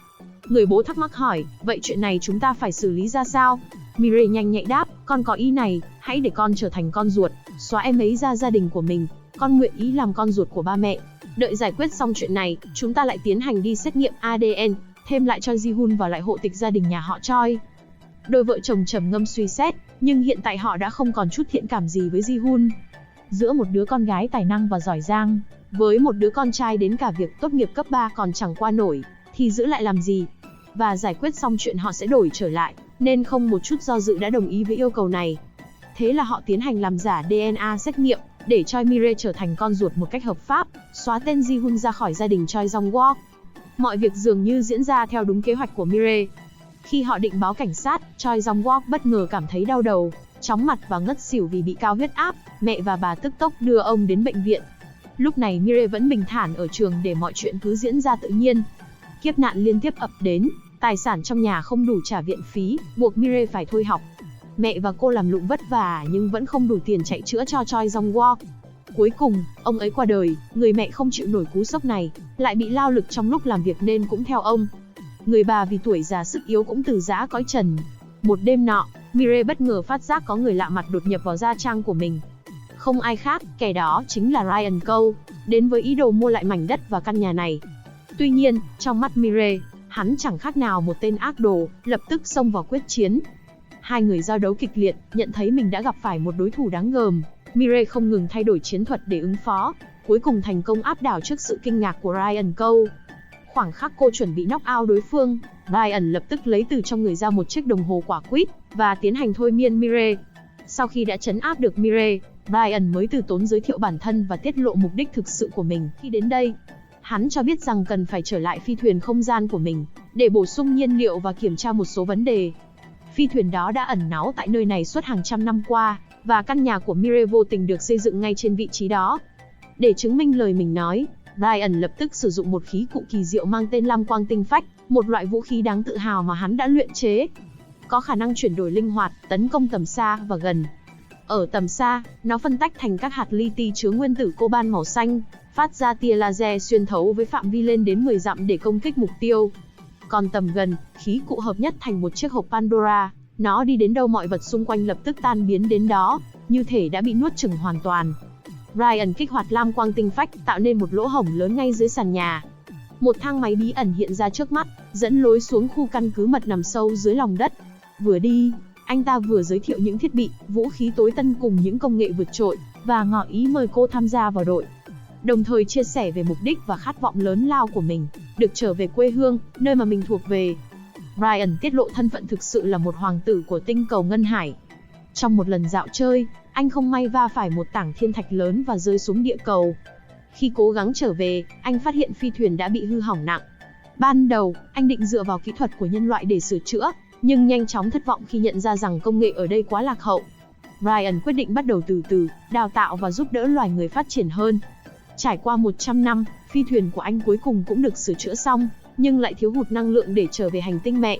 Người bố thắc mắc hỏi, vậy chuyện này chúng ta phải xử lý ra sao? Mirai nhanh nhạy đáp, con có ý này, hãy để con trở thành con ruột, xóa em ấy ra gia đình của mình. Con nguyện ý làm con ruột của ba mẹ. Đợi giải quyết xong chuyện này, chúng ta lại tiến hành đi xét nghiệm ADN, thêm lại cho Ji-hun vào lại hộ tịch gia đình nhà họ Choi. Đôi vợ chồng trầm ngâm suy xét, nhưng hiện tại họ đã không còn chút thiện cảm gì với Ji-hun. Giữa một đứa con gái tài năng và giỏi giang, với một đứa con trai đến cả việc tốt nghiệp cấp 3 còn chẳng qua nổi, thì giữ lại làm gì? Và giải quyết xong chuyện họ sẽ đổi trở lại, nên không một chút do dự đã đồng ý với yêu cầu này. Thế là họ tiến hành làm giả DNA xét nghiệm, để Choi Mirai trở thành con ruột một cách hợp pháp, xóa tên Ji-hun ra khỏi gia đình Choi Jong-wook. Mọi việc dường như diễn ra theo đúng kế hoạch của Mirai. Khi họ định báo cảnh sát, Choi Jong-wook bất ngờ cảm thấy đau đầu, chóng mặt và ngất xỉu vì bị cao huyết áp. Mẹ và bà tức tốc đưa ông đến bệnh viện. Lúc này Mirai vẫn bình thản ở trường để mọi chuyện cứ diễn ra tự nhiên. Kiếp nạn liên tiếp ập đến, tài sản trong nhà không đủ trả viện phí, buộc Mirai phải thôi học. Mẹ và cô làm lụng vất vả nhưng vẫn không đủ tiền chạy chữa cho Choi Jong-wook. Cuối cùng, ông ấy qua đời, người mẹ không chịu nổi cú sốc này, lại bị lao lực trong lúc làm việc nên cũng theo ông. Người bà vì tuổi già sức yếu cũng từ giã cõi trần. Một đêm nọ, Mirai bất ngờ phát giác có người lạ mặt đột nhập vào gia trang của mình. Không ai khác, kẻ đó chính là Ryan Cole, đến với ý đồ mua lại mảnh đất và căn nhà này. Tuy nhiên, trong mắt Mirai, hắn chẳng khác nào một tên ác đồ, lập tức xông vào quyết chiến. Hai người giao đấu kịch liệt, nhận thấy mình đã gặp phải một đối thủ đáng gờm. Mirai không ngừng thay đổi chiến thuật để ứng phó, cuối cùng thành công áp đảo trước sự kinh ngạc của Ryan Cole. Khoảng khắc cô chuẩn bị knock out đối phương, Ryan lập tức lấy từ trong người ra một chiếc đồng hồ quả quýt và tiến hành thôi miên Mirai. Sau khi đã trấn áp được Mirai, Ryan mới từ tốn giới thiệu bản thân và tiết lộ mục đích thực sự của mình khi đến đây. Hắn cho biết rằng cần phải trở lại phi thuyền không gian của mình để bổ sung nhiên liệu và kiểm tra một số vấn đề. Phi thuyền đó đã ẩn náu tại nơi này suốt hàng trăm năm qua, và căn nhà của Mirai vô tình được xây dựng ngay trên vị trí đó. Để chứng minh lời mình nói, Ryan lập tức sử dụng một khí cụ kỳ diệu mang tên Lam Quang Tinh Phách, một loại vũ khí đáng tự hào mà hắn đã luyện chế. Có khả năng chuyển đổi linh hoạt, tấn công tầm xa và gần. Ở tầm xa, nó phân tách thành các hạt li ti chứa nguyên tử coban màu xanh, phát ra tia laser xuyên thấu với phạm vi lên đến 10 dặm để công kích mục tiêu. Còn tầm gần, khí cụ hợp nhất thành một chiếc hộp Pandora, nó đi đến đâu mọi vật xung quanh lập tức tan biến đến đó, như thể đã bị nuốt chửng hoàn toàn. Ryan kích hoạt Lam Quang Tinh Phách, tạo nên một lỗ hổng lớn ngay dưới sàn nhà. Một thang máy bí ẩn hiện ra trước mắt, dẫn lối xuống khu căn cứ mật nằm sâu dưới lòng đất. Vừa đi, anh ta vừa giới thiệu những thiết bị, vũ khí tối tân cùng những công nghệ vượt trội, và ngỏ ý mời cô tham gia vào đội. Đồng thời chia sẻ về mục đích và khát vọng lớn lao của mình, được trở về quê hương, nơi mà mình thuộc về. Ryan tiết lộ thân phận thực sự là một hoàng tử của tinh cầu Ngân Hải. Trong một lần dạo chơi, anh không may va phải một tảng thiên thạch lớn và rơi xuống địa cầu. Khi cố gắng trở về, anh phát hiện phi thuyền đã bị hư hỏng nặng. Ban đầu, anh định dựa vào kỹ thuật của nhân loại để sửa chữa, nhưng nhanh chóng thất vọng khi nhận ra rằng công nghệ ở đây quá lạc hậu. Ryan quyết định bắt đầu từ từ, đào tạo và giúp đỡ loài người phát triển hơn. Trải qua 100 năm, phi thuyền của anh cuối cùng cũng được sửa chữa xong, nhưng lại thiếu hụt năng lượng để trở về hành tinh mẹ.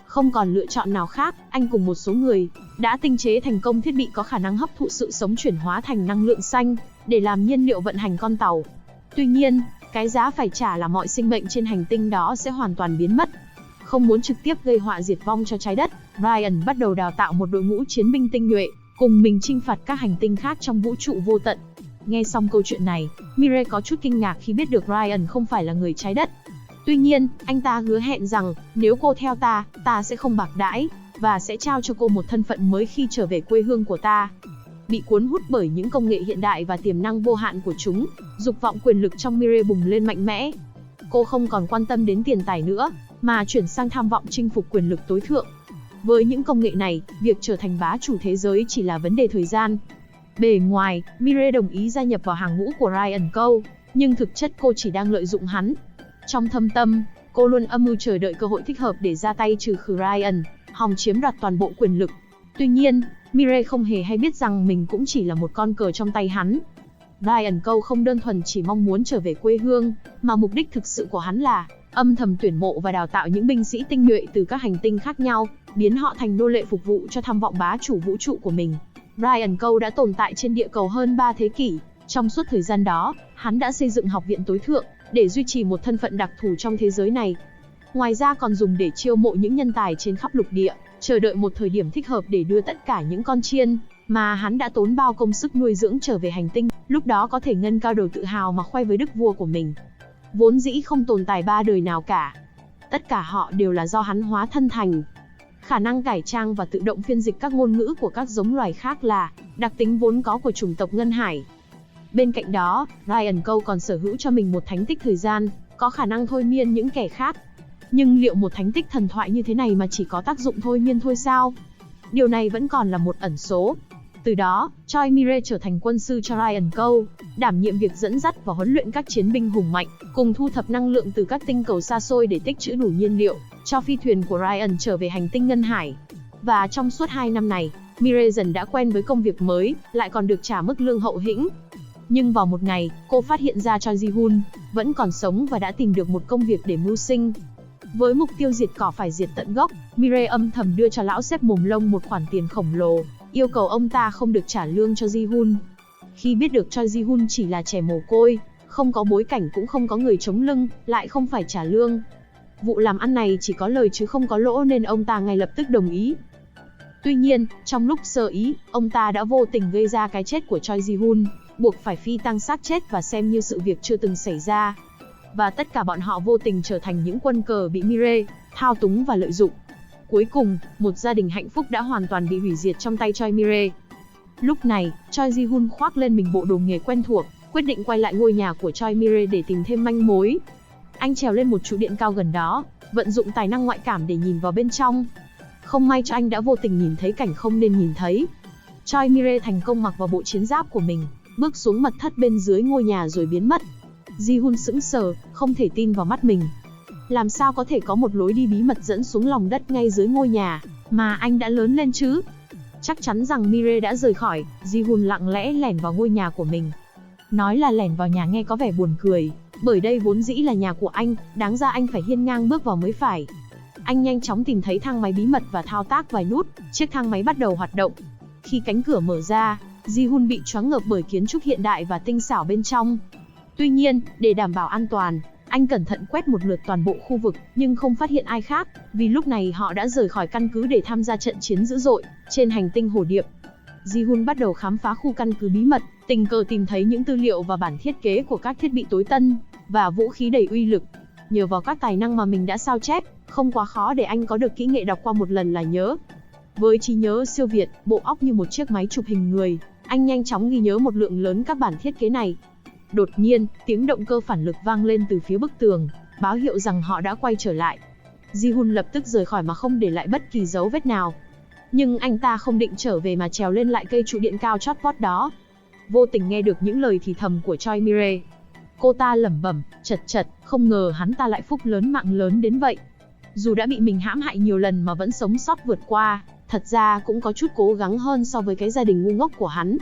Không còn lựa chọn nào khác, anh cùng một số người đã tinh chế thành công thiết bị có khả năng hấp thụ sự sống chuyển hóa thành năng lượng xanh, để làm nhiên liệu vận hành con tàu. Tuy nhiên, cái giá phải trả là mọi sinh mệnh trên hành tinh đó sẽ hoàn toàn biến mất. Không muốn trực tiếp gây họa diệt vong cho trái đất, Ryan bắt đầu đào tạo một đội ngũ chiến binh tinh nhuệ, cùng mình chinh phạt các hành tinh khác trong vũ trụ vô tận. Nghe xong câu chuyện này, Mirai có chút kinh ngạc khi biết được Ryan không phải là người trái đất. Tuy nhiên, anh ta hứa hẹn rằng, nếu cô theo ta sẽ không bạc đãi, và sẽ trao cho cô một thân phận mới khi trở về quê hương của ta. Bị cuốn hút bởi những công nghệ hiện đại và tiềm năng vô hạn của chúng, dục vọng quyền lực trong Mirai bùng lên mạnh mẽ. Cô không còn quan tâm đến tiền tài nữa, mà chuyển sang tham vọng chinh phục quyền lực tối thượng. Với những công nghệ này, việc trở thành bá chủ thế giới chỉ là vấn đề thời gian. Bề ngoài, Mirai đồng ý gia nhập vào hàng ngũ của Ryan Cole, nhưng thực chất cô chỉ đang lợi dụng hắn. Trong thâm tâm, cô luôn âm mưu chờ đợi cơ hội thích hợp để ra tay trừ khử Ryan, hòng chiếm đoạt toàn bộ quyền lực. Tuy nhiên, Mirai không hề hay biết rằng mình cũng chỉ là một con cờ trong tay hắn. Ryan Cole không đơn thuần chỉ mong muốn trở về quê hương, mà mục đích thực sự của hắn là âm thầm tuyển mộ và đào tạo những binh sĩ tinh nhuệ từ các hành tinh khác nhau, biến họ thành nô lệ phục vụ cho tham vọng bá chủ vũ trụ của mình. Ryan Cole đã tồn tại trên địa cầu hơn 3 thế kỷ. Trong suốt thời gian đó, hắn đã xây dựng học viện tối thượng, để duy trì một thân phận đặc thù trong thế giới này. Ngoài ra còn dùng để chiêu mộ những nhân tài trên khắp lục địa, chờ đợi một thời điểm thích hợp để đưa tất cả những con chiên mà hắn đã tốn bao công sức nuôi dưỡng trở về hành tinh, lúc đó có thể ngân cao đầu tự hào mà khoe với đức vua của mình. Vốn dĩ không tồn tại 3 đời nào cả. Tất cả họ đều là do hắn hóa thân thành. Khả năng cải trang và tự động phiên dịch các ngôn ngữ của các giống loài khác là đặc tính vốn có của chủng tộc Ngân Hải. Bên cạnh đó, Ryan Cole còn sở hữu cho mình một thánh tích thời gian, có khả năng thôi miên những kẻ khác. Nhưng liệu một thánh tích thần thoại như thế này mà chỉ có tác dụng thôi miên thôi sao? Điều này vẫn còn là một ẩn số. Từ đó, Choi Mirai trở thành quân sư cho Ryan Cole, đảm nhiệm việc dẫn dắt và huấn luyện các chiến binh hùng mạnh, cùng thu thập năng lượng từ các tinh cầu xa xôi để tích trữ đủ nhiên liệu cho phi thuyền của Ryan trở về hành tinh Ngân Hải. Và trong suốt 2 năm này, Mirai dần đã quen với công việc mới, lại còn được trả mức lương hậu hĩnh. Nhưng vào một ngày, cô phát hiện ra Choi Ji-hun vẫn còn sống và đã tìm được một công việc để mưu sinh. Với mục tiêu diệt cỏ phải diệt tận gốc, Mirai âm thầm đưa cho lão sếp mồm lông một khoản tiền khổng lồ, yêu cầu ông ta không được trả lương cho Ji-hun. Khi biết được Choi Ji-hun chỉ là trẻ mồ côi, không có bối cảnh cũng không có người chống lưng, lại không phải trả lương. Vụ làm ăn này chỉ có lời chứ không có lỗ nên ông ta ngay lập tức đồng ý. Tuy nhiên, trong lúc sơ ý, ông ta đã vô tình gây ra cái chết của Choi Ji-hun, buộc phải phi tang xác chết và xem như sự việc chưa từng xảy ra. Và tất cả bọn họ vô tình trở thành những quân cờ bị Mirai thao túng và lợi dụng. Cuối cùng, một gia đình hạnh phúc đã hoàn toàn bị hủy diệt trong tay Choi Mirai. Lúc này, Choi Ji-hun khoác lên mình bộ đồ nghề quen thuộc, quyết định quay lại ngôi nhà của Choi Mirai để tìm thêm manh mối. Anh trèo lên một trụ điện cao gần đó, vận dụng tài năng ngoại cảm để nhìn vào bên trong. Không may cho anh đã vô tình nhìn thấy cảnh không nên nhìn thấy. Choi Mirai thành công mặc vào bộ chiến giáp của mình, bước xuống mật thất bên dưới ngôi nhà rồi biến mất. Ji-hun sững sờ, không thể tin vào mắt mình. Làm sao có thể có một lối đi bí mật dẫn xuống lòng đất ngay dưới ngôi nhà mà anh đã lớn lên chứ? Chắc chắn rằng Mirai đã rời khỏi, Ji-hun lặng lẽ lẻn vào ngôi nhà của mình. Nói là lẻn vào nhà nghe có vẻ buồn cười, bởi đây vốn dĩ là nhà của anh, đáng ra anh phải hiên ngang bước vào mới phải. Anh nhanh chóng tìm thấy thang máy bí mật và thao tác vài nút, chiếc thang máy bắt đầu hoạt động. Khi cánh cửa mở ra, Ji-hun bị choáng ngợp bởi kiến trúc hiện đại và tinh xảo bên trong. Tuy nhiên, để đảm bảo an toàn, anh cẩn thận quét một lượt toàn bộ khu vực, nhưng không phát hiện ai khác, vì lúc này họ đã rời khỏi căn cứ để tham gia trận chiến dữ dội trên hành tinh Hồ Điệp. Ji-hun bắt đầu khám phá khu căn cứ bí mật, tình cờ tìm thấy những tư liệu và bản thiết kế của các thiết bị tối tân và vũ khí đầy uy lực. Nhờ vào các tài năng mà mình đã sao chép, không quá khó để anh có được kỹ nghệ đọc qua một lần là nhớ. Với trí nhớ siêu việt, bộ óc như một chiếc máy chụp hình người, anh nhanh chóng ghi nhớ một lượng lớn các bản thiết kế này. Đột nhiên, tiếng động cơ phản lực vang lên từ phía bức tường, báo hiệu rằng họ đã quay trở lại. Ji-hun lập tức rời khỏi mà không để lại bất kỳ dấu vết nào. Nhưng anh ta không định trở về mà trèo lên lại cây trụ điện cao chót vót đó. Vô tình nghe được những lời thì thầm của Choi Mirai. Cô ta lẩm bẩm, chật, không ngờ hắn ta lại phúc lớn mạng lớn đến vậy. Dù đã bị mình hãm hại nhiều lần mà vẫn sống sót vượt qua, thật ra cũng có chút cố gắng hơn so với cái gia đình ngu ngốc của hắn.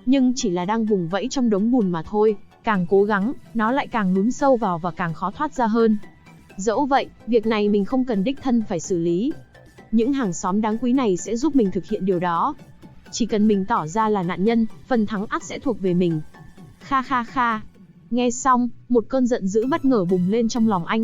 Nhưng chỉ là đang vùng vẫy trong đống bùn mà thôi, càng cố gắng, nó lại càng lún sâu vào và càng khó thoát ra hơn. Dẫu vậy, việc này mình không cần đích thân phải xử lý. Những hàng xóm đáng quý này sẽ giúp mình thực hiện điều đó. Chỉ cần mình tỏ ra là nạn nhân, phần thắng ắt sẽ thuộc về mình. Kha. Nghe xong, một cơn giận dữ bất ngờ bùng lên trong lòng anh.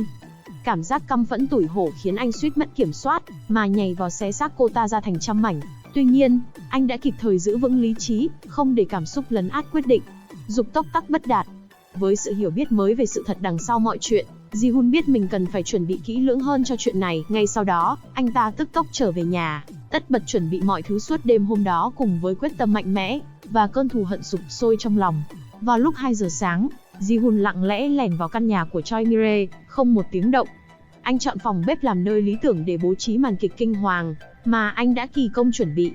Cảm giác căm phẫn tủi hổ khiến anh suýt mất kiểm soát, mà nhảy vào xé xác cô ta ra thành trăm mảnh. Tuy nhiên, anh đã kịp thời giữ vững lý trí, không để cảm xúc lấn át quyết định. Dục tốc tắc bất đạt. Với sự hiểu biết mới về sự thật đằng sau mọi chuyện, Ji-hun biết mình cần phải chuẩn bị kỹ lưỡng hơn cho chuyện này. Ngay sau đó, anh ta tức tốc trở về nhà, tất bật chuẩn bị mọi thứ suốt đêm hôm đó cùng với quyết tâm mạnh mẽ và cơn thù hận sục sôi trong lòng. Vào lúc 2 giờ sáng, Ji-hun lặng lẽ lẻn vào căn nhà của Choi Mi-rae, không một tiếng động. Anh chọn phòng bếp làm nơi lý tưởng để bố trí màn kịch kinh hoàng mà anh đã kỳ công chuẩn bị.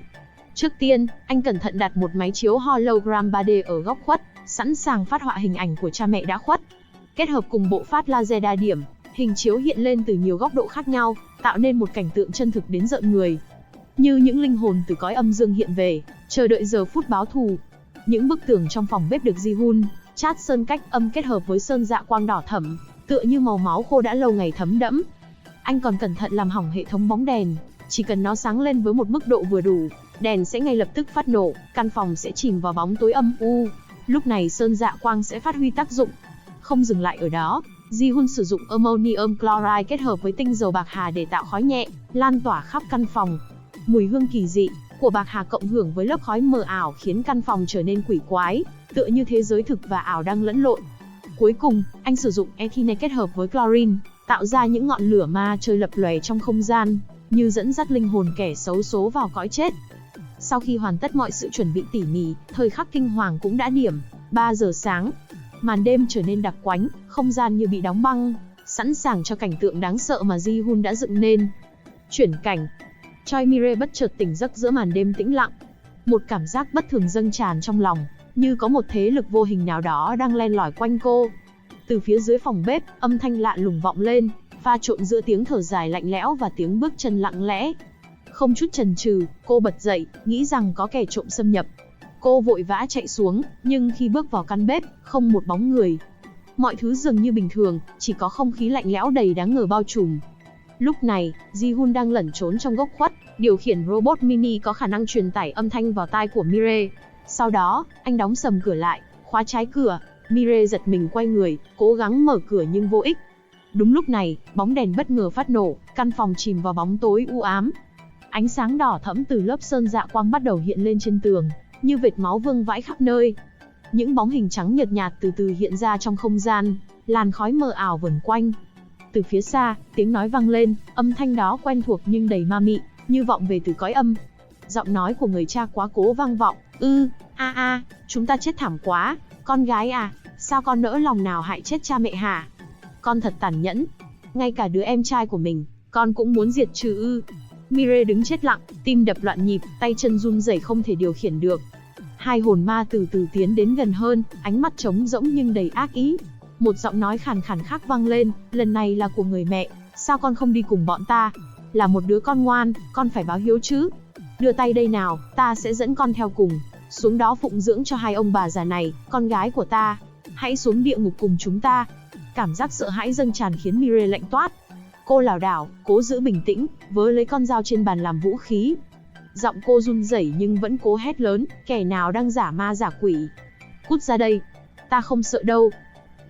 Trước tiên, anh cẩn thận đặt một máy chiếu hologram 3D ở góc khuất, sẵn sàng phát họa hình ảnh của cha mẹ đã khuất. Kết hợp cùng bộ phát laser đa điểm, hình chiếu hiện lên từ nhiều góc độ khác nhau, tạo nên một cảnh tượng chân thực đến rợn người. Như những linh hồn từ cõi âm dương hiện về, chờ đợi giờ phút báo thù. Những bức tường trong phòng bếp được Ji-hun chát sơn cách âm kết hợp với sơn dạ quang đỏ thẫm, tựa như màu máu khô đã lâu ngày thấm đẫm. Anh còn cẩn thận làm hỏng hệ thống bóng đèn, chỉ cần nó sáng lên với một mức độ vừa đủ, đèn sẽ ngay lập tức phát nổ, căn phòng sẽ chìm vào bóng tối âm u. Lúc này sơn dạ quang sẽ phát huy tác dụng. Không dừng lại ở đó, Ji-hun sử dụng ammonium chloride kết hợp với tinh dầu bạc hà để tạo khói nhẹ, lan tỏa khắp căn phòng. Mùi hương kỳ dị của bạc hà cộng hưởng với lớp khói mờ ảo khiến căn phòng trở nên quỷ quái, tựa như thế giới thực và ảo đang lẫn lộn. Cuối cùng, anh sử dụng ethylene kết hợp với chlorine, tạo ra những ngọn lửa ma chơi lập lòe trong không gian, như dẫn dắt linh hồn kẻ xấu số vào cõi chết. Sau khi hoàn tất mọi sự chuẩn bị tỉ mỉ, thời khắc kinh hoàng cũng đã điểm, 3 giờ sáng. Màn đêm trở nên đặc quánh, không gian như bị đóng băng, sẵn sàng cho cảnh tượng đáng sợ mà Ji-hun đã dựng nên. Chuyển cảnh. Choi Mi-rae bất chợt tỉnh giấc giữa màn đêm tĩnh lặng. Một cảm giác bất thường dâng tràn trong lòng, như có một thế lực vô hình nào đó đang len lỏi quanh cô. Từ phía dưới phòng bếp, âm thanh lạ lùng vọng lên, pha trộn giữa tiếng thở dài lạnh lẽo và tiếng bước chân lặng lẽ. Không chút chần chừ, cô bật dậy, nghĩ rằng có kẻ trộm xâm nhập. Cô vội vã chạy xuống, nhưng khi bước vào căn bếp, không một bóng người. Mọi thứ dường như bình thường, chỉ có không khí lạnh lẽo đầy đáng ngờ bao trùm. Lúc này, Ji-hun đang lẩn trốn trong góc khuất, điều khiển robot mini có khả năng truyền tải âm thanh vào tai của Mi-rae. Sau đó, anh đóng sầm cửa lại, khóa trái cửa. Mi-rae giật mình quay người, cố gắng mở cửa nhưng vô ích. Đúng lúc này, bóng đèn bất ngờ phát nổ, căn phòng chìm vào bóng tối u ám. Ánh sáng đỏ thẫm từ lớp sơn dạ quang bắt đầu hiện lên trên tường, như vệt máu vương vãi khắp nơi. Những bóng hình trắng nhợt nhạt từ từ hiện ra trong không gian, làn khói mờ ảo vần quanh. Từ phía xa, tiếng nói vang lên, âm thanh đó quen thuộc nhưng đầy ma mị, như vọng về từ cõi âm. Giọng nói của người cha quá cố vang vọng, chúng ta chết thảm quá, con gái à, sao con nỡ lòng nào hại chết cha mẹ hả? Con thật tàn nhẫn, ngay cả đứa em trai của mình, con cũng muốn diệt trừ ư? Mi-rae đứng chết lặng, tim đập loạn nhịp, tay chân run rẩy không thể điều khiển được. Hai hồn ma từ từ tiến đến gần hơn, ánh mắt trống rỗng nhưng đầy ác ý. Một giọng nói khàn khàn khác vang lên, lần này là của người mẹ, sao con không đi cùng bọn ta? Là một đứa con ngoan, con phải báo hiếu chứ. Đưa tay đây nào, ta sẽ dẫn con theo cùng, xuống đó phụng dưỡng cho hai ông bà già này, con gái của ta. Hãy xuống địa ngục cùng chúng ta. Cảm giác sợ hãi dâng tràn khiến Mi-rae lạnh toát. Cô lảo đảo, cố giữ bình tĩnh, vớ lấy con dao trên bàn làm vũ khí. Giọng cô run rẩy nhưng vẫn cố hét lớn, kẻ nào đang giả ma giả quỷ? Cút ra đây, ta không sợ đâu.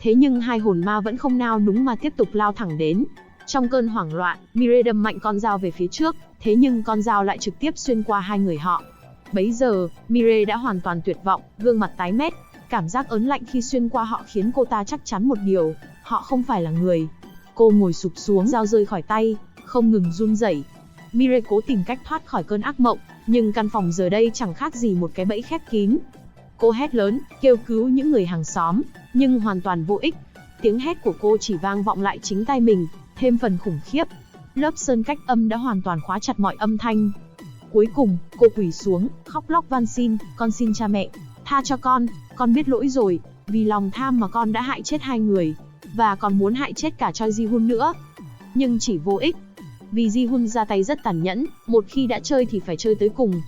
Thế nhưng hai hồn ma vẫn không nao núng mà tiếp tục lao thẳng đến. Trong cơn hoảng loạn, Mi-rae đâm mạnh con dao về phía trước, thế nhưng con dao lại trực tiếp xuyên qua hai người họ. Bấy giờ, Mi-rae đã hoàn toàn tuyệt vọng, gương mặt tái mét. Cảm giác ớn lạnh khi xuyên qua họ khiến cô ta chắc chắn một điều, họ không phải là người. Cô ngồi sụp xuống, dao rơi khỏi tay, không ngừng run rẩy. Mi-rae cố tìm cách thoát khỏi cơn ác mộng, nhưng căn phòng giờ đây chẳng khác gì một cái bẫy khép kín. Cô hét lớn, kêu cứu những người hàng xóm, nhưng hoàn toàn vô ích. Tiếng hét của cô chỉ vang vọng lại chính tai mình, thêm phần khủng khiếp. Lớp sơn cách âm đã hoàn toàn khóa chặt mọi âm thanh. Cuối cùng, cô quỳ xuống, khóc lóc van xin, con xin cha mẹ, tha cho con biết lỗi rồi, vì lòng tham mà con đã hại chết hai người, và còn muốn hại chết cả Choi Ji-hun nữa. Nhưng chỉ vô ích, vì Ji-hun ra tay rất tàn nhẫn, một khi đã chơi thì phải chơi tới cùng.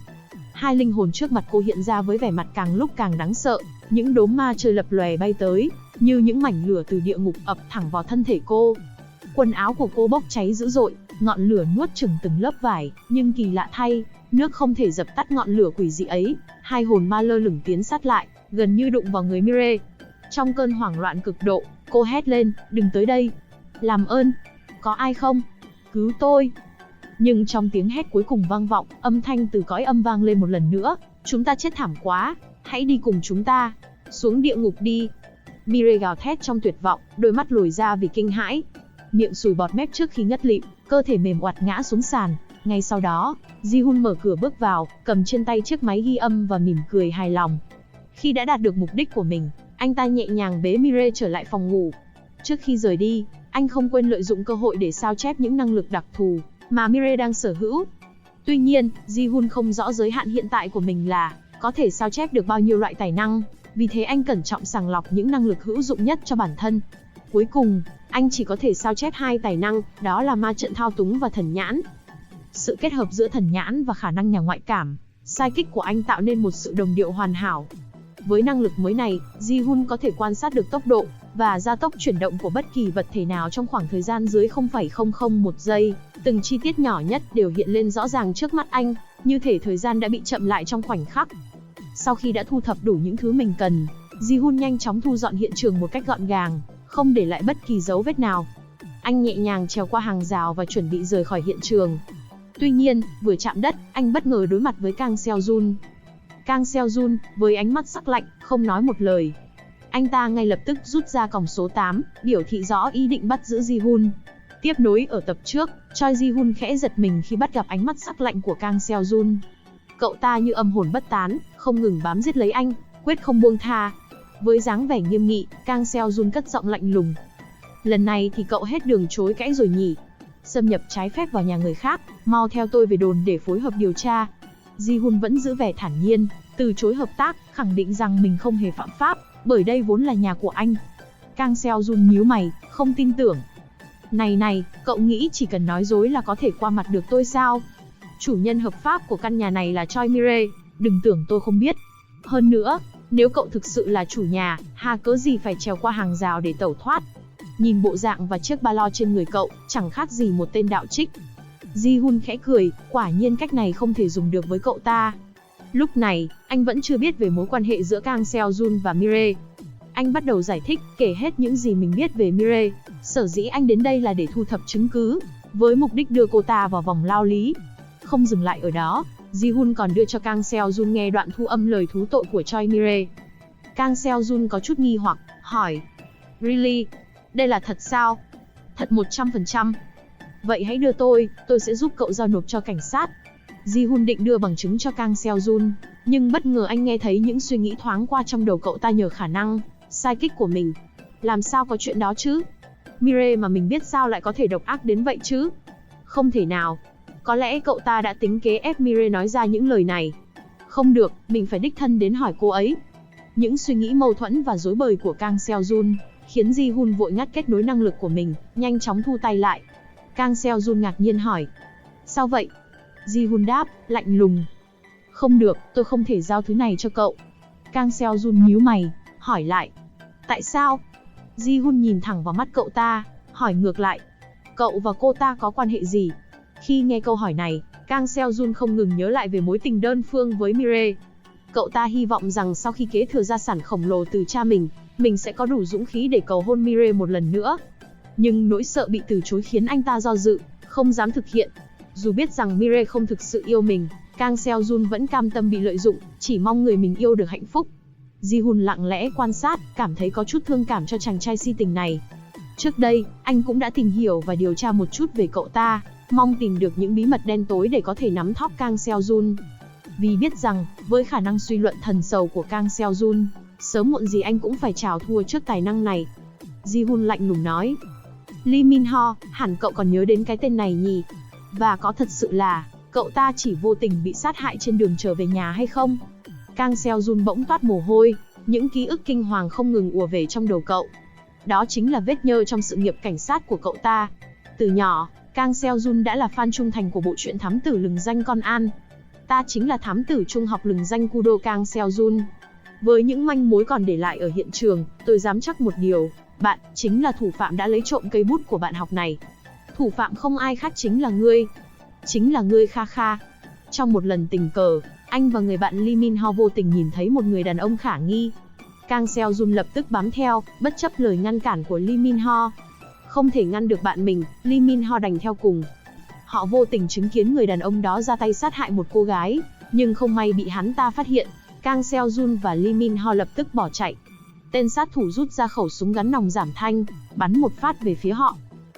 Hai linh hồn trước mặt cô hiện ra với vẻ mặt càng lúc càng đáng sợ, những đốm ma chơi lập lòe bay tới, như những mảnh lửa từ địa ngục ập thẳng vào thân thể cô. Quần áo của cô bốc cháy dữ dội, ngọn lửa nuốt chửng từng lớp vải, nhưng kỳ lạ thay, nước không thể dập tắt ngọn lửa quỷ dị ấy. Hai hồn ma lơ lửng tiến sát lại, gần như đụng vào người Mi-rae. Trong cơn hoảng loạn cực độ, cô hét lên, đừng tới đây. Làm ơn, có ai không? Cứu tôi. Nhưng trong tiếng hét cuối cùng vang vọng, âm thanh từ cõi âm vang lên một lần nữa. Chúng ta chết thảm quá, hãy đi cùng chúng ta. Xuống địa ngục đi. Mirai gào thét trong tuyệt vọng, đôi mắt lồi ra vì kinh hãi. Miệng sùi bọt mép trước khi ngất lịm, cơ thể mềm oặt ngã xuống sàn. Ngay sau đó, Ji-hun mở cửa bước vào, cầm trên tay chiếc máy ghi âm và mỉm cười hài lòng. Khi đã đạt được mục đích của mình, anh ta nhẹ nhàng bế Mirai trở lại phòng ngủ. Trước khi rời đi, anh không quên lợi dụng cơ hội để sao chép những năng lực đặc thù mà Mirai đang sở hữu. Tuy nhiên, Ji-hun không rõ giới hạn hiện tại của mình là có thể sao chép được bao nhiêu loại tài năng, vì thế anh cẩn trọng sàng lọc những năng lực hữu dụng nhất cho bản thân. Cuối cùng, anh chỉ có thể sao chép 2 tài năng, đó là ma trận thao túng và thần nhãn. Sự kết hợp giữa thần nhãn và khả năng nhà ngoại cảm, psychic của anh tạo nên một sự đồng điệu hoàn hảo. Với năng lực mới này, Ji-hun có thể quan sát được tốc độ và gia tốc chuyển động của bất kỳ vật thể nào trong khoảng thời gian dưới 0,001 giây. Từng chi tiết nhỏ nhất đều hiện lên rõ ràng trước mắt anh, như thể thời gian đã bị chậm lại trong khoảnh khắc. Sau khi đã thu thập đủ những thứ mình cần, Ji-hun nhanh chóng thu dọn hiện trường một cách gọn gàng, không để lại bất kỳ dấu vết nào. Anh nhẹ nhàng trèo qua hàng rào và chuẩn bị rời khỏi hiện trường. Tuy nhiên, vừa chạm đất, anh bất ngờ đối mặt với Kang Seo-jun. Kang Seo-jun, với ánh mắt sắc lạnh, không nói một lời. Anh ta ngay lập tức rút ra còng số 8, biểu thị rõ ý định bắt giữ Ji-hun. Tiếp nối ở tập trước, Choi Ji-hun khẽ giật mình khi bắt gặp ánh mắt sắc lạnh của Kang Seo-jun. Cậu ta như âm hồn bất tán, không ngừng bám giết lấy anh, quyết không buông tha. Với dáng vẻ nghiêm nghị, Kang Seo-jun cất giọng lạnh lùng. Lần này thì cậu hết đường chối cãi rồi nhỉ? Xâm nhập trái phép vào nhà người khác, mau theo tôi về đồn để phối hợp điều tra. Ji-hun vẫn giữ vẻ thản nhiên, từ chối hợp tác, khẳng định rằng mình không hề phạm pháp, bởi đây vốn là nhà của anh. Kang Seo-jun nhíu mày, không tin tưởng. Này, cậu nghĩ chỉ cần nói dối là có thể qua mặt được tôi sao? Chủ nhân hợp pháp của căn nhà này là Choi Mirai, đừng tưởng tôi không biết. Hơn nữa, nếu cậu thực sự là chủ nhà, hà cớ gì phải trèo qua hàng rào để tẩu thoát? Nhìn bộ dạng và chiếc ba lo trên người cậu, chẳng khác gì một tên đạo trích. Ji-hun khẽ cười, quả nhiên cách này không thể dùng được với cậu ta. Lúc này, anh vẫn chưa biết về mối quan hệ giữa Kang Seo-jun và Mirai. Anh bắt đầu giải thích, kể hết những gì mình biết về Mirai. Sở dĩ anh đến đây là để thu thập chứng cứ, với mục đích đưa cô ta vào vòng lao lý. Không dừng lại ở đó, Ji-hun còn đưa cho Kang Seo-jun nghe đoạn thu âm lời thú tội của Choi Mirai. Kang Seo-jun có chút nghi hoặc, hỏi: Really? Đây là thật sao? Thật 100%. Vậy hãy đưa tôi sẽ giúp cậu giao nộp cho cảnh sát. Ji-hun định đưa bằng chứng cho Kang Seo-jun, nhưng bất ngờ anh nghe thấy những suy nghĩ thoáng qua trong đầu cậu ta nhờ khả năng psychic của mình. Làm sao có chuyện đó chứ? Mirai mà mình biết sao lại có thể độc ác đến vậy chứ? Không thể nào. Có lẽ cậu ta đã tính kế ép Mirai nói ra những lời này. Không được, mình phải đích thân đến hỏi cô ấy. Những suy nghĩ mâu thuẫn và rối bời của Kang Seo-jun khiến Ji-hun vội ngắt kết nối năng lực của mình, nhanh chóng thu tay lại. Kang Seo-jun ngạc nhiên hỏi: Sao vậy? Ji-hun đáp, lạnh lùng: Không được, tôi không thể giao thứ này cho cậu. Kang Seo-jun nhíu mày, hỏi lại: Tại sao? Ji-hun nhìn thẳng vào mắt cậu ta, hỏi ngược lại: Cậu và cô ta có quan hệ gì? Khi nghe câu hỏi này, Kang Seo-jun không ngừng nhớ lại về mối tình đơn phương với Mirai. Cậu ta hy vọng rằng sau khi kế thừa gia sản khổng lồ từ cha mình sẽ có đủ dũng khí để cầu hôn Mirai một lần nữa. Nhưng nỗi sợ bị từ chối khiến anh ta do dự, không dám thực hiện. Dù biết rằng Mirai không thực sự yêu mình, Kang Seo-jun vẫn cam tâm bị lợi dụng, chỉ mong người mình yêu được hạnh phúc. Ji-hun lặng lẽ quan sát, cảm thấy có chút thương cảm cho chàng trai si tình này. Trước đây, anh cũng đã tìm hiểu và điều tra một chút về cậu ta, mong tìm được những bí mật đen tối để có thể nắm thóp Kang Seo-jun. Vì biết rằng, với khả năng suy luận thần sầu của Kang Seo-jun, sớm muộn gì anh cũng phải chào thua trước tài năng này. Ji-hun lạnh lùng nói: Lee Min-ho, hẳn cậu còn nhớ đến cái tên này nhỉ? Và có thật sự là cậu ta chỉ vô tình bị sát hại trên đường trở về nhà hay không? Kang Seo-jun bỗng toát mồ hôi, những ký ức kinh hoàng không ngừng ùa về trong đầu cậu. Đó chính là vết nhơ trong sự nghiệp cảnh sát của cậu ta. Từ nhỏ, Kang Seo-jun đã là fan trung thành của bộ truyện thám tử lừng danh Con An. Ta chính là thám tử trung học lừng danh Kudo Kang Seo-jun. Với những manh mối còn để lại ở hiện trường, tôi dám chắc một điều, bạn chính là thủ phạm đã lấy trộm cây bút của bạn học này. Thủ phạm không ai khác chính là ngươi. Chính là ngươi Kha Kha. Trong một lần tình cờ, anh và người bạn Lee Min-ho vô tình nhìn thấy một người đàn ông khả nghi. Kang Seo-jun lập tức bám theo, bất chấp lời ngăn cản của Lee Min-ho. Không thể ngăn được bạn mình, Lee Min-ho đành theo cùng. Họ vô tình chứng kiến người đàn ông đó ra tay sát hại một cô gái, nhưng không may bị hắn ta phát hiện. Kang Seo-jun và Lee Min-ho lập tức bỏ chạy. tên sát thủ rút ra khẩu súng gắn nòng giảm thanh, bắn một phát về phía họ.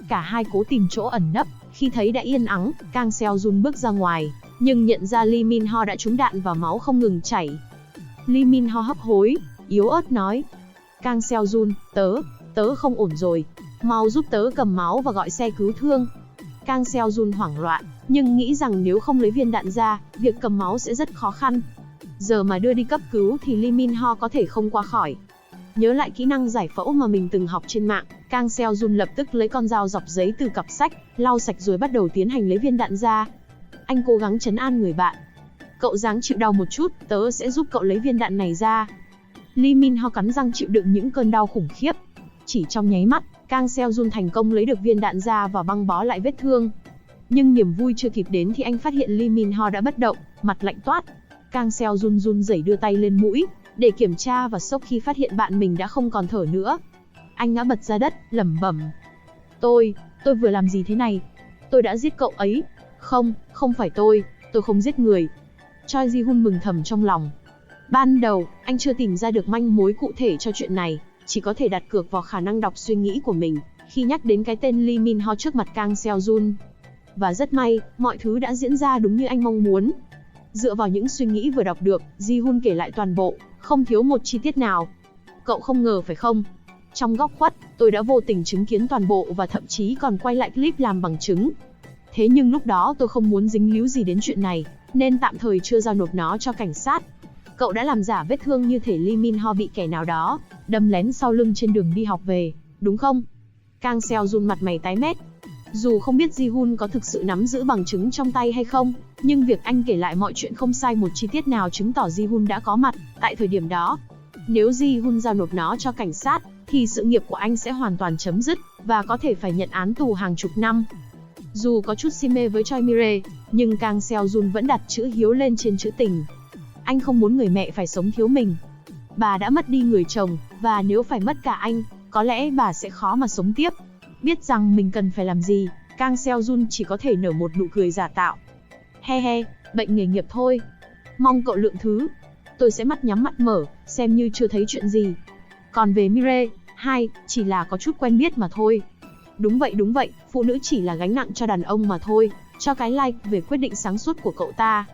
Cả hai cố tìm chỗ ẩn nấp, khi thấy đã yên ắng, Kang Seo-jun bước ra ngoài, nhưng nhận ra Lee Min-ho đã trúng đạn và máu không ngừng chảy. Lee Min-ho hấp hối, yếu ớt nói: Kang Seo-jun, tớ không ổn rồi, mau giúp tớ cầm máu và gọi xe cứu thương. Kang Seo-jun hoảng loạn, nhưng nghĩ rằng nếu không lấy viên đạn ra, việc cầm máu sẽ rất khó khăn. Giờ mà đưa đi cấp cứu thì Lee Min-ho có thể không qua khỏi. Nhớ lại kỹ năng giải phẫu mà mình từng học trên mạng, Kang Seo-jun lập tức lấy con dao dọc giấy từ cặp sách, lau sạch rồi bắt đầu tiến hành lấy viên đạn ra. Anh cố gắng trấn an người bạn. Cậu ráng chịu đau một chút, tớ sẽ giúp cậu lấy viên đạn này ra. Lee Min-ho cắn răng chịu đựng những cơn đau khủng khiếp. Chỉ trong nháy mắt, Kang Seo-jun thành công lấy được viên đạn ra và băng bó lại vết thương. Nhưng niềm vui chưa kịp đến thì anh phát hiện Lee Min-ho đã bất động, mặt lạnh toát. Kang Seo-jun run rẩy đưa tay lên mũi để kiểm tra và sốc khi phát hiện bạn mình đã không còn thở nữa. Anh ngã bật ra đất, lẩm bẩm: Tôi vừa làm gì thế này? Tôi đã giết cậu ấy. Không phải tôi không giết người. Choi Ji-hun mừng thầm trong lòng. Ban đầu, anh chưa tìm ra được manh mối cụ thể cho chuyện này, chỉ có thể đặt cược vào khả năng đọc suy nghĩ của mình khi nhắc đến cái tên Lee Min-ho trước mặt Kang Seo-jun. Và rất may, mọi thứ đã diễn ra đúng như anh mong muốn. Dựa vào những suy nghĩ vừa đọc được, Ji-hun kể lại toàn bộ, không thiếu một chi tiết nào. Cậu không ngờ phải không? Trong góc khuất, tôi đã vô tình chứng kiến toàn bộ và thậm chí còn quay lại clip làm bằng chứng. Thế nhưng lúc đó tôi không muốn dính líu gì đến chuyện này, nên tạm thời chưa giao nộp nó cho cảnh sát. Cậu đã làm giả vết thương như thể Lee Min-ho bị kẻ nào đó đâm lén sau lưng trên đường đi học về, đúng không? Kang Seo-jun mặt mày tái mét. Dù không biết Ji-hun có thực sự nắm giữ bằng chứng trong tay hay không, nhưng việc anh kể lại mọi chuyện không sai một chi tiết nào chứng tỏ Ji-hun đã có mặt tại thời điểm đó. Nếu Ji-hun giao nộp nó cho cảnh sát, thì sự nghiệp của anh sẽ hoàn toàn chấm dứt, và có thể phải nhận án tù hàng chục năm. Dù có chút si mê với Choi Mi-rae, nhưng Kang Seo-jun vẫn đặt chữ hiếu lên trên chữ tình. Anh không muốn người mẹ phải sống thiếu mình. Bà đã mất đi người chồng, và nếu phải mất cả anh, có lẽ bà sẽ khó mà sống tiếp. Biết rằng mình cần phải làm gì, Kang Seo-jun chỉ có thể nở một nụ cười giả tạo. He he, bệnh nghề nghiệp thôi. Mong cậu lượng thứ. Tôi sẽ mắt nhắm mắt mở, xem như chưa thấy chuyện gì. Còn về Mi-rae, chỉ là có chút quen biết mà thôi. Đúng vậy, phụ nữ chỉ là gánh nặng cho đàn ông mà thôi, cho cái like về quyết định sáng suốt của cậu ta.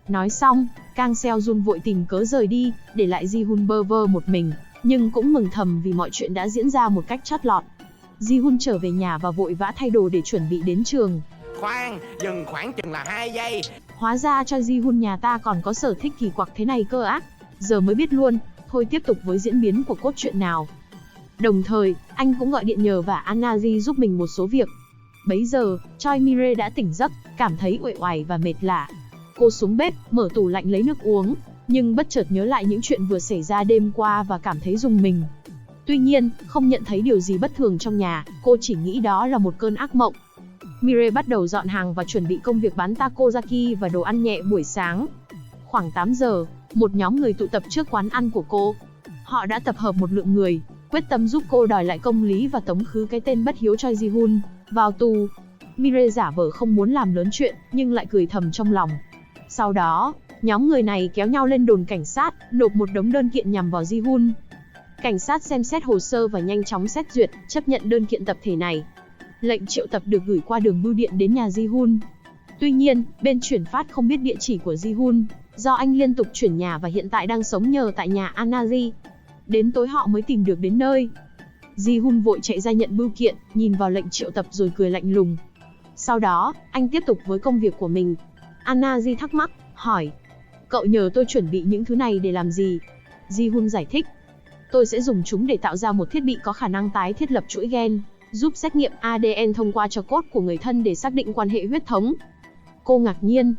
Nói xong, Kang Seo-jun vội tìm cớ rời đi, để lại Ji-hun bơ vơ một mình, nhưng cũng mừng thầm vì mọi chuyện đã diễn ra một cách chót lọt. Ji-hun trở về nhà và vội vã thay đồ để chuẩn bị đến trường. Khoan, dừng khoảng chừng là 2 giây. Hóa ra cho Ji-hun nhà ta còn có sở thích kỳ quặc thế này cơ á. Giờ mới biết luôn, thôi tiếp tục với diễn biến của cốt truyện nào. Đồng thời, anh cũng gọi điện nhờ vả Anna-ji giúp mình một số việc. Bấy giờ, Choi Mi-rae đã tỉnh giấc, cảm thấy uể oải và mệt lả. Cô xuống bếp, mở tủ lạnh lấy nước uống, nhưng bất chợt nhớ lại những chuyện vừa xảy ra đêm qua và cảm thấy rùng mình. Tuy nhiên, không nhận thấy điều gì bất thường trong nhà, cô chỉ nghĩ đó là một cơn ác mộng. Mi-rae bắt đầu dọn hàng và chuẩn bị công việc bán takoyaki và đồ ăn nhẹ buổi sáng. Khoảng 8 giờ, một nhóm người tụ tập trước quán ăn của cô. Họ đã tập hợp một lượng người, quyết tâm giúp cô đòi lại công lý và tống khứ cái tên bất hiếu Choi Ji-hun vào tù. Mi-rae giả vờ không muốn làm lớn chuyện, nhưng lại cười thầm trong lòng. Sau đó, nhóm người này kéo nhau lên đồn cảnh sát, nộp một đống đơn kiện nhằm vào Ji-hun. Cảnh sát xem xét hồ sơ và nhanh chóng xét duyệt, chấp nhận đơn kiện tập thể này. Lệnh triệu tập được gửi qua đường bưu điện đến nhà Ji-hun. Tuy nhiên, bên chuyển phát không biết địa chỉ của Ji-hun, do anh liên tục chuyển nhà và hiện tại đang sống nhờ tại nhà Anna-ji. Đến tối họ mới tìm được đến nơi. Ji-hun vội chạy ra nhận bưu kiện, nhìn vào lệnh triệu tập rồi cười lạnh lùng. Sau đó, anh tiếp tục với công việc của mình. Anna-ji thắc mắc, hỏi: Cậu nhờ tôi chuẩn bị những thứ này để làm gì? Ji-hun giải thích: Tôi sẽ dùng chúng để tạo ra một thiết bị có khả năng tái thiết lập chuỗi gen, giúp xét nghiệm ADN thông qua tro cốt của người thân để xác định quan hệ huyết thống. Cô ngạc nhiên.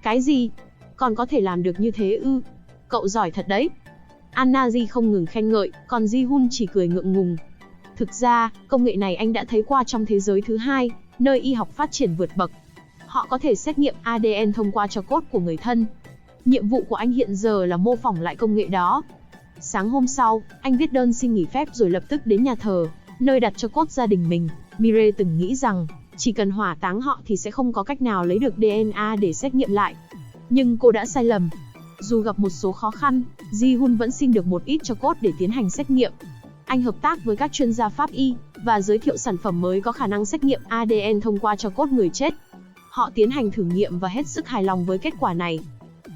Cái gì? Còn có thể làm được như thế ư? Cậu giỏi thật đấy. Anna-ji không ngừng khen ngợi, còn Ji-hun chỉ cười ngượng ngùng. Thực ra, công nghệ này anh đã thấy qua trong thế giới thứ hai, nơi y học phát triển vượt bậc. Họ có thể xét nghiệm ADN thông qua tro cốt của người thân. Nhiệm vụ của anh hiện giờ là mô phỏng lại công nghệ đó. Sáng hôm sau, anh viết đơn xin nghỉ phép rồi lập tức đến nhà thờ, nơi đặt tro cốt gia đình mình. Mi-rae từng nghĩ rằng, chỉ cần hỏa táng họ thì sẽ không có cách nào lấy được DNA để xét nghiệm lại. Nhưng cô đã sai lầm. Dù gặp một số khó khăn, Ji-hun vẫn xin được một ít cho cốt để tiến hành xét nghiệm. Anh hợp tác với các chuyên gia pháp y và giới thiệu sản phẩm mới có khả năng xét nghiệm ADN thông qua cho cốt người chết. Họ tiến hành thử nghiệm và hết sức hài lòng với kết quả này.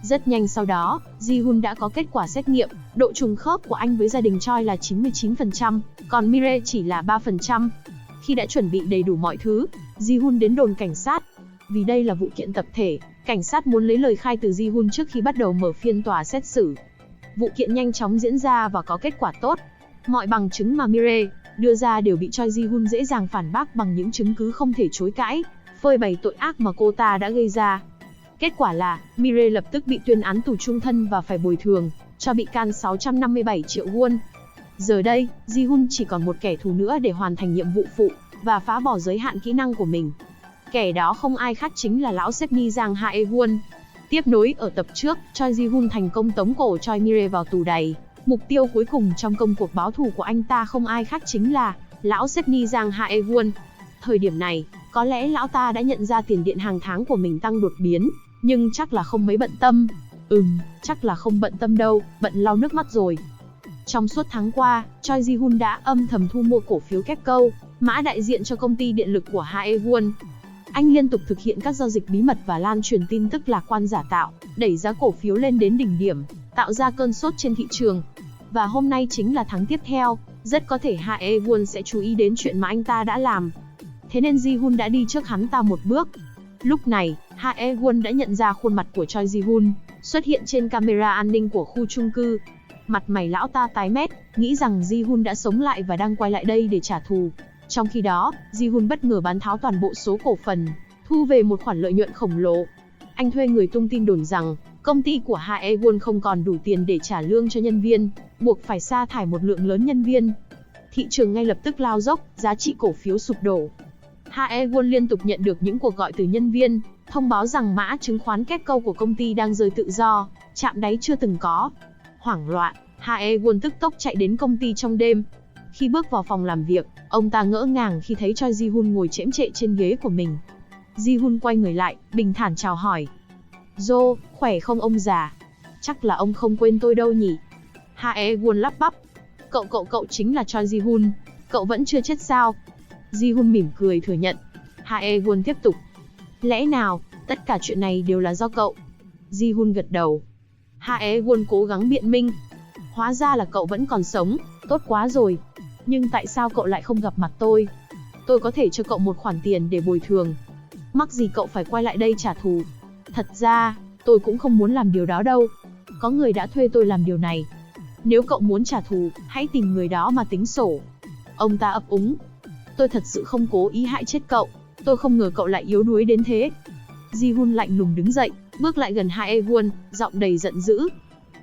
Rất nhanh sau đó, Ji-hun đã có kết quả xét nghiệm, độ trùng khớp của anh với gia đình Choi là 99%, còn Mire chỉ là 3%. Khi đã chuẩn bị đầy đủ mọi thứ, Ji-hun đến đồn cảnh sát. Vì đây là vụ kiện tập thể, cảnh sát muốn lấy lời khai từ Ji-hun trước khi bắt đầu mở phiên tòa xét xử. Vụ kiện nhanh chóng diễn ra và có kết quả tốt. Mọi bằng chứng mà Mire đưa ra đều bị Choi Ji-hun dễ dàng phản bác bằng những chứng cứ không thể chối cãi, phơi bày tội ác mà cô ta đã gây ra. Kết quả là, Mire lập tức bị tuyên án tù chung thân và phải bồi thường cho bị can 657 triệu won. Giờ đây, Ji-hun chỉ còn một kẻ thù nữa để hoàn thành nhiệm vụ phụ và phá bỏ giới hạn kỹ năng của mình. Kẻ đó không ai khác chính là lão sếp Ni Jang Hae-won. Tiếp nối ở tập trước, Choi Ji-hun thành công tống cổ Choi Mire vào tù đầy. Mục tiêu cuối cùng trong công cuộc báo thù của anh ta không ai khác chính là lão sếp Ni Jang Hae-won. Thời điểm này, có lẽ lão ta đã nhận ra tiền điện hàng tháng của mình tăng đột biến, nhưng chắc là không mấy bận tâm. Chắc là không bận tâm đâu, bận lau nước mắt rồi. Trong suốt tháng qua, Choi Ji-hun đã âm thầm thu mua cổ phiếu Kepco, mã đại diện cho công ty điện lực của Hae-won. Anh liên tục thực hiện các giao dịch bí mật và lan truyền tin tức lạc quan giả tạo, đẩy giá cổ phiếu lên đến đỉnh điểm, tạo ra cơn sốt trên thị trường. Và hôm nay chính là tháng tiếp theo, rất có thể Hae-won sẽ chú ý đến chuyện mà anh ta đã làm. Thế nên Ji-hun đã đi trước hắn ta một bước. Lúc này, Hae-won đã nhận ra khuôn mặt của Choi Ji-hun xuất hiện trên camera an ninh của khu chung cư. Mặt mày lão ta tái mét, nghĩ rằng Ji-hun đã sống lại và đang quay lại đây để trả thù. Trong khi đó, Ji-hun bất ngờ bán tháo toàn bộ số cổ phần, thu về một khoản lợi nhuận khổng lồ. Anh thuê người tung tin đồn rằng công ty của Hae-won không còn đủ tiền để trả lương cho nhân viên, buộc phải sa thải một lượng lớn nhân viên. Thị trường ngay lập tức lao dốc, giá trị cổ phiếu sụp đổ. Hae-won liên tục nhận được những cuộc gọi từ nhân viên, thông báo rằng mã chứng khoán Kepco của công ty đang rơi tự do, chạm đáy chưa từng có. Hoảng loạn, Hae-won tức tốc chạy đến công ty trong đêm. Khi bước vào phòng làm việc, ông ta ngỡ ngàng khi thấy Choi Ji-hun ngồi chễm chệ trên ghế của mình. Ji-hun quay người lại, bình thản chào hỏi. "Jo, khỏe không ông già? Chắc là ông không quên tôi đâu nhỉ?" Hae-won lắp bắp. Cậu chính là Choi Ji-hun, cậu vẫn chưa chết sao?" Ji-hun mỉm cười thừa nhận. Hae-won tiếp tục. "Lẽ nào, tất cả chuyện này đều là do cậu?" Ji-hun gật đầu. Hae-won cố gắng biện minh. "Hóa ra là cậu vẫn còn sống, tốt quá rồi. Nhưng tại sao cậu lại không gặp mặt tôi? Tôi có thể cho cậu một khoản tiền để bồi thường. Mắc gì cậu phải quay lại đây trả thù? Thật ra, tôi cũng không muốn làm điều đó đâu. Có người đã thuê tôi làm điều này. Nếu cậu muốn trả thù, hãy tìm người đó mà tính sổ." Ông ta ấp úng. "Tôi thật sự không cố ý hại chết cậu. Tôi không ngờ cậu lại yếu đuối đến thế." Ji-hun lạnh lùng đứng dậy, bước lại gần Hae-won, giọng đầy giận dữ.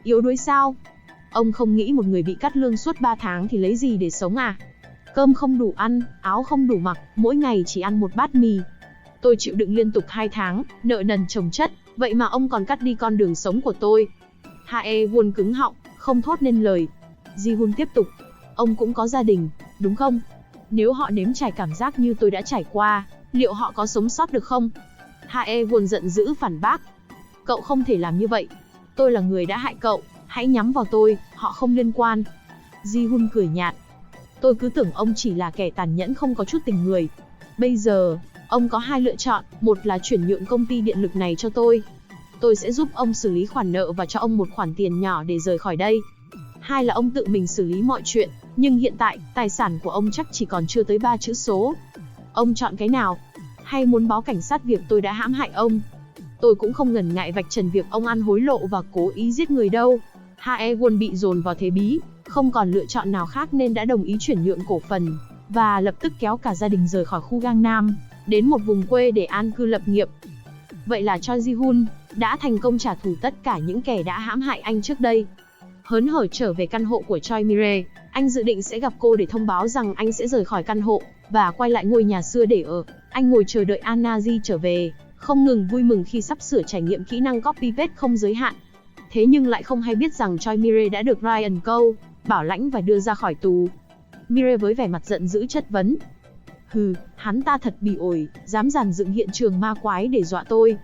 "Yếu đuối sao? Ông không nghĩ một người bị cắt lương suốt 3 tháng thì lấy gì để sống à? Cơm không đủ ăn, áo không đủ mặc, mỗi ngày chỉ ăn một bát mì. Tôi chịu đựng liên tục 2 tháng, nợ nần chồng chất, vậy mà ông còn cắt đi con đường sống của tôi." Hae-won cứng họng, không thốt nên lời. Ji-hun tiếp tục. "Ông cũng có gia đình, đúng không? Nếu họ nếm trải cảm giác như tôi đã trải qua, liệu họ có sống sót được không?" Hae-won giận dữ phản bác. "Cậu không thể làm như vậy. Tôi là người đã hại cậu, hãy nhắm vào tôi, họ không liên quan." Ji-hun cười nhạt. "Tôi cứ tưởng ông chỉ là kẻ tàn nhẫn không có chút tình người. Bây giờ, ông có 2 lựa chọn, một là chuyển nhượng công ty điện lực này cho tôi sẽ giúp ông xử lý khoản nợ và cho ông một khoản tiền nhỏ để rời khỏi đây. Hai là ông tự mình xử lý mọi chuyện, nhưng hiện tại, tài sản của ông chắc chỉ còn chưa tới 3 chữ số. Ông chọn cái nào? Hay muốn báo cảnh sát việc tôi đã hãm hại ông? Tôi cũng không ngần ngại vạch trần việc ông ăn hối lộ và cố ý giết người đâu." Hae-won bị dồn vào thế bí, không còn lựa chọn nào khác nên đã đồng ý chuyển nhượng cổ phần, và lập tức kéo cả gia đình rời khỏi khu Gangnam, đến một vùng quê để an cư lập nghiệp. Vậy là Choi Ji-hun đã thành công trả thù tất cả những kẻ đã hãm hại anh trước đây. Hớn hở trở về căn hộ của Choi Mire, anh dự định sẽ gặp cô để thông báo rằng anh sẽ rời khỏi căn hộ và quay lại ngôi nhà xưa để ở. Anh ngồi chờ đợi Anna Ji trở về, không ngừng vui mừng khi sắp sửa trải nghiệm kỹ năng copy paste không giới hạn. Thế nhưng lại không hay biết rằng Choi Mire đã được Ryan Cole bảo lãnh và đưa ra khỏi tù. Mire với vẻ mặt giận dữ chất vấn. "Hừ, hắn ta thật bỉ ổi, dám dàn dựng hiện trường ma quái để dọa tôi."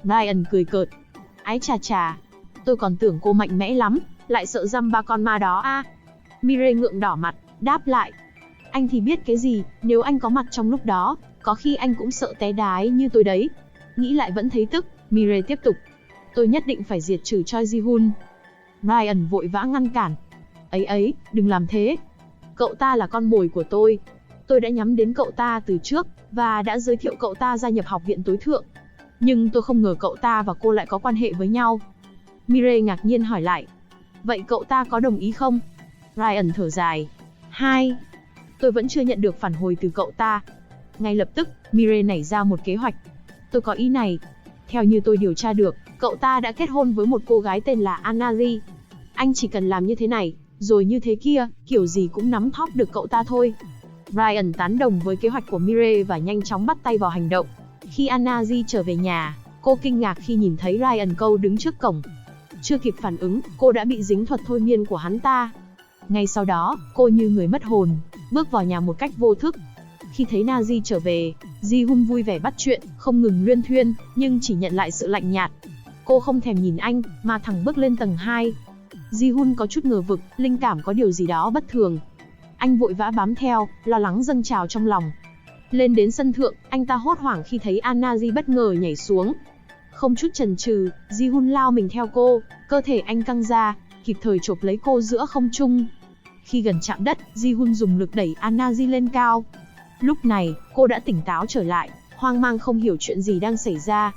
Ryan cười cợt. "Ái chà chà, Tôi còn tưởng cô mạnh mẽ lắm, lại sợ dăm ba con ma đó à. Mirai ngượng đỏ mặt, đáp lại. Anh thì biết cái gì, nếu anh có mặt trong lúc đó, có khi anh cũng sợ té đái như tôi đấy. Nghĩ lại vẫn thấy tức, Mirai tiếp tục. Tôi nhất định phải diệt trừ Choi Ji-hun. Ryan vội vã ngăn cản. Ấy, đừng làm thế. Cậu ta là con mồi của tôi. Tôi đã nhắm đến cậu ta từ trước, và đã giới thiệu cậu ta gia nhập học viện tối thượng. Nhưng tôi không ngờ cậu ta và cô lại có quan hệ với nhau. Mirai ngạc nhiên hỏi lại. Vậy cậu ta có đồng ý không? Ryan thở dài. Tôi vẫn chưa nhận được phản hồi từ cậu ta. Ngay lập tức, Mirai nảy ra một kế hoạch. Tôi có ý này. Theo như tôi điều tra được, cậu ta đã kết hôn với một cô gái tên là Anazi. Anh chỉ cần làm như thế này, rồi như thế kia, kiểu gì cũng nắm thóp được cậu ta thôi. Ryan tán đồng với kế hoạch của Mirai và nhanh chóng bắt tay vào hành động. Khi Anazi trở về nhà, cô kinh ngạc khi nhìn thấy Ryan Câu đứng trước cổng. Chưa kịp phản ứng, cô đã bị dính thuật thôi miên của hắn ta. Ngay sau đó, cô như người mất hồn, bước vào nhà một cách vô thức. Khi thấy Nazi trở về, Ji-hun vui vẻ bắt chuyện, không ngừng luyên thuyên, nhưng chỉ nhận lại sự lạnh nhạt. Cô không thèm nhìn anh, mà thẳng bước lên tầng 2. Ji-hun có chút ngờ vực, linh cảm có điều gì đó bất thường. Anh vội vã bám theo, lo lắng dâng trào trong lòng. Lên đến sân thượng, anh ta hốt hoảng khi thấy Anazi bất ngờ nhảy xuống. Không chút chần chừ, Ji-hun lao mình theo cô, cơ thể anh căng ra, kịp thời chộp lấy cô giữa không trung. Khi gần chạm đất, Ji-hun dùng lực đẩy Anazi lên cao. Lúc này, cô đã tỉnh táo trở lại, hoang mang không hiểu chuyện gì đang xảy ra.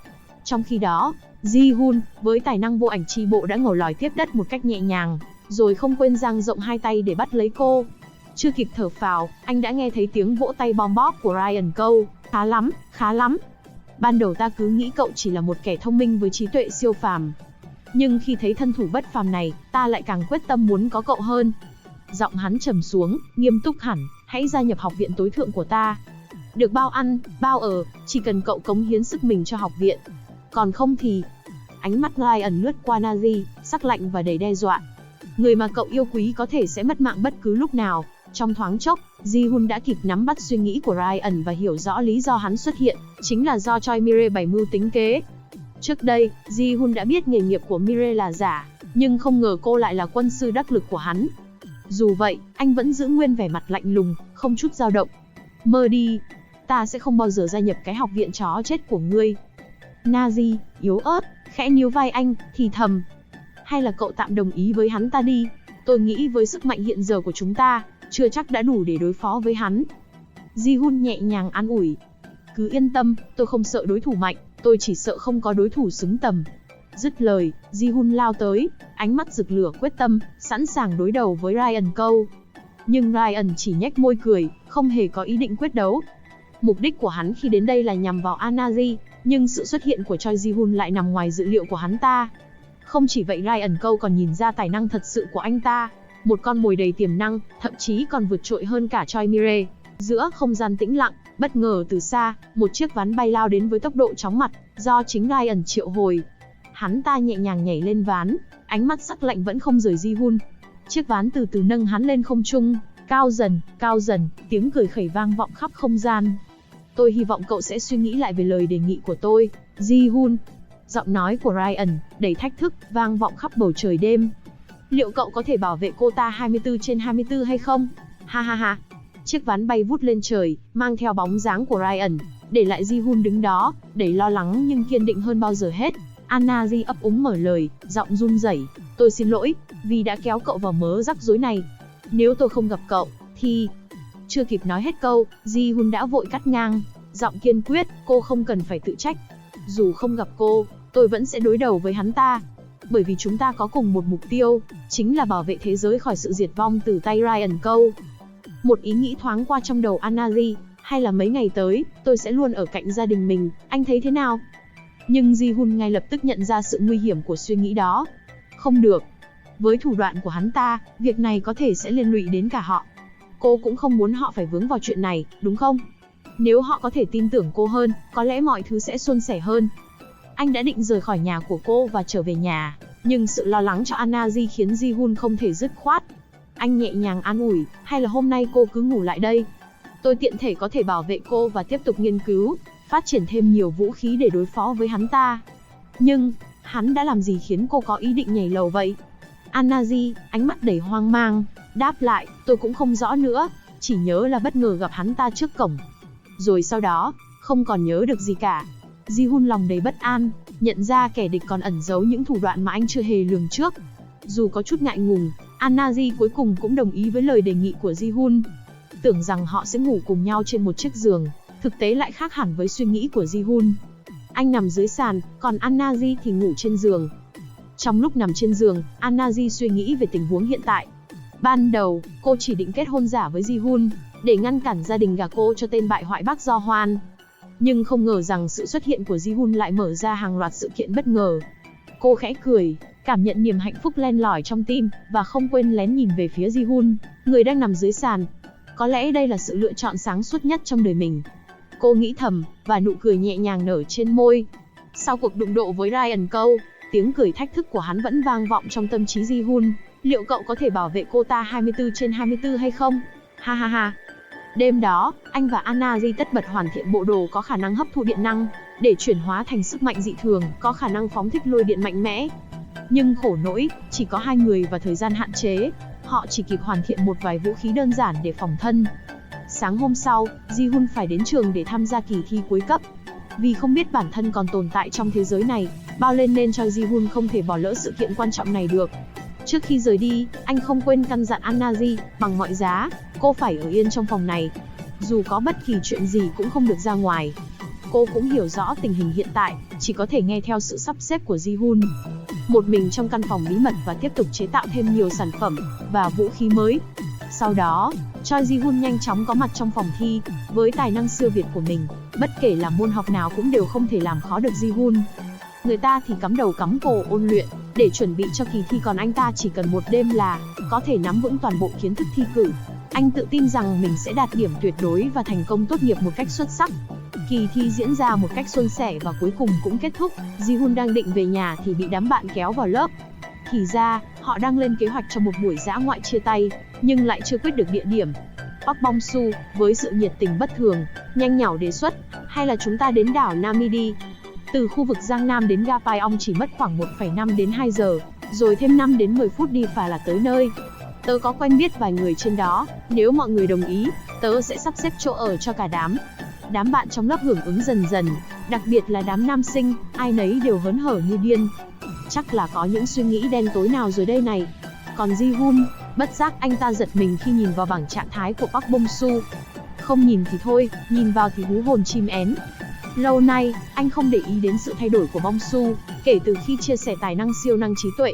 Trong khi đó, Ji-hun, với tài năng vô ảnh chi bộ đã ngồi lòi tiếp đất một cách nhẹ nhàng, rồi không quên dang rộng hai tay để bắt lấy cô. Chưa kịp thở phào, anh đã nghe thấy tiếng vỗ tay bom bóp của Ryan Câu. Khá lắm. Ban đầu ta cứ nghĩ cậu chỉ là một kẻ thông minh với trí tuệ siêu phàm. Nhưng khi thấy thân thủ bất phàm này, ta lại càng quyết tâm muốn có cậu hơn. Giọng hắn trầm xuống, nghiêm túc hẳn, hãy gia nhập học viện tối thượng của ta. Được bao ăn, bao ở, chỉ cần cậu cống hiến sức mình cho học viện. Còn không thì... Ánh mắt Ryan lướt qua Nazi, sắc lạnh và đầy đe dọa. Người mà cậu yêu quý có thể sẽ mất mạng bất cứ lúc nào. Trong thoáng chốc, Ji-hun đã kịp nắm bắt suy nghĩ của Ryan và hiểu rõ lý do hắn xuất hiện, chính là do Choi Mirai bày mưu tính kế. Trước đây, Ji-hun đã biết nghề nghiệp của Mirai là giả, nhưng không ngờ cô lại là quân sư đắc lực của hắn. Dù vậy, anh vẫn giữ nguyên vẻ mặt lạnh lùng, không chút dao động. Mơ đi, ta sẽ không bao giờ gia nhập cái học viện chó chết của ngươi. Nazi, yếu ớt, khẽ níu vai anh, thì thầm. Hay là cậu tạm đồng ý với hắn ta đi, tôi nghĩ với sức mạnh hiện giờ của chúng ta, chưa chắc đã đủ để đối phó với hắn. Ji-hun nhẹ nhàng an ủi. Cứ yên tâm, tôi không sợ đối thủ mạnh, tôi chỉ sợ không có đối thủ xứng tầm. Dứt lời, Ji-hun lao tới, ánh mắt rực lửa quyết tâm, sẵn sàng đối đầu với Ryan Câu. Nhưng Ryan chỉ nhếch môi cười, không hề có ý định quyết đấu. Mục đích của hắn khi đến đây là nhằm vào Anazi, nhưng sự xuất hiện của Choi Ji-hun lại nằm ngoài dự liệu của hắn ta. Không chỉ vậy, Ryan Câu còn nhìn ra tài năng thật sự của anh ta. Một con mồi đầy tiềm năng, thậm chí còn vượt trội hơn cả Choi Mirai. Giữa không gian tĩnh lặng, bất ngờ từ xa, một chiếc ván bay lao đến với tốc độ chóng mặt, do chính Ryan triệu hồi. Hắn ta nhẹ nhàng nhảy lên ván, ánh mắt sắc lạnh vẫn không rời Ji-hun. Chiếc ván từ từ nâng hắn lên không trung, cao dần, tiếng cười khẩy vang vọng khắp không gian. Tôi hy vọng cậu sẽ suy nghĩ lại về lời đề nghị của tôi, Ji-hun. Giọng nói của Ryan, đầy thách thức, vang vọng khắp bầu trời đêm. Liệu cậu có thể bảo vệ cô ta 24/24 hay không? Ha. Chiếc ván bay vút lên trời, mang theo bóng dáng của Ryan, để lại Ji-hun đứng đó, đầy lo lắng nhưng kiên định hơn bao giờ hết. Anazi ấp úng mở lời, giọng run rẩy. Tôi xin lỗi, vì đã kéo cậu vào mớ rắc rối này. Nếu tôi không gặp cậu, thì... Chưa kịp nói hết câu, Ji-hun đã vội cắt ngang, giọng kiên quyết, cô không cần phải tự trách. Dù không gặp cô, tôi vẫn sẽ đối đầu với hắn ta. Bởi vì chúng ta có cùng một mục tiêu, chính là bảo vệ thế giới khỏi sự diệt vong từ tay Ryan Câu. Một ý nghĩ thoáng qua trong đầu Anazi, hay là mấy ngày tới, tôi sẽ luôn ở cạnh gia đình mình, anh thấy thế nào? Nhưng Ji-hun ngay lập tức nhận ra sự nguy hiểm của suy nghĩ đó. Không được. Với thủ đoạn của hắn ta, việc này có thể sẽ liên lụy đến cả họ. Cô cũng không muốn họ phải vướng vào chuyện này, đúng không? Nếu họ có thể tin tưởng cô hơn, có lẽ mọi thứ sẽ suôn sẻ hơn. Anh đã định rời khỏi nhà của cô và trở về nhà, nhưng sự lo lắng cho Anazi khiến Ji-hun không thể dứt khoát. Anh nhẹ nhàng an ủi, hay là hôm nay cô cứ ngủ lại đây. Tôi tiện thể có thể bảo vệ cô và tiếp tục nghiên cứu, phát triển thêm nhiều vũ khí để đối phó với hắn ta. Nhưng, Hắn đã làm gì khiến cô có ý định nhảy lầu vậy? Anna-ji, ánh mắt đầy hoang mang, đáp lại, tôi cũng không rõ nữa, chỉ nhớ là bất ngờ gặp hắn ta trước cổng. Rồi sau đó, không còn nhớ được gì cả. Ji-hun lòng đầy bất an, nhận ra kẻ địch còn ẩn giấu những thủ đoạn mà anh chưa hề lường trước. Dù có chút ngại ngùng, Anna-ji cuối cùng cũng đồng ý với lời đề nghị của Ji-hun. Tưởng rằng họ sẽ ngủ cùng nhau trên một chiếc giường, thực tế lại khác hẳn với suy nghĩ của Ji-hun. Anh nằm dưới sàn, còn Anna-ji thì ngủ trên giường. Trong lúc nằm trên giường, Anna-ji suy nghĩ về tình huống hiện tại. Ban đầu, cô chỉ định kết hôn giả với Ji-hun, để ngăn cản gia đình gả cô cho tên bại hoại Park Jo-hwan. Nhưng không ngờ rằng sự xuất hiện của Ji-hun lại mở ra hàng loạt sự kiện bất ngờ. Cô khẽ cười, cảm nhận niềm hạnh phúc len lỏi trong tim, và không quên lén nhìn về phía Ji-hun, người đang nằm dưới sàn. Có lẽ đây là sự lựa chọn sáng suốt nhất trong đời mình. Cô nghĩ thầm, và nụ cười nhẹ nhàng nở trên môi. Sau cuộc đụng độ với Ryan Cole, tiếng cười thách thức của hắn vẫn vang vọng trong tâm trí Ji-hun. Liệu cậu có thể bảo vệ cô ta 24/24 hay không? Ha ha ha. Đêm đó, anh và Anna-ji tất bật hoàn thiện bộ đồ có khả năng hấp thụ điện năng, để chuyển hóa thành sức mạnh dị thường, có khả năng phóng thích lôi điện mạnh mẽ. Nhưng khổ nỗi, chỉ có hai người và thời gian hạn chế, họ chỉ kịp hoàn thiện một vài vũ khí đơn giản để phòng thân. Sáng hôm sau, Ji-hun phải đến trường để tham gia kỳ thi cuối cấp. Vì không biết bản thân còn tồn tại trong thế giới này, bao lên nên cho Ji-hun không thể bỏ lỡ sự kiện quan trọng này được. Trước khi rời đi, anh không quên căn dặn Anna-ji, bằng mọi giá, cô phải ở yên trong phòng này. Dù có bất kỳ chuyện gì cũng không được ra ngoài. Cô cũng hiểu rõ tình hình hiện tại, chỉ có thể nghe theo sự sắp xếp của Ji-hun. Một mình trong căn phòng bí mật và tiếp tục chế tạo thêm nhiều sản phẩm và vũ khí mới. Sau đó, Choi Ji-hun nhanh chóng có mặt trong phòng thi, với tài năng siêu việt của mình, bất kể là môn học nào cũng đều không thể làm khó được Ji-hun. Người ta thì cắm đầu cắm cổ ôn luyện, để chuẩn bị cho kỳ thi, còn anh ta chỉ cần một đêm là có thể nắm vững toàn bộ kiến thức thi cử. Anh tự tin rằng mình sẽ đạt điểm tuyệt đối và thành công tốt nghiệp một cách xuất sắc. Kỳ thi diễn ra một cách suôn sẻ và cuối cùng cũng kết thúc. Ji-hun đang định về nhà thì bị đám bạn kéo vào lớp. Thì ra, họ đang lên kế hoạch cho một buổi dã ngoại chia tay, nhưng lại chưa quyết được địa điểm. Park Bong-su, với sự nhiệt tình bất thường, nhanh nhảu đề xuất, hay là chúng ta đến đảo Namidi. Từ khu vực Giang Nam đến ga Pyeong chỉ mất khoảng 1,5 đến 2 giờ, rồi thêm 5 đến 10 phút đi phà là tới nơi. Tớ có quen biết vài người trên đó, nếu mọi người đồng ý, tớ sẽ sắp xếp chỗ ở cho cả đám. Đám bạn trong lớp hưởng ứng dần dần, đặc biệt là đám nam sinh, ai nấy đều hớn hở như điên. Chắc là có những suy nghĩ đen tối nào rồi đây này. Còn Ji-hun, bất giác anh ta giật mình khi nhìn vào bảng trạng thái của Park Bong-su. Không nhìn thì thôi, nhìn vào thì hú hồn chim én. Lâu nay, anh không để ý đến sự thay đổi của Bong-su, kể từ khi chia sẻ tài năng siêu năng trí tuệ.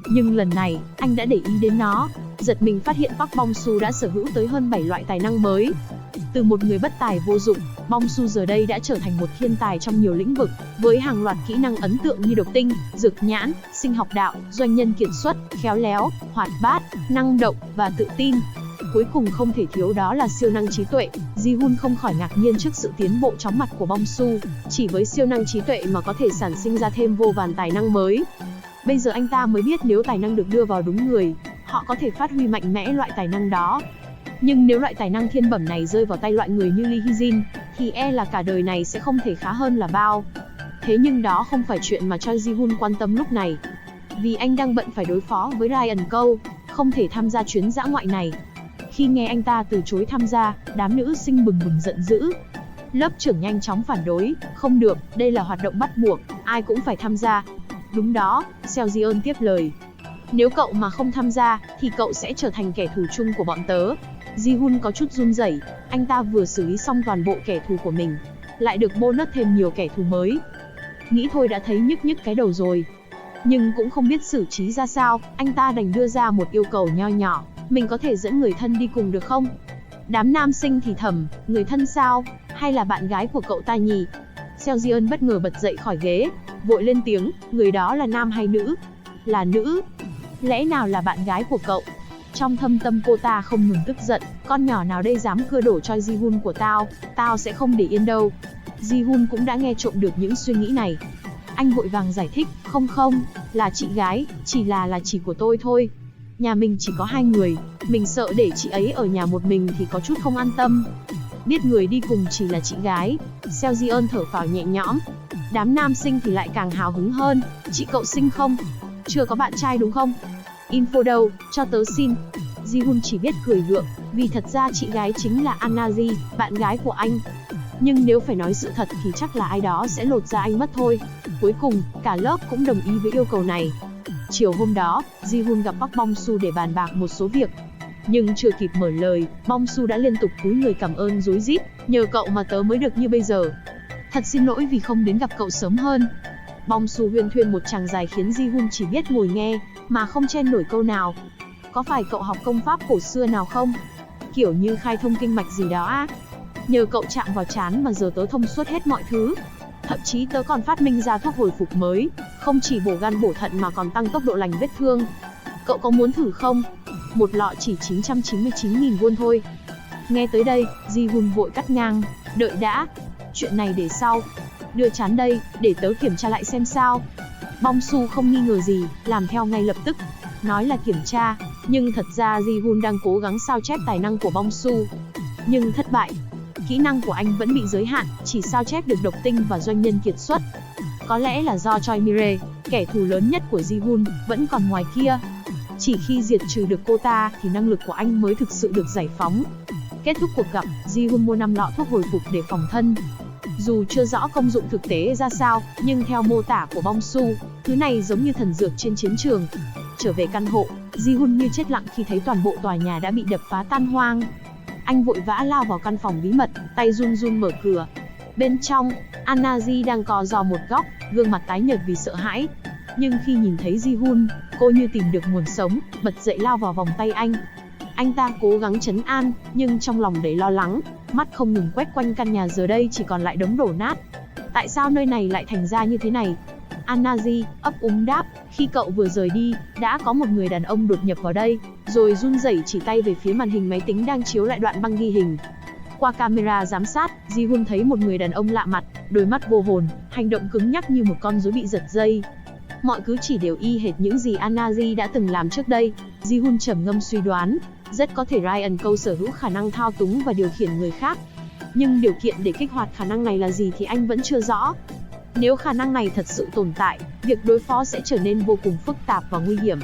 Nhưng lần này, anh đã để ý đến nó, giật mình phát hiện Park Bong-su đã sở hữu tới hơn 7 loại tài năng mới. Từ một người bất tài vô dụng, Bong-su giờ đây đã trở thành một thiên tài trong nhiều lĩnh vực, với hàng loạt kỹ năng ấn tượng như độc tinh, dược nhãn, sinh học đạo, doanh nhân kiệt xuất, khéo léo, hoạt bát, năng động và tự tin. Cuối cùng không thể thiếu đó là siêu năng trí tuệ. Ji-hun không khỏi ngạc nhiên trước sự tiến bộ chóng mặt của Bong-su, chỉ với siêu năng trí tuệ mà có thể sản sinh ra thêm vô vàn tài năng mới. Bây giờ anh ta mới biết nếu tài năng được đưa vào đúng người, họ có thể phát huy mạnh mẽ loại tài năng đó. Nhưng nếu loại tài năng thiên bẩm này rơi vào tay loại người như Lee Hee-jin, thì e là cả đời này sẽ không thể khá hơn là bao. Thế nhưng đó không phải chuyện mà Choi Ji-hun quan tâm lúc này. Vì anh đang bận phải đối phó với Ryan Cole, không thể tham gia chuyến dã ngoại này. Khi nghe anh ta từ chối tham gia, đám nữ sinh bừng bừng giận dữ. Lớp trưởng nhanh chóng phản đối, không được, đây là hoạt động bắt buộc, ai cũng phải tham gia. Đúng đó, Seo Ji-eun tiếp lời. Nếu cậu mà không tham gia, thì cậu sẽ trở thành kẻ thù chung của bọn tớ. Ji-hun có chút run rẩy, anh ta vừa xử lý xong toàn bộ kẻ thù của mình, lại được bonus thêm nhiều kẻ thù mới. Nghĩ thôi đã thấy nhức nhức cái đầu rồi. Nhưng cũng không biết xử trí ra sao, anh ta đành đưa ra một yêu cầu nho nhỏ. Mình có thể dẫn người thân đi cùng được không? Đám nam sinh thì thầm, người thân sao? Hay là bạn gái của cậu ta nhỉ? Seo Ji-eun bất ngờ bật dậy khỏi ghế, vội lên tiếng, người đó là nam hay nữ? Là nữ. Lẽ nào là bạn gái của cậu? Trong thâm tâm cô ta không ngừng tức giận, con nhỏ nào đây dám cưa đổ Choi Ji-hun của tao sẽ không để yên đâu. Ji-hun cũng đã nghe trộm được những suy nghĩ này. Anh vội vàng giải thích, không, là chị gái, chỉ là chị của tôi thôi. Nhà mình chỉ có 2 người, mình sợ để chị ấy ở nhà một mình thì có chút không an tâm. Biết người đi cùng chỉ là chị gái, Seo Ji-eun thở phào nhẹ nhõm. Đám nam sinh thì lại càng hào hứng hơn. Chị cậu xinh không? Chưa có bạn trai đúng không? Info đâu, cho tớ xin. Ji-hun chỉ biết cười gượng, vì thật ra chị gái chính là Anna-ji, bạn gái của anh. Nhưng nếu phải nói sự thật thì chắc là ai đó sẽ lột da anh mất thôi. Cuối cùng, cả lớp cũng đồng ý với yêu cầu này. Chiều hôm đó, Ji-hun gặp Park Bong-su để bàn bạc một số việc. Nhưng chưa kịp mở lời, Bong-su đã liên tục cúi người cảm ơn rối rít, nhờ cậu mà tớ mới được như bây giờ. Thật xin lỗi vì không đến gặp cậu sớm hơn. Bong-su huyên thuyên một tràng dài khiến Ji-hun chỉ biết ngồi nghe, mà không chen nổi câu nào. Có phải cậu học công pháp cổ xưa nào không? Kiểu như khai thông kinh mạch gì đó á? Nhờ cậu chạm vào trán mà giờ tớ thông suốt hết mọi thứ. Thậm chí tớ còn phát minh ra thuốc hồi phục mới, không chỉ bổ gan bổ thận mà còn tăng tốc độ lành vết thương. Cậu có muốn thử không? Một lọ chỉ 999.000 won thôi. Nghe tới đây, Ji-hun vội cắt ngang, đợi đã. Chuyện này để sau. Đưa trán đây, để tớ kiểm tra lại xem sao. Bong-su không nghi ngờ gì, làm theo ngay lập tức. Nói là kiểm tra, nhưng thật ra Ji-hun đang cố gắng sao chép tài năng của Bong-su. Nhưng thất bại. Kỹ năng của anh vẫn bị giới hạn, chỉ sao chép được độc tinh và doanh nhân kiệt xuất. Có lẽ là do Choi Mire, kẻ thù lớn nhất của Ji-hun, vẫn còn ngoài kia. Chỉ khi diệt trừ được cô ta thì năng lực của anh mới thực sự được giải phóng. Kết thúc cuộc gặp, Ji-hun mua 5 lọ thuốc hồi phục để phòng thân. Dù chưa rõ công dụng thực tế ra sao, nhưng theo mô tả của Bong-su, thứ này giống như thần dược trên chiến trường. Trở về căn hộ, Ji-hun như chết lặng khi thấy toàn bộ tòa nhà đã bị đập phá tan hoang. Anh vội vã lao vào căn phòng bí mật, tay run run mở cửa. Bên trong, Anna-ji đang co ro một góc, gương mặt tái nhợt vì sợ hãi. Nhưng khi nhìn thấy Ji-hun, cô như tìm được nguồn sống, bật dậy lao vào vòng tay anh. Anh ta cố gắng trấn an, nhưng trong lòng đầy lo lắng, mắt không ngừng quét quanh căn nhà giờ đây chỉ còn lại đống đổ nát. Tại sao nơi này lại thành ra như thế này? Anna-ji ấp úng đáp, khi cậu vừa rời đi, đã có một người đàn ông đột nhập vào đây, rồi run rẩy chỉ tay về phía màn hình máy tính đang chiếu lại đoạn băng ghi hình. Qua camera giám sát, Ji-hun thấy một người đàn ông lạ mặt, đôi mắt vô hồn, hành động cứng nhắc như một con rối bị giật dây. Mọi cứ chỉ đều y hệt những gì Anna-ji đã từng làm trước đây. Ji-hun trầm ngâm suy đoán, rất có thể Ryan Cole sở hữu khả năng thao túng và điều khiển người khác. Nhưng điều kiện để kích hoạt khả năng này là gì thì anh vẫn chưa rõ. Nếu khả năng này thật sự tồn tại, việc đối phó sẽ trở nên vô cùng phức tạp và nguy hiểm.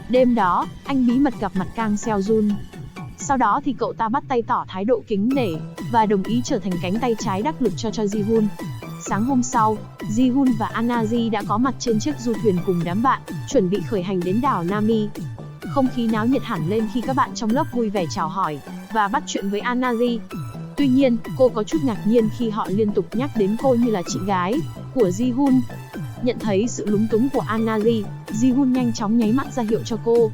Đêm đó, anh bí mật gặp mặt Kang Seo-jun. Sau đó thì cậu ta bắt tay tỏ thái độ kính nể, và đồng ý trở thành cánh tay trái đắc lực cho Ji-hun. Sáng hôm sau, Ji-hun và Anna-ji đã có mặt trên chiếc du thuyền cùng đám bạn, chuẩn bị khởi hành đến đảo Nami. Không khí náo nhiệt hẳn lên khi các bạn trong lớp vui vẻ chào hỏi, và bắt chuyện với Anna-ji. Tuy nhiên, cô có chút ngạc nhiên khi họ liên tục nhắc đến cô như là chị gái của Ji-hun. Nhận thấy sự lúng túng của Anna-ji, Ji-hun nhanh chóng nháy mắt ra hiệu cho cô.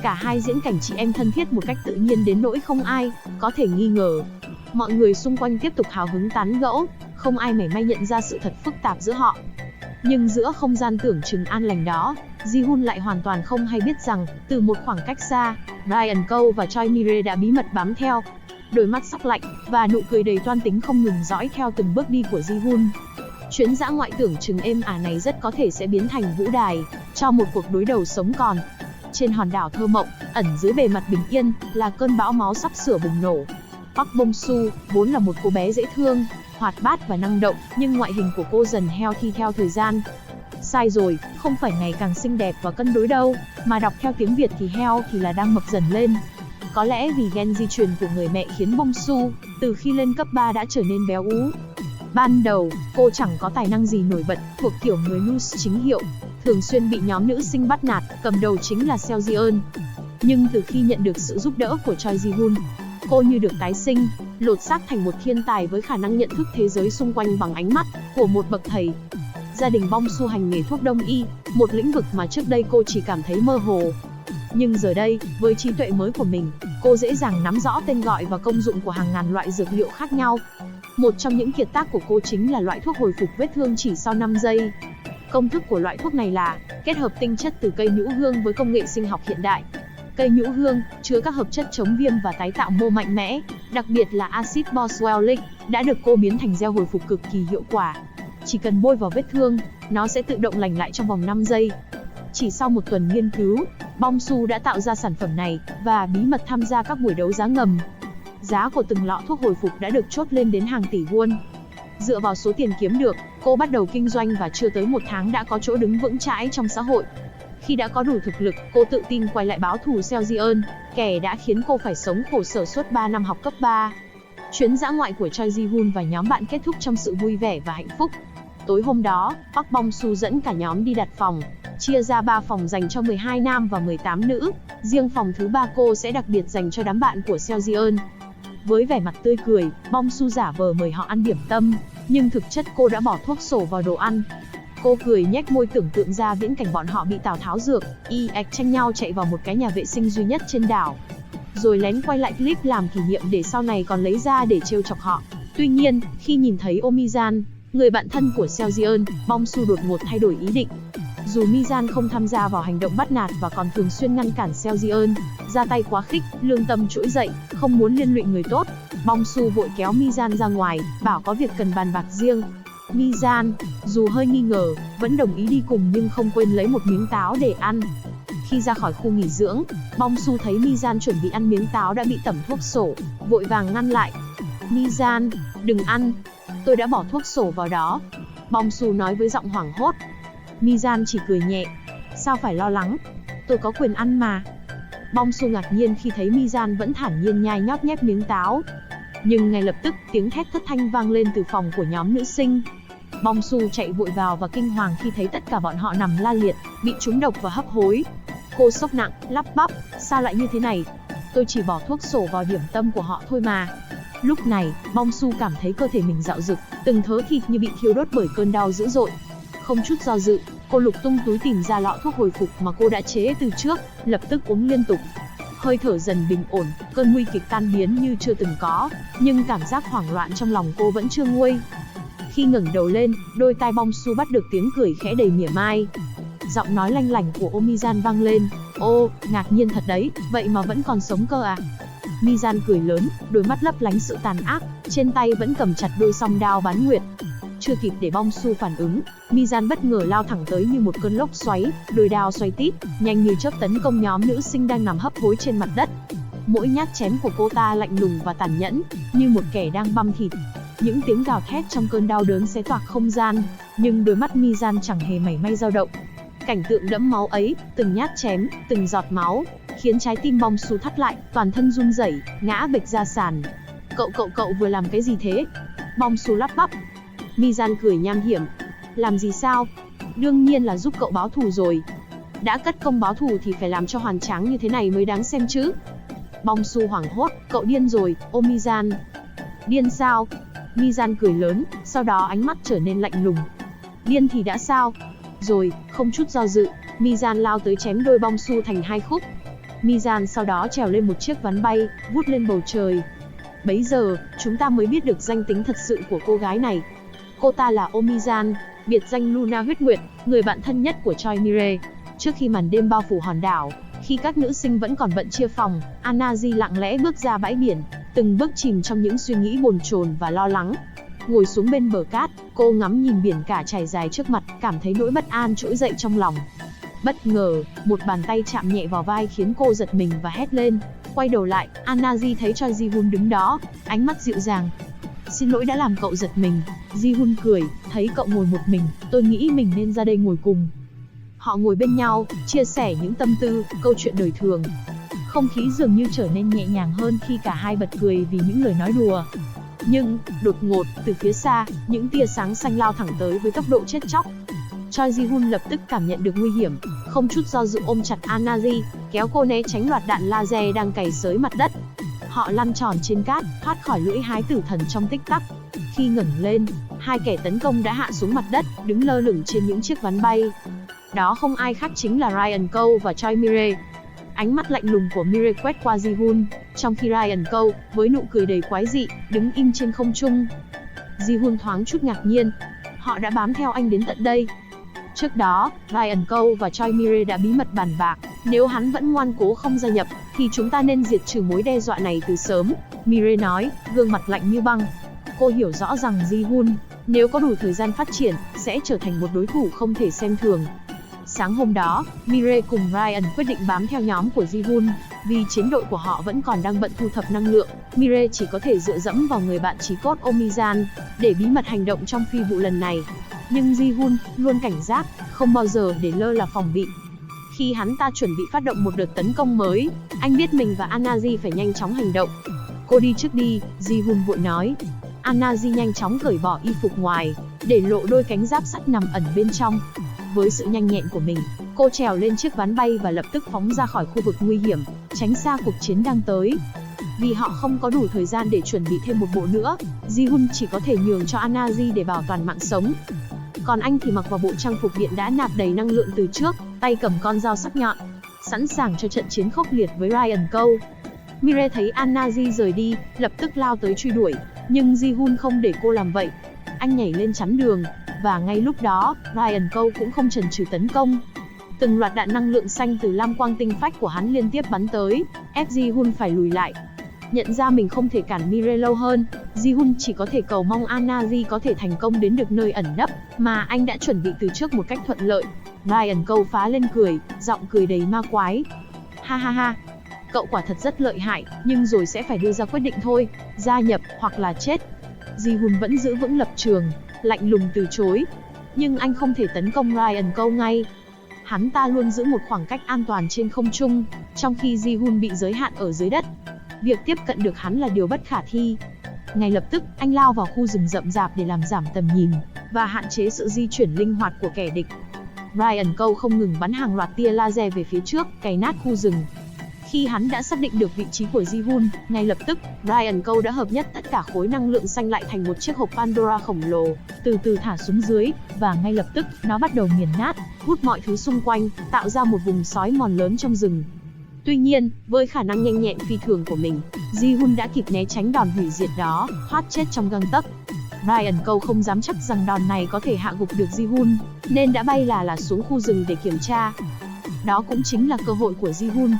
Cả hai diễn cảnh chị em thân thiết một cách tự nhiên đến nỗi không ai có thể nghi ngờ. Mọi người xung quanh tiếp tục hào hứng tán gẫu, không ai mảy may nhận ra sự thật phức tạp giữa họ. Nhưng giữa không gian tưởng chừng an lành đó, Ji-hun lại hoàn toàn không hay biết rằng, từ một khoảng cách xa, Ryan Cole và Choi Mire đã bí mật bám theo. Đôi mắt sắc lạnh, và nụ cười đầy toan tính không ngừng dõi theo từng bước đi của Ji-hun. Chuyến dã ngoại tưởng chừng êm ả này rất có thể sẽ biến thành vũ đài cho một cuộc đối đầu sống còn. Trên hòn đảo thơ mộng, ẩn dưới bề mặt bình yên, là cơn bão máu sắp sửa bùng nổ. Park Bong-su, vốn là một cô bé dễ thương, hoạt bát và năng động, nhưng ngoại hình của cô dần healthy theo thời gian. Sai rồi, không phải ngày càng xinh đẹp và cân đối đâu, mà đọc theo tiếng Việt thì healthy là đang mập dần lên. Có lẽ vì gen di truyền của người mẹ khiến Bong-su, từ khi lên cấp 3 đã trở nên béo ú. Ban đầu, cô chẳng có tài năng gì nổi bật, thuộc kiểu người loose chính hiệu, thường xuyên bị nhóm nữ sinh bắt nạt, cầm đầu chính là Seo Ji-eun. Nhưng từ khi nhận được sự giúp đỡ của Choi Ji-hun, cô như được tái sinh, lột xác thành một thiên tài với khả năng nhận thức thế giới xung quanh bằng ánh mắt của một bậc thầy. Gia đình Bong-su hành nghề thuốc đông y, một lĩnh vực mà trước đây cô chỉ cảm thấy mơ hồ. Nhưng giờ đây, với trí tuệ mới của mình, cô dễ dàng nắm rõ tên gọi và công dụng của hàng ngàn loại dược liệu khác nhau. Một trong những kiệt tác của cô chính là loại thuốc hồi phục vết thương chỉ sau 5 giây. Công thức của loại thuốc này là kết hợp tinh chất từ cây nhũ hương với công nghệ sinh học hiện đại. Cây nhũ hương chứa các hợp chất chống viêm và tái tạo mô mạnh mẽ, đặc biệt là axit boswellic, đã được cô biến thành gel hồi phục cực kỳ hiệu quả. Chỉ cần bôi vào vết thương, nó sẽ tự động lành lại trong vòng 5 giây. Chỉ sau một tuần nghiên cứu, Bong-su đã tạo ra sản phẩm này và bí mật tham gia các buổi đấu giá ngầm. Giá của từng lọ thuốc hồi phục đã được chốt lên đến hàng tỷ won. Dựa vào số tiền kiếm được, Cô bắt đầu kinh doanh và chưa tới 1 tháng đã có chỗ đứng vững chãi trong xã hội. Khi đã có đủ thực lực, cô tự tin quay lại báo thù Seo Ji-eun, kẻ đã khiến cô phải sống khổ sở suốt 3 năm học cấp 3. Chuyến dã ngoại của Choi Ji-hoon và nhóm bạn kết thúc trong sự vui vẻ và hạnh phúc. Tối hôm đó, Park Bong-su dẫn cả nhóm đi đặt phòng, chia ra 3 phòng dành cho 12 nam và 18 nữ. Riêng phòng thứ 3 cô sẽ đặc biệt dành cho đám bạn của Seo Ji-eun. Với vẻ mặt tươi cười, Bong-su giả vờ mời họ ăn điểm tâm, nhưng thực chất cô đã bỏ thuốc sổ vào đồ ăn. Cô cười nhếch môi tưởng tượng ra viễn cảnh bọn họ bị Tào Tháo dược, y ạch tranh nhau chạy vào một cái nhà vệ sinh duy nhất trên đảo. Rồi lén quay lại clip làm kỷ niệm để sau này còn lấy ra để trêu chọc họ. Tuy nhiên, khi nhìn thấy Oh Mi-jan, người bạn thân của Seo Ji-eun, Bong-su đột ngột thay đổi ý định. Dù Mi-jan không tham gia vào hành động bắt nạt và còn thường xuyên ngăn cản Seo Ji-eun, ra tay quá khích, lương tâm trỗi dậy, không muốn liên lụy người tốt, Bong-su vội kéo Mi-jan ra ngoài, bảo có việc cần bàn bạc riêng. Mi-jan, dù hơi nghi ngờ, vẫn đồng ý đi cùng nhưng không quên lấy một miếng táo để ăn. Khi ra khỏi khu nghỉ dưỡng, Bong-su thấy Mi-jan chuẩn bị ăn miếng táo đã bị tẩm thuốc sổ, vội vàng ngăn lại. Mi-jan, đừng ăn, tôi đã bỏ thuốc sổ vào đó. Bong-su nói với giọng hoảng hốt. Mi-jan chỉ cười nhẹ. Sao phải lo lắng? Tôi có quyền ăn mà. Bong-su ngạc nhiên khi thấy Mi-jan vẫn thản nhiên nhai nhóp nhép miếng táo. Nhưng ngay lập tức, tiếng thét thất thanh vang lên từ phòng của nhóm nữ sinh. Bong-su chạy vội vào và kinh hoàng khi thấy tất cả bọn họ nằm la liệt, bị trúng độc và hấp hối. Cô sốc nặng, lắp bắp, sao lại như thế này? Tôi chỉ bỏ thuốc sổ vào điểm tâm của họ thôi mà. Lúc này, Bong-su cảm thấy cơ thể mình dạo dực, từng thớ thịt như bị thiêu đốt bởi cơn đau dữ dội. Không chút do dự, cô lục tung túi tìm ra lọ thuốc hồi phục mà cô đã chế từ trước, lập tức uống liên tục. Hơi thở dần bình ổn, cơn nguy kịch tan biến như chưa từng có, nhưng cảm giác hoảng loạn trong lòng cô vẫn chưa nguôi. Khi ngẩng đầu lên, đôi tai Bong-su bắt được tiếng cười khẽ đầy mỉa mai. Giọng nói lanh lảnh của Oh Mi-jan vang lên. Ô, ngạc nhiên thật đấy, vậy mà vẫn còn sống cơ à? Mi-jan cười lớn, đôi mắt lấp lánh sự tàn ác, trên tay vẫn cầm chặt đôi song đao bán nguyệt. Chưa kịp để Bong-su phản ứng, Mi-jan bất ngờ lao thẳng tới như một cơn lốc xoáy, đôi đao xoay tít, nhanh như chớp tấn công nhóm nữ sinh đang nằm hấp hối trên mặt đất. Mỗi nhát chém của cô ta lạnh lùng và tàn nhẫn, như một kẻ đang băm thịt. Những tiếng gào thét trong cơn đau đớn xé toạc không gian, nhưng đôi mắt Mi-jan chẳng hề mảy may dao động. Cảnh tượng đẫm máu ấy, từng nhát chém, từng giọt máu, khiến trái tim Bong-su thắt lại, toàn thân run rẩy, ngã bịch ra sàn. Cậu vừa làm cái gì thế? Bong-su lắp bắp. Mi-jan cười nham hiểm. Làm gì sao? Đương nhiên là giúp cậu báo thù rồi. Đã cất công báo thù thì phải làm cho hoành tráng như thế này mới đáng xem chứ. Bong-su hoảng hốt, cậu điên rồi, Oh Mi-jan. Điên sao? Mi-jan cười lớn, sau đó ánh mắt trở nên lạnh lùng. Điên thì đã sao? Rồi, không chút do dự, Mi-jan lao tới chém đôi Bong-su thành 2 khúc. Mi-jan sau đó trèo lên một chiếc ván bay, vút lên bầu trời. Bấy giờ, chúng ta mới biết được danh tính thật sự của cô gái này. Cô ta là Oh Mi-jan, biệt danh Luna Huyết Nguyệt, người bạn thân nhất của Choi Mi-rae. Trước khi màn đêm bao phủ hòn đảo, khi các nữ sinh vẫn còn bận chia phòng, Anaji lặng lẽ bước ra bãi biển, từng bước chìm trong những suy nghĩ bồn chồn và lo lắng. Ngồi xuống bên bờ cát, cô ngắm nhìn biển cả trải dài trước mặt, cảm thấy nỗi bất an trỗi dậy trong lòng. Bất ngờ, một bàn tay chạm nhẹ vào vai khiến cô giật mình và hét lên. Quay đầu lại, Anaji thấy Choi Ji-hoon đứng đó, ánh mắt dịu dàng. Xin lỗi đã làm cậu giật mình. Ji-hoon cười, thấy cậu ngồi một mình, tôi nghĩ mình nên ra đây ngồi cùng. Họ ngồi bên nhau, chia sẻ những tâm tư, câu chuyện đời thường. Không khí dường như trở nên nhẹ nhàng hơn khi cả hai bật cười vì những lời nói đùa. Nhưng, đột ngột, từ phía xa, những tia sáng xanh lao thẳng tới với tốc độ chết chóc. Choi Ji-hoon lập tức cảm nhận được nguy hiểm, không chút do dự ôm chặt Anaji, kéo cô né tránh loạt đạn laser đang cày xới mặt đất. Họ lăn tròn trên cát, thoát khỏi lưỡi hái tử thần trong tích tắc. Khi ngẩng lên, hai kẻ tấn công đã hạ xuống mặt đất, đứng lơ lửng trên những chiếc ván bay. Đó không ai khác chính là Ryan Cole và Choi Mi-rae. Ánh mắt lạnh lùng của Mi-rae quét qua Ji-hoon, trong khi Ryan Cole, với nụ cười đầy quái dị, đứng im trên không trung. Ji-hoon thoáng chút ngạc nhiên. Họ đã bám theo anh đến tận đây. Trước đó, Ryan Cole và Choi Mi-rae đã bí mật bàn bạc, nếu hắn vẫn ngoan cố không gia nhập, thì chúng ta nên diệt trừ mối đe dọa này từ sớm. Mi-rae nói, gương mặt lạnh như băng. Cô hiểu rõ rằng Ji-hoon, nếu có đủ thời gian phát triển, sẽ trở thành một đối thủ không thể xem thường. Sáng hôm đó, Mi-rae cùng Ryan quyết định bám theo nhóm của Ji-hoon. Vì chiến đội của họ vẫn còn đang bận thu thập năng lượng, Mi-rae chỉ có thể dựa dẫm vào người bạn chí cốt Oh Mi-jan để bí mật hành động trong phi vụ lần này. Nhưng Ji-hun luôn cảnh giác, không bao giờ để lơ là phòng bị. Khi hắn ta chuẩn bị phát động một đợt tấn công mới, anh biết mình và Anaji phải nhanh chóng hành động. Cô đi trước đi, Ji-hun vội nói. Anaji nhanh chóng cởi bỏ y phục ngoài, để lộ đôi cánh giáp sắt nằm ẩn bên trong. Với sự nhanh nhẹn của mình, cô trèo lên chiếc ván bay và lập tức phóng ra khỏi khu vực nguy hiểm, tránh xa cuộc chiến đang tới. Vì họ không có đủ thời gian để chuẩn bị thêm một bộ nữa, Ji-hun chỉ có thể nhường cho Anaji để bảo toàn mạng sống. Còn anh thì mặc vào bộ trang phục điện đã nạp đầy năng lượng từ trước, tay cầm con dao sắc nhọn, sẵn sàng cho trận chiến khốc liệt với Ryan Cole. Mirai thấy Anaji rời đi, lập tức lao tới truy đuổi, nhưng Ji-hun không để cô làm vậy. Anh nhảy lên chắn đường, và ngay lúc đó, Ryan Cole cũng không chần chừ tấn công. Từng loạt đạn năng lượng xanh từ lam quang tinh phách của hắn liên tiếp bắn tới, ép Ji-hun phải lùi lại. Nhận ra mình không thể cản Mirai lâu hơn, Ji-hun chỉ có thể cầu mong Anaji có thể thành công đến được nơi ẩn nấp mà anh đã chuẩn bị từ trước một cách thuận lợi. Ryan Cole phá lên cười, giọng cười đầy ma quái. Ha ha ha, cậu quả thật rất lợi hại, nhưng rồi sẽ phải đưa ra quyết định thôi, gia nhập hoặc là chết. Ji-hun vẫn giữ vững lập trường, lạnh lùng từ chối. Nhưng anh không thể tấn công Ryan Cole ngay. Hắn ta luôn giữ một khoảng cách an toàn trên không trung, trong khi Ji-hun bị giới hạn ở dưới đất. Việc tiếp cận được hắn là điều bất khả thi. Ngay lập tức, anh lao vào khu rừng rậm rạp để làm giảm tầm nhìn và hạn chế sự di chuyển linh hoạt của kẻ địch. Ryan Cole không ngừng bắn hàng loạt tia laser về phía trước, cày nát khu rừng. Khi hắn đã xác định được vị trí của Ji-hun, ngay lập tức, Ryan Cole đã hợp nhất tất cả khối năng lượng xanh lại thành một chiếc hộp Pandora khổng lồ, từ từ thả xuống dưới, và ngay lập tức, nó bắt đầu nghiền nát, hút mọi thứ xung quanh, tạo ra một vùng sói mòn lớn trong rừng. Tuy nhiên, với khả năng nhanh nhẹn phi thường của mình, Ji-hun đã kịp né tránh đòn hủy diệt đó, thoát chết trong gang tấc. Ryan Cole không dám chắc rằng đòn này có thể hạ gục được Ji-hun, nên đã bay là xuống khu rừng để kiểm tra. Đó cũng chính là cơ hội của Ji-hun.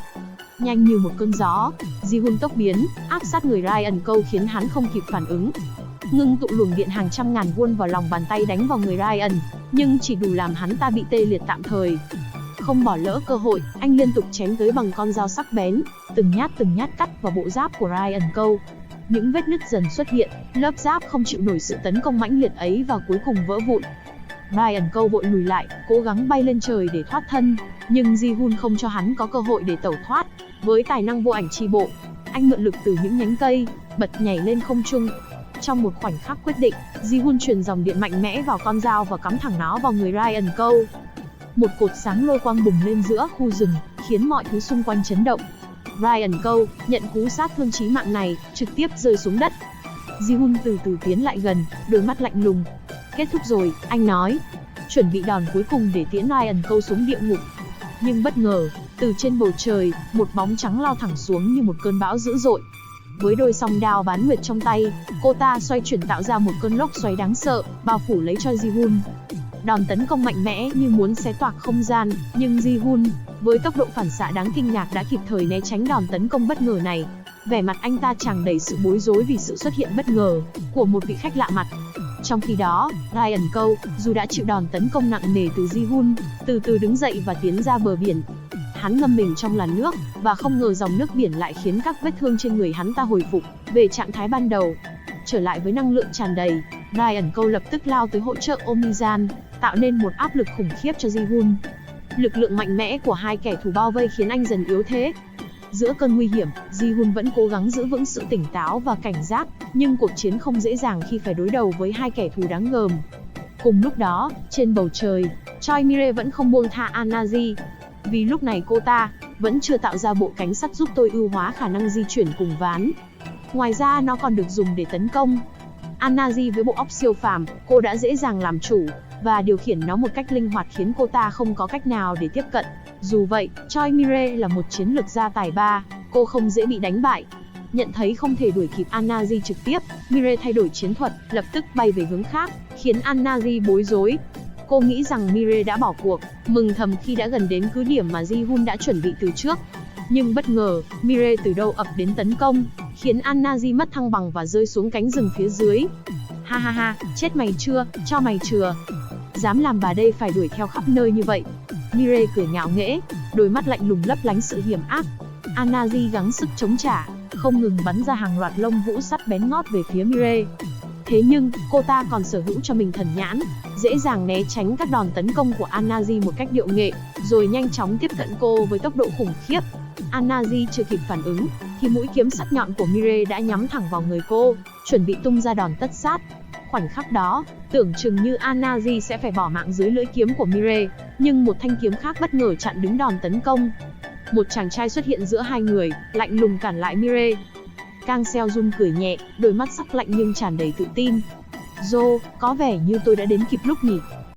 Nhanh như một cơn gió, Ji-hun tốc biến, áp sát người Ryan Cole khiến hắn không kịp phản ứng. Ngưng tụ luồng điện hàng trăm ngàn won vào lòng bàn tay đánh vào người Ryan, nhưng chỉ đủ làm hắn ta bị tê liệt tạm thời. Không bỏ lỡ cơ hội, anh liên tục chém tới bằng con dao sắc bén, từng nhát cắt vào bộ giáp của Ryan Cole. Những vết nứt dần xuất hiện, lớp giáp không chịu nổi sự tấn công mãnh liệt ấy và cuối cùng vỡ vụn. Ryan Cole vội lùi lại, cố gắng bay lên trời để thoát thân, nhưng Ji-hun không cho hắn có cơ hội để tẩu thoát. Với tài năng vô ảnh chi bộ, anh mượn lực từ những nhánh cây, bật nhảy lên không trung. Trong một khoảnh khắc quyết định, Ji-hun truyền dòng điện mạnh mẽ vào con dao và cắm thẳng nó vào người Ryan Cole. Một cột sáng lôi quang bùng lên giữa khu rừng, khiến mọi thứ xung quanh chấn động. Ryan Cole nhận cú sát thương chí mạng này, trực tiếp rơi xuống đất. Ji-hun từ từ tiến lại gần, đôi mắt lạnh lùng. Kết thúc rồi, anh nói. Chuẩn bị đòn cuối cùng để tiễn Ryan Cole xuống địa ngục. Nhưng bất ngờ, từ trên bầu trời, một bóng trắng lao thẳng xuống như một cơn bão dữ dội. Với đôi song đao bán nguyệt trong tay, cô ta xoay chuyển tạo ra một cơn lốc xoáy đáng sợ, bao phủ lấy cho Ji-hun. Đòn tấn công mạnh mẽ như muốn xé toạc không gian, nhưng Ji-hun, với tốc độ phản xạ đáng kinh ngạc đã kịp thời né tránh đòn tấn công bất ngờ này. Vẻ mặt anh ta tràn đầy sự bối rối vì sự xuất hiện bất ngờ của một vị khách lạ mặt. Trong khi đó, Ryan Cole, dù đã chịu đòn tấn công nặng nề từ Ji-hun, từ từ đứng dậy và tiến ra bờ biển. Hắn ngâm mình trong làn nước, và không ngờ dòng nước biển lại khiến các vết thương trên người hắn ta hồi phục về trạng thái ban đầu. Trở lại với năng lượng tràn đầy, Ryan Cole lập tức lao tới hỗ trợ Omizan, tạo nên một áp lực khủng khiếp cho Ji-hun. Lực lượng mạnh mẽ của hai kẻ thù bao vây khiến anh dần yếu thế. Giữa cơn nguy hiểm, Ji-hun vẫn cố gắng giữ vững sự tỉnh táo và cảnh giác, nhưng cuộc chiến không dễ dàng khi phải đối đầu với hai kẻ thù đáng gờm. Cùng lúc đó, trên bầu trời, Choi Mirai vẫn không buông tha Anaji. Vì lúc này cô ta vẫn chưa tạo ra bộ cánh sắt giúp tối ưu hóa khả năng di chuyển cùng ván. Ngoài ra nó còn được dùng để tấn công. Anaji với bộ óc siêu phàm, cô đã dễ dàng làm chủ và điều khiển nó một cách linh hoạt khiến cô ta không có cách nào để tiếp cận. Dù vậy, Choi Mirai là một chiến lược gia tài ba, cô không dễ bị đánh bại. Nhận thấy không thể đuổi kịp Anaji trực tiếp, Mirai thay đổi chiến thuật, lập tức bay về hướng khác, khiến Anaji bối rối. Cô nghĩ rằng Mirai đã bỏ cuộc, mừng thầm khi đã gần đến cứ điểm mà Ji-hun đã chuẩn bị từ trước. Nhưng bất ngờ, Mirai từ đâu ập đến tấn công, khiến Anaji mất thăng bằng và rơi xuống cánh rừng phía dưới. Ha ha ha, chết mày chưa, cho mày chừa. Dám làm bà đây phải đuổi theo khắp nơi như vậy. Mirai cười ngạo nghễ, đôi mắt lạnh lùng lấp lánh sự hiểm ác. Anaji gắng sức chống trả, không ngừng bắn ra hàng loạt lông vũ sắt bén ngót về phía Mirai. Thế nhưng, cô ta còn sở hữu cho mình thần nhãn, dễ dàng né tránh các đòn tấn công của Anaji một cách điệu nghệ, rồi nhanh chóng tiếp cận cô với tốc độ khủng khiếp. Anaji chưa kịp phản ứng, thì mũi kiếm sắc nhọn của Mirai đã nhắm thẳng vào người cô, chuẩn bị tung ra đòn tất sát. Khoảnh khắc đó, tưởng chừng như Anaji sẽ phải bỏ mạng dưới lưỡi kiếm của Mirai, nhưng một thanh kiếm khác bất ngờ chặn đứng đòn tấn công. Một chàng trai xuất hiện giữa hai người, lạnh lùng cản lại Mirai. Kang Seo-jun cười nhẹ, đôi mắt sắc lạnh nhưng tràn đầy tự tin. "Zo, có vẻ như tôi đã đến kịp lúc nhỉ?"